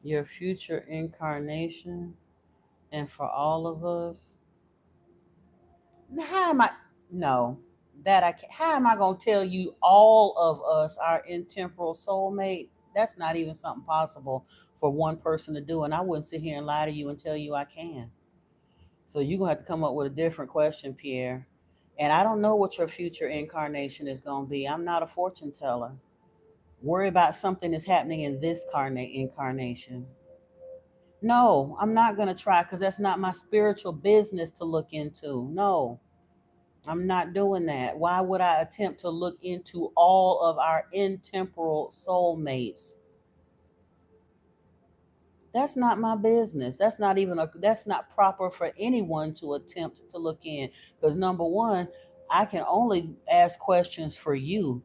Your future incarnation, and for all of us. How am I? No, that I can't. How am I going to tell you all of us are intemporal soulmate? That's not even something possible for one person to do. And I wouldn't sit here and lie to you and tell you I can. So you're going to have to come up with a different question, Pierre. And I don't know what your future incarnation is going to be. I'm not a fortune teller. Worry about something that's happening in this incarnation. No, I'm not going to try because that's not my spiritual business to look into. No, I'm not doing that. Why would I attempt to look into all of our intemporal soulmates? That's not my business. That's not proper for anyone to attempt to look in. Because number one, I can only ask questions for you.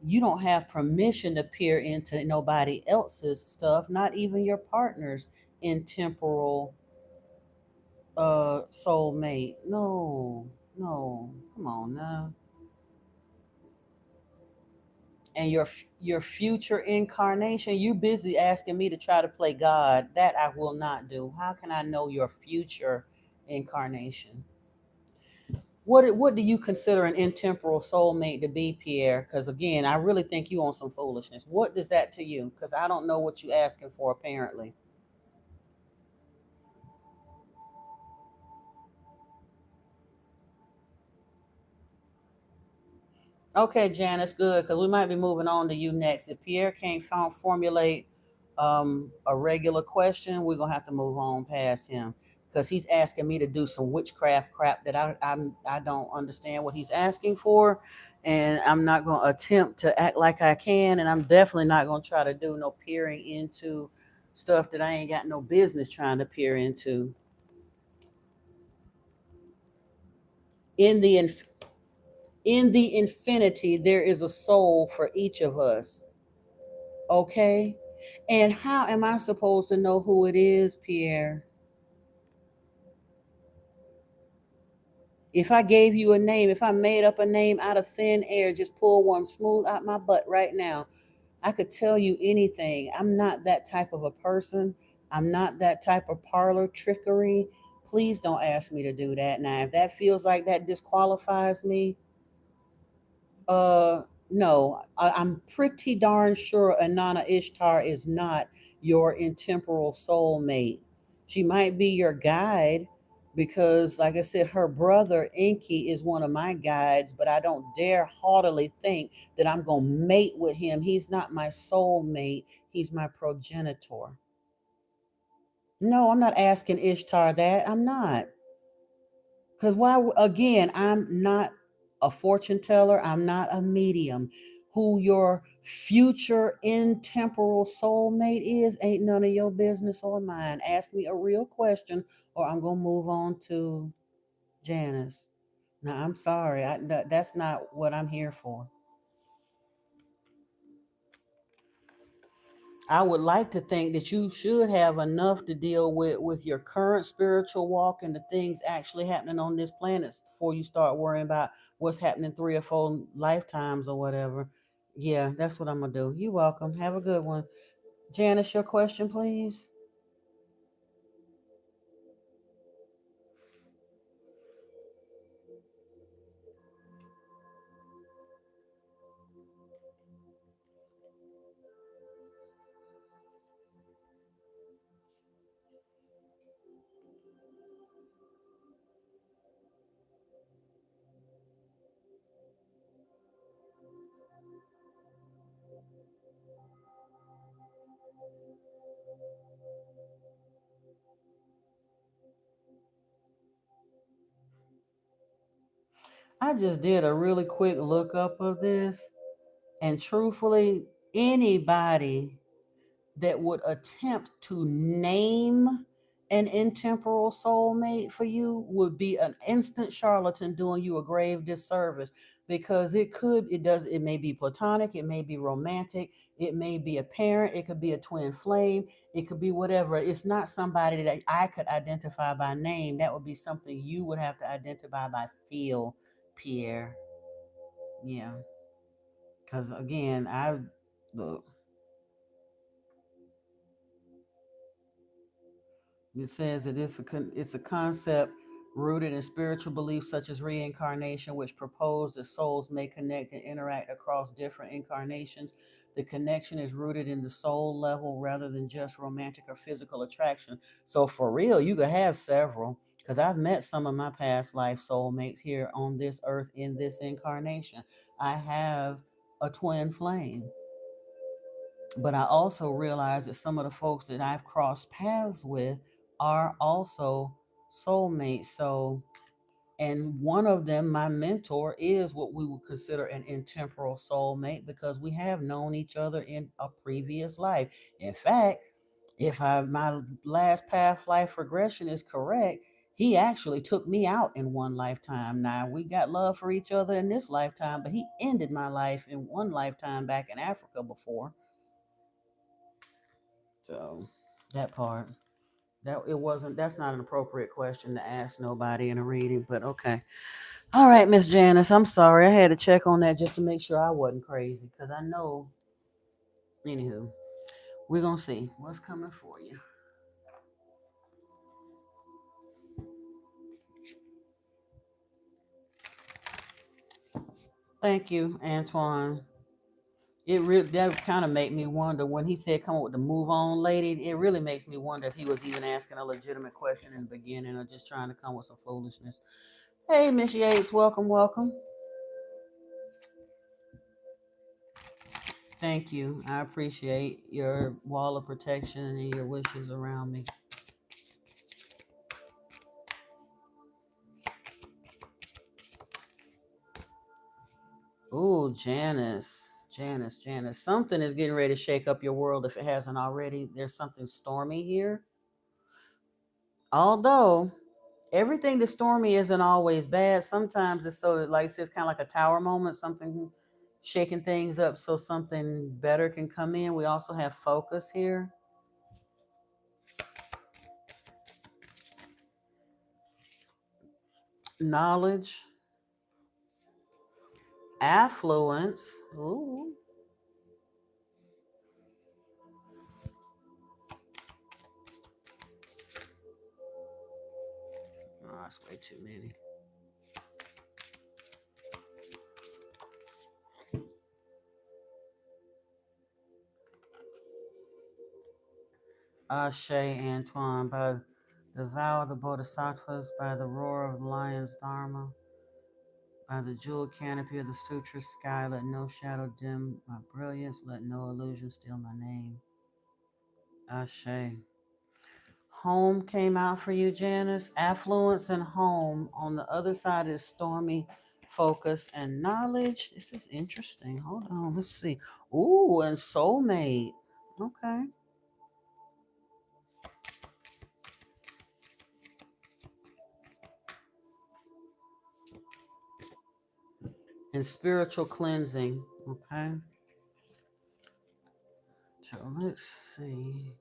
You don't have permission to peer into nobody else's stuff, not even your partner's intemporal soulmate. No, no. Come on now. And your future incarnation, you busy asking me to try to play God. That I will not do. How can I know your future incarnation? What do you consider an intemporal soulmate to be, Pierre? Because again, I really think you on some foolishness. What does that to you? Because I don't know what you asking for apparently. Okay, Janice, good, because we might be moving on to you next. If Pierre can't formulate a regular question, we're gonna have to move on past him because he's asking me to do some witchcraft crap that I don't understand what he's asking for, and I'm not gonna attempt to act like I can, and I'm definitely not gonna try to do no peering into stuff that I ain't got no business trying to peer into. In the in the infinity, there is a soul for each of us. Okay. And how am I supposed to know who it is, Pierre? If I gave you a name, if I made up a name out of thin air, just pull one smooth out my butt right now, I could tell you anything. I'm not that type of a person. I'm not that type of parlor trickery. Please don't ask me to do that. Now, if that feels like that disqualifies me, no, I'm pretty darn sure Anana Ishtar is not your intemporal soulmate. She might be your guide because, like I said, her brother Enki is one of my guides, but I don't dare haughtily think that I'm going to mate with him. He's not my soulmate, he's my progenitor. No, I'm not asking Ishtar that. I'm not. Because why, again, I'm not a fortune teller, I'm not a medium. Who your future intemporal soulmate is ain't none of your business or mine. Ask me a real question, or I'm going to move on to Janice. Now, I'm sorry, that's not what I'm here for. I would like to think that you should have enough to deal with your current spiritual walk and the things actually happening on this planet before you start worrying about what's happening 3 or 4 lifetimes or whatever. Yeah, that's what I'm gonna do. You're welcome. Have a good one. Janice, your question, please. I just did a really quick lookup of this, and truthfully, anybody that would attempt to name an intemporal soulmate for you would be an instant charlatan doing you a grave disservice, because it may be platonic, it may be romantic, it may be a parent, it could be a twin flame, it could be whatever. It's not somebody that I could identify by name. That would be something you would have to identify by feel, Pierre. Yeah, because again, I look. It says that it's a concept rooted in spiritual beliefs such as reincarnation, which propose that souls may connect and interact across different incarnations. The connection is rooted in the soul level rather than just romantic or physical attraction. So for real, you could have several. Because I've met some of my past life soulmates here on this earth in this incarnation. I have a twin flame. But I also realize that some of the folks that I've crossed paths with are also soulmates. So, and one of them, my mentor, is what we would consider an intemporal soulmate because we have known each other in a previous life. In fact, if my last past life regression is correct, he actually took me out in one lifetime. Now we got love for each other in this lifetime, but he ended my life in one lifetime back in Africa before. So that part, that's not an appropriate question to ask nobody in a reading, but okay. All right, Miss Janice, I'm sorry. I had to check on that just to make sure I wasn't crazy. Cause I know, anywho, we're gonna see what's coming for you. Thank you, Antoine. It really that kind of made me wonder when he said come up with the move on lady. It really makes me wonder if he was even asking a legitimate question in the beginning or just trying to come with some foolishness. Hey, Miss Yates, welcome, welcome. Thank you. I appreciate your wall of protection and your wishes around me. Ooh, Janice. Janice, Janice. Something is getting ready to shake up your world if it hasn't already. There's something stormy here. Although everything that's stormy isn't always bad. Sometimes it's sort of like it's kind of like a tower moment, something shaking things up so something better can come in. We also have focus here. Knowledge, affluence. Ooh. Oh, that's way too many. Ashe Antoine, by the vow of the Bodhisattvas, by the roar of the lion's dharma, by the jeweled canopy of the sutra sky, let no shadow dim my brilliance, let no illusion steal my name. Ashe. Home came out for you, Janice. Affluence and home. On the other side is stormy focus and knowledge. This is interesting. Hold on, let's see. Ooh, and soulmate. Okay. And spiritual cleansing. Okay. So let's see.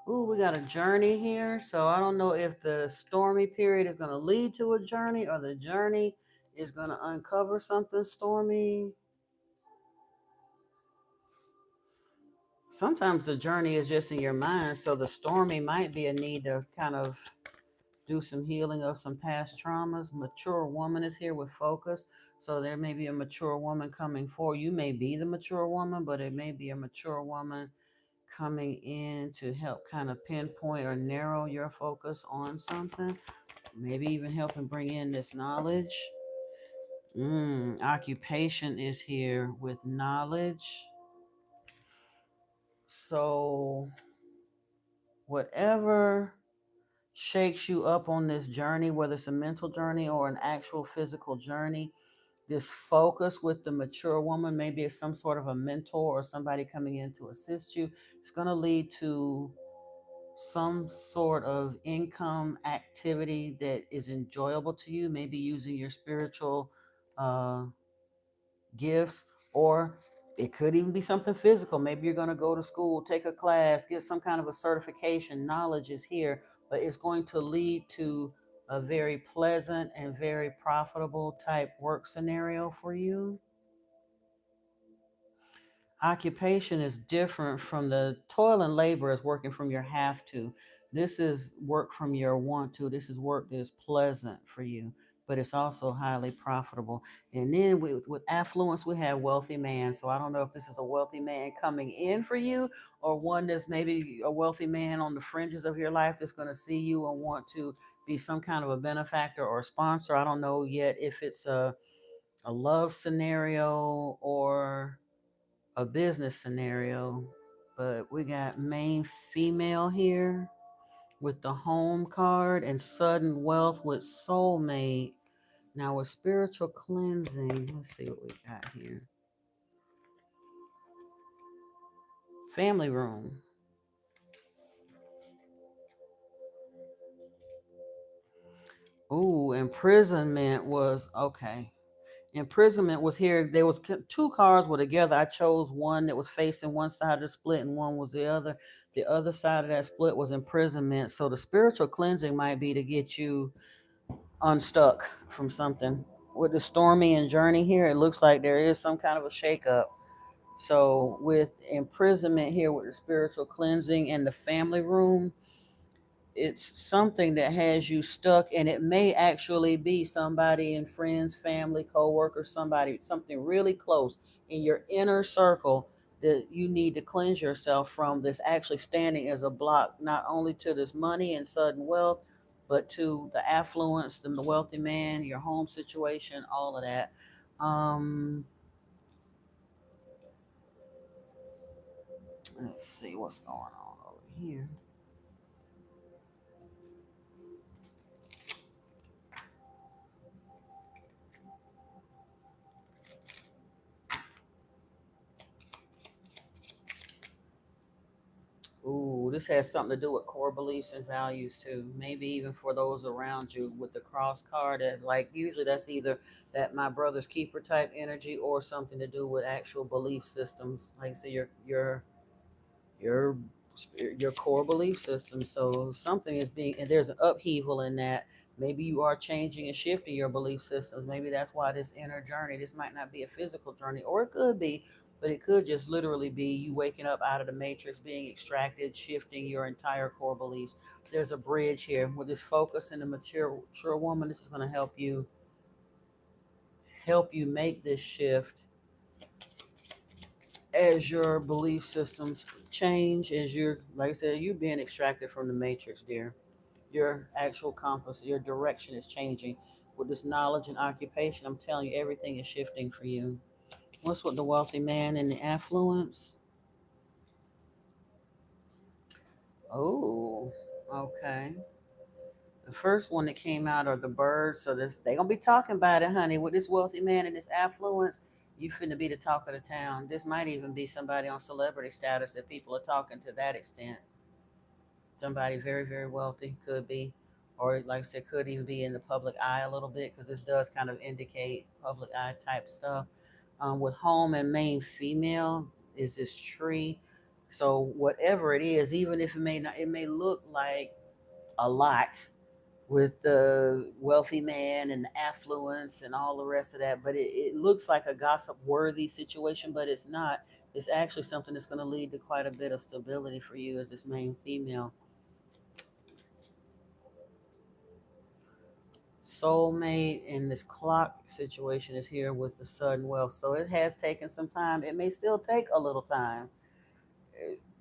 Ooh, we got a journey here. So I don't know if the stormy period is going to lead to a journey or the journey is going to uncover something stormy. Sometimes the journey is just in your mind. So the stormy might be a need to kind of do some healing of some past traumas. Mature woman is here with focus. So there may be a mature woman coming forward. You may be the mature woman, but it may be a mature woman coming in to help kind of pinpoint or narrow your focus on something. Maybe even helping bring in this knowledge. Occupation is here with knowledge. So whatever shakes you up on this journey, whether it's a mental journey or an actual physical journey, this focus with the mature woman, maybe it's some sort of a mentor or somebody coming in to assist you. It's going to lead to some sort of income activity that is enjoyable to you, maybe using your spiritual uh, gifts, or it could even be something physical. Maybe you're going to go to school, take a class, get some kind of a certification. Knowledge is here, but it's going to lead to a very pleasant and very profitable type work scenario for you. Occupation is different from the toil and labor is working from your have to. This is work from your want to. This is work that is pleasant for you, but it's also highly profitable. And then with affluence, we have wealthy man. So I don't know if this is a wealthy man coming in for you or one that's maybe a wealthy man on the fringes of your life that's going to see you and want to be some kind of a benefactor or a sponsor. I don't know yet if it's a love scenario or a business scenario, but we got main female here with the home card and sudden wealth with soulmate. Now with spiritual cleansing, let's see what we got here. Family room. Ooh, imprisonment was okay. Imprisonment was here. There was two cards were together. I chose one that was facing one side of the split and one was the other. The other side of that split was imprisonment. So the spiritual cleansing might be to get you unstuck from something. With the stormy and journey here, it looks like there is some kind of a shakeup. So with imprisonment here with the spiritual cleansing and the family room, it's something that has you stuck, and it may actually be somebody in friends, family, co-worker, somebody, something really close in your inner circle that you need to cleanse yourself from, that's actually standing as a block not only to this money and sudden wealth, but to the affluence, the wealthy man, your home situation, all of that. um let's see what's going on over here. Ooh, this has something to do with core beliefs and values too. Maybe even for those around you with the cross card. That, like, usually that's either that my brother's keeper type energy or something to do with actual belief systems. Like, say your your core belief system. So something is being, and there's an upheaval in that. Maybe you are changing and shifting your belief systems. Maybe that's why this inner journey. This might not be a physical journey, or it could be, but it could just literally be you waking up out of the matrix, being extracted, shifting your entire core beliefs. There's a bridge here with this focus and the mature woman. This is going to help you make this shift as your belief systems change, as you're, like I said, you being extracted from the matrix, dear. Your actual compass, your direction is changing. With this knowledge and occupation, I'm telling you, everything is shifting for you. What's with the wealthy man and the affluence? Oh, okay. The first one that came out are the birds. So this, they gonna be talking about it, honey. With this wealthy man and this affluence, you finna be the talk of the town. This might even be somebody on celebrity status that people are talking to that extent. Somebody very, very wealthy could be, or like I said, could even be in the public eye a little bit, because this does kind of indicate public eye type stuff. With home and main female is this tree. So whatever it is, even if it may not, it may look like a lot with the wealthy man and the affluence and all the rest of that, but it looks like a gossip worthy situation, but it's not. It's actually something that's going to lead to quite a bit of stability for you as this main female. Soulmate in this clock situation is here with the sudden wealth. So it has taken some time. It may still take a little time.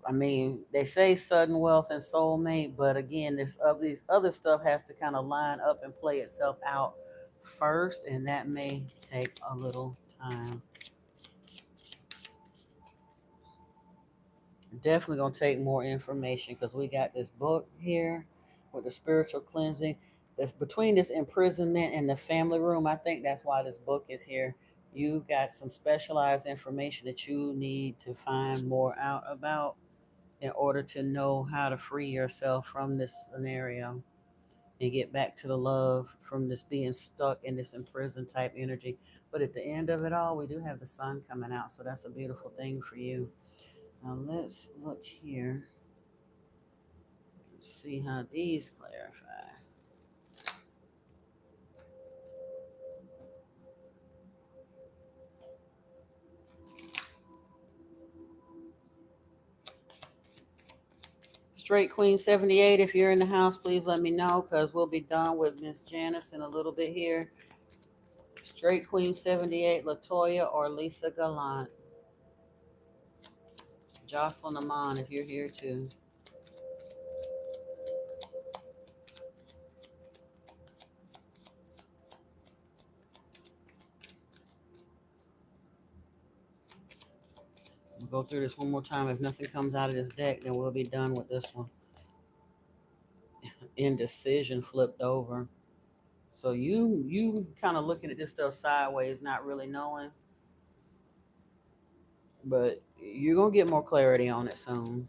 I mean, they say sudden wealth and soulmate, but again, there's these other stuff has to kind of line up and play itself out first, and that may take a little time. Definitely gonna take more information because we got this book here with the spiritual cleansing. That's between this imprisonment and the family room. I think that's why this book is here. You got some specialized information that you need to find more out about in order to know how to free yourself from this scenario and get back to the love from this being stuck in this imprisoned type energy. But at the end of it all, we do have the sun coming out, so that's a beautiful thing for you. Now let's look here and see how these clarify. Straight Queen 78, if you're in the house, please let me know because we'll be done with Miss Janice in a little bit here. Straight Queen 78, Latoya or Lisa Gallant. Jocelyn Amon, if you're here too. We'll go through this one more time. If nothing comes out of this deck, then we'll be done with this one. Indecision flipped over. So you kind of looking at this stuff sideways, not really knowing, but you're gonna get more clarity on it soon.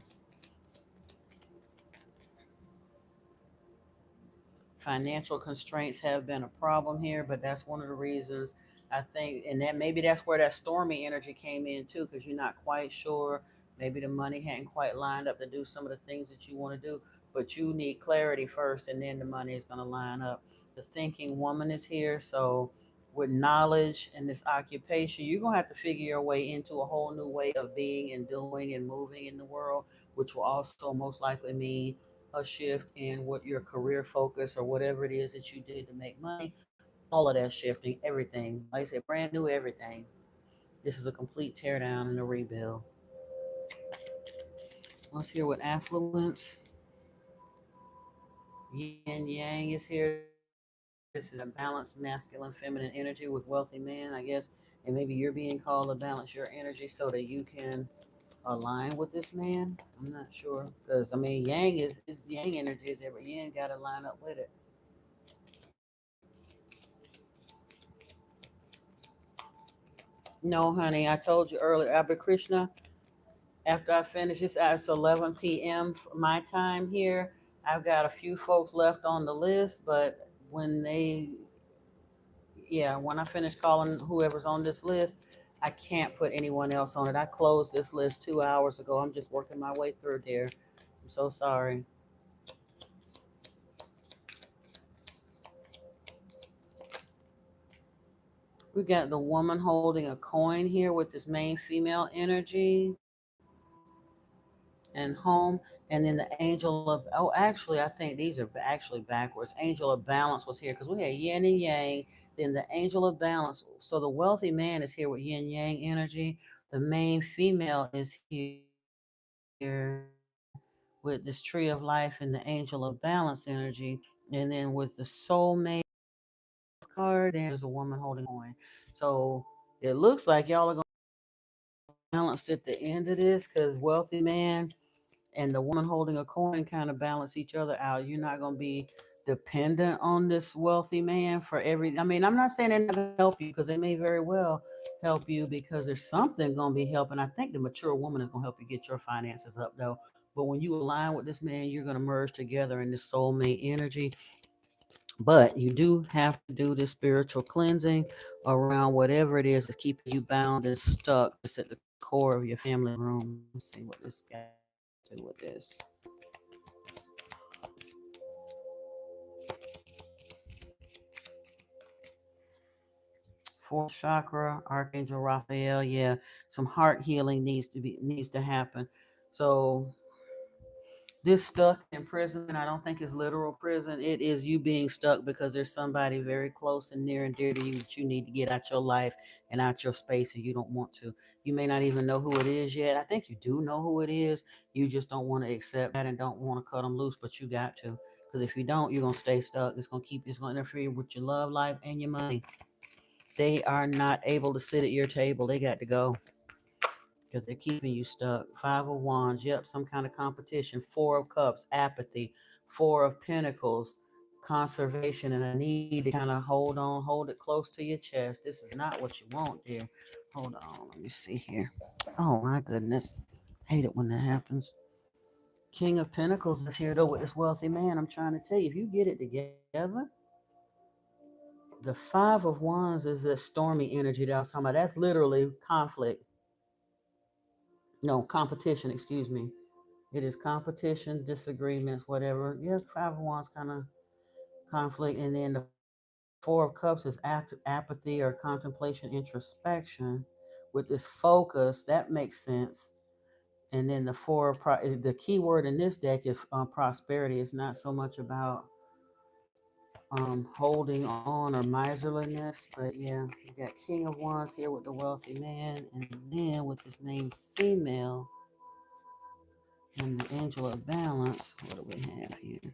Financial constraints have been a problem here, but that's one of the reasons I think, and that maybe that's where that stormy energy came in too, because you're not quite sure. Maybe the money hadn't quite lined up to do some of the things that you want to do, but you need clarity first, and then the money is going to line up. The thinking woman is here, so with knowledge and this occupation, you're going to have to figure your way into a whole new way of being and doing and moving in the world, which will also most likely mean a shift in what your career focus or whatever it is that you did to make money. All of that shifting, everything. Like I said, brand new everything. This is a complete teardown and a rebuild. Let's hear what affluence. Yin yang is here. This is a balanced masculine feminine energy with wealthy man, I guess. And maybe you're being called to balance your energy so that you can align with this man. I'm not sure. Because I mean yang is yang energy is every yin gotta line up with it. No, honey, I told you earlier, Abba Krishna, after I finish this, it's 11 p.m. my time here. I've got a few folks left on the list, but when they, yeah, when I finish calling whoever's on this list, I can't put anyone else on it. I closed this list 2 hours ago. I'm just working my way through there. I'm so sorry. We got the woman holding a coin here with this main female energy and home, and then the angel of, oh, actually I think these are actually backwards. Angel of balance was here because we had yin and yang, then the angel of balance. So the wealthy man is here with yin yang energy, the main female is here with this tree of life and the angel of balance energy, and then with the soulmate card there's a woman holding a coin. So it looks like y'all are going to balance at the end of this because wealthy man and the woman holding a coin kind of balance each other out. You're not going to be dependent on this wealthy man for every. I mean, I'm not saying they're not going to help you because they may very well help you because there's something going to be helping. I think the mature woman is going to help you get your finances up though. But when you align with this man, you're going to merge together in this soulmate energy. But you do have to do this spiritual cleansing around whatever it is that's keeping you bound and stuck. It's at the core of your family room. Let's see what this guy do with this. Fourth chakra, Archangel Raphael. Yeah, some heart healing needs to happen. So this stuck in prison, I don't think is literal prison. It is you being stuck because there's somebody very close and near and dear to you that you need to get out your life and out your space, and you don't want to. You may not even know who it is yet. I think you do know who it is. You just don't want to accept that and don't want to cut them loose, but you got to. Because if you don't, you're gonna stay stuck. It's gonna interfere with your love life and your money. They are not able to sit at your table. They got to go because they're keeping you stuck. Five of Wands, yep, some kind of competition. Four of Cups, apathy. Four of Pentacles, conservation, and a need to kind of hold on, hold it close to your chest. This is not what you want, dear. Hold on, let me see here. Oh my goodness, hate it when that happens. King of Pentacles is here though with this wealthy man. I'm trying to tell you, if you get it together, the Five of Wands is this stormy energy that I was talking about. That's literally conflict. No, competition, excuse me. It is competition, disagreements, whatever. Yeah, Five of Wands kind of conflict. And then the Four of Cups is apathy or contemplation, introspection. With this focus, that makes sense. And then the key word in this deck is prosperity. It's not so much about holding on or miserliness, but yeah, you got King of Wands here with the wealthy man, and then with this main female and the Angel of Balance. What do we have here?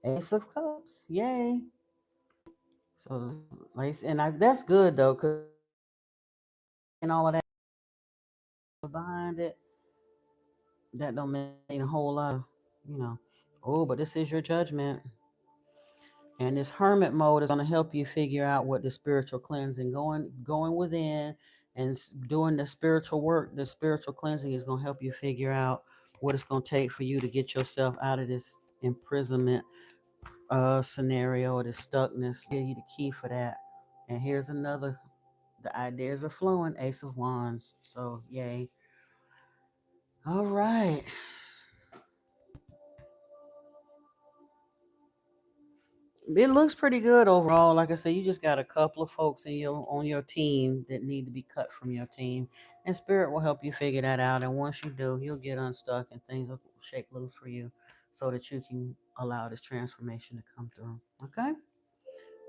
Ace of Cups, yay! So, that's good though, cause and all of that behind it, that don't mean a whole lot of, you know. Oh, but this is your judgment. And this hermit mode is going to help you figure out what the spiritual cleansing, going within and doing the spiritual work. The spiritual cleansing is going to help you figure out what it's going to take for you to get yourself out of this imprisonment scenario or this stuckness. Give you the key for that. And here's another. The ideas are flowing. Ace of Wands. So yay. All right. It looks pretty good overall. Like I said, you just got a couple of folks in your on your team that need to be cut from your team, and Spirit will help you figure that out. And once you do, you'll get unstuck and things will shake loose for you, so that you can allow this transformation to come through. Okay.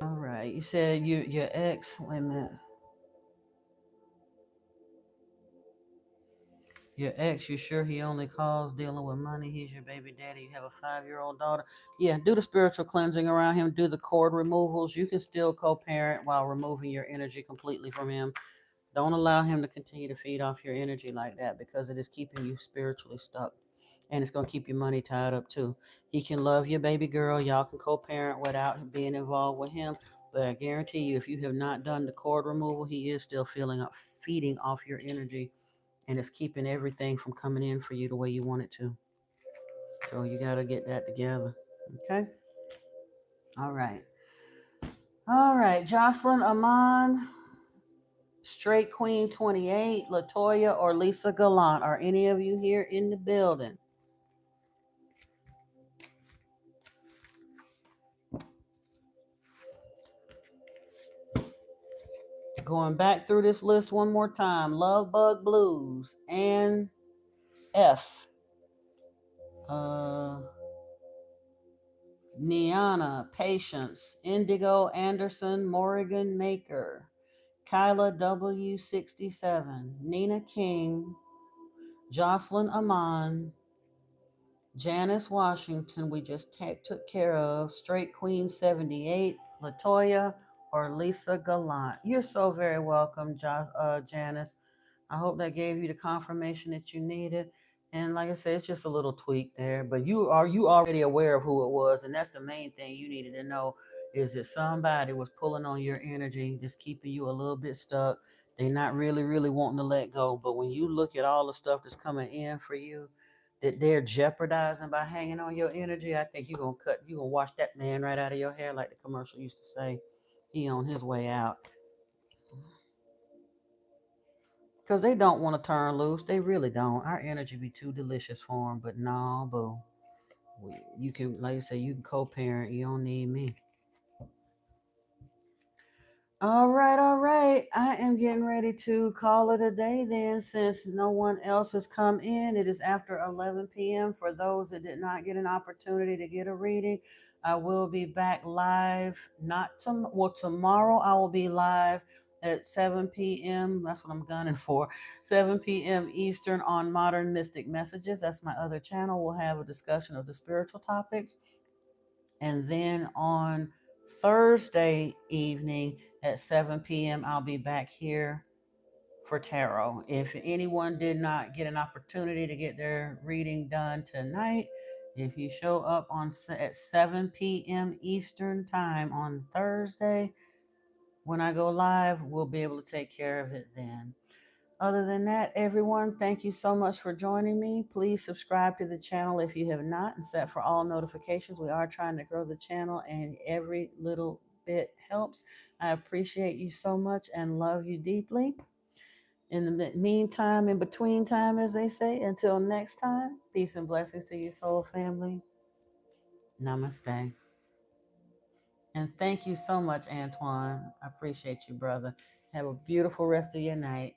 All right. You said your ex. Wait a minute. Your ex, you sure he only calls dealing with money? He's your baby daddy. You have a 5-year-old daughter. Yeah, do the spiritual cleansing around him. Do the cord removals. You can still co-parent while removing your energy completely from him. Don't allow him to continue to feed off your energy like that, because it is keeping you spiritually stuck. And it's going to keep your money tied up too. He can love your baby girl. Y'all can co-parent without being involved with him. But I guarantee you, if you have not done the cord removal, he is still feeding off your energy, and it's keeping everything from coming in for you the way you want it to. So you got to get that together. Okay. All right. All right. Jocelyn Amon, Straight Queen 28, Latoya, or Lisa Gallant. Are any of you here in the building? Going back through this list one more time. Love Bug Blues and F. Uh, Niana, Patience, Indigo Anderson, Morrigan Maker, Kyla W67, Nina King, Jocelyn Amon, Janice Washington, we just took care of, Straight Queen 78, Latoya, or Lisa Gallant. You're so very welcome, Janice. I hope that gave you the confirmation that you needed. And like I said, it's just a little tweak there, but you already aware of who it was, and that's the main thing you needed to know, is that somebody was pulling on your energy, just keeping you a little bit stuck. They're not really wanting to let go. But when you look at all the stuff that's coming in for you, that they're jeopardizing by hanging on your energy, I think you're gonna wash that man right out of your hair, like the commercial used to say. He on his way out. Because they don't want to turn loose. They really don't. Our energy be too delicious for them. But no, boo. You can, like I say, you can co-parent. You don't need me. All right, all right. I am getting ready to call it a day then, since no one else has come in. It is after 11 p.m. For those that did not get an opportunity to get a reading, I will be back live. Not tomorrow I will be live at 7 p.m. That's what I'm gunning for. 7 p.m. Eastern on Modern Mystic Messages. That's my other channel. We'll have a discussion of the spiritual topics. And then on Thursday evening at 7 p.m., I'll be back here for tarot. If anyone did not get an opportunity to get their reading done tonight, if you show up at 7 p.m. Eastern time on Thursday, when I go live, we'll be able to take care of it then. Other than that, everyone, thank you so much for joining me. Please subscribe to the channel if you have not, and set for all notifications. We are trying to grow the channel, and every little bit helps. I appreciate you so much and love you deeply. In the meantime, in between time, as they say, until next time, peace and blessings to your soul family. Namaste. And thank you so much, Antoine. I appreciate you, brother. Have a beautiful rest of your night.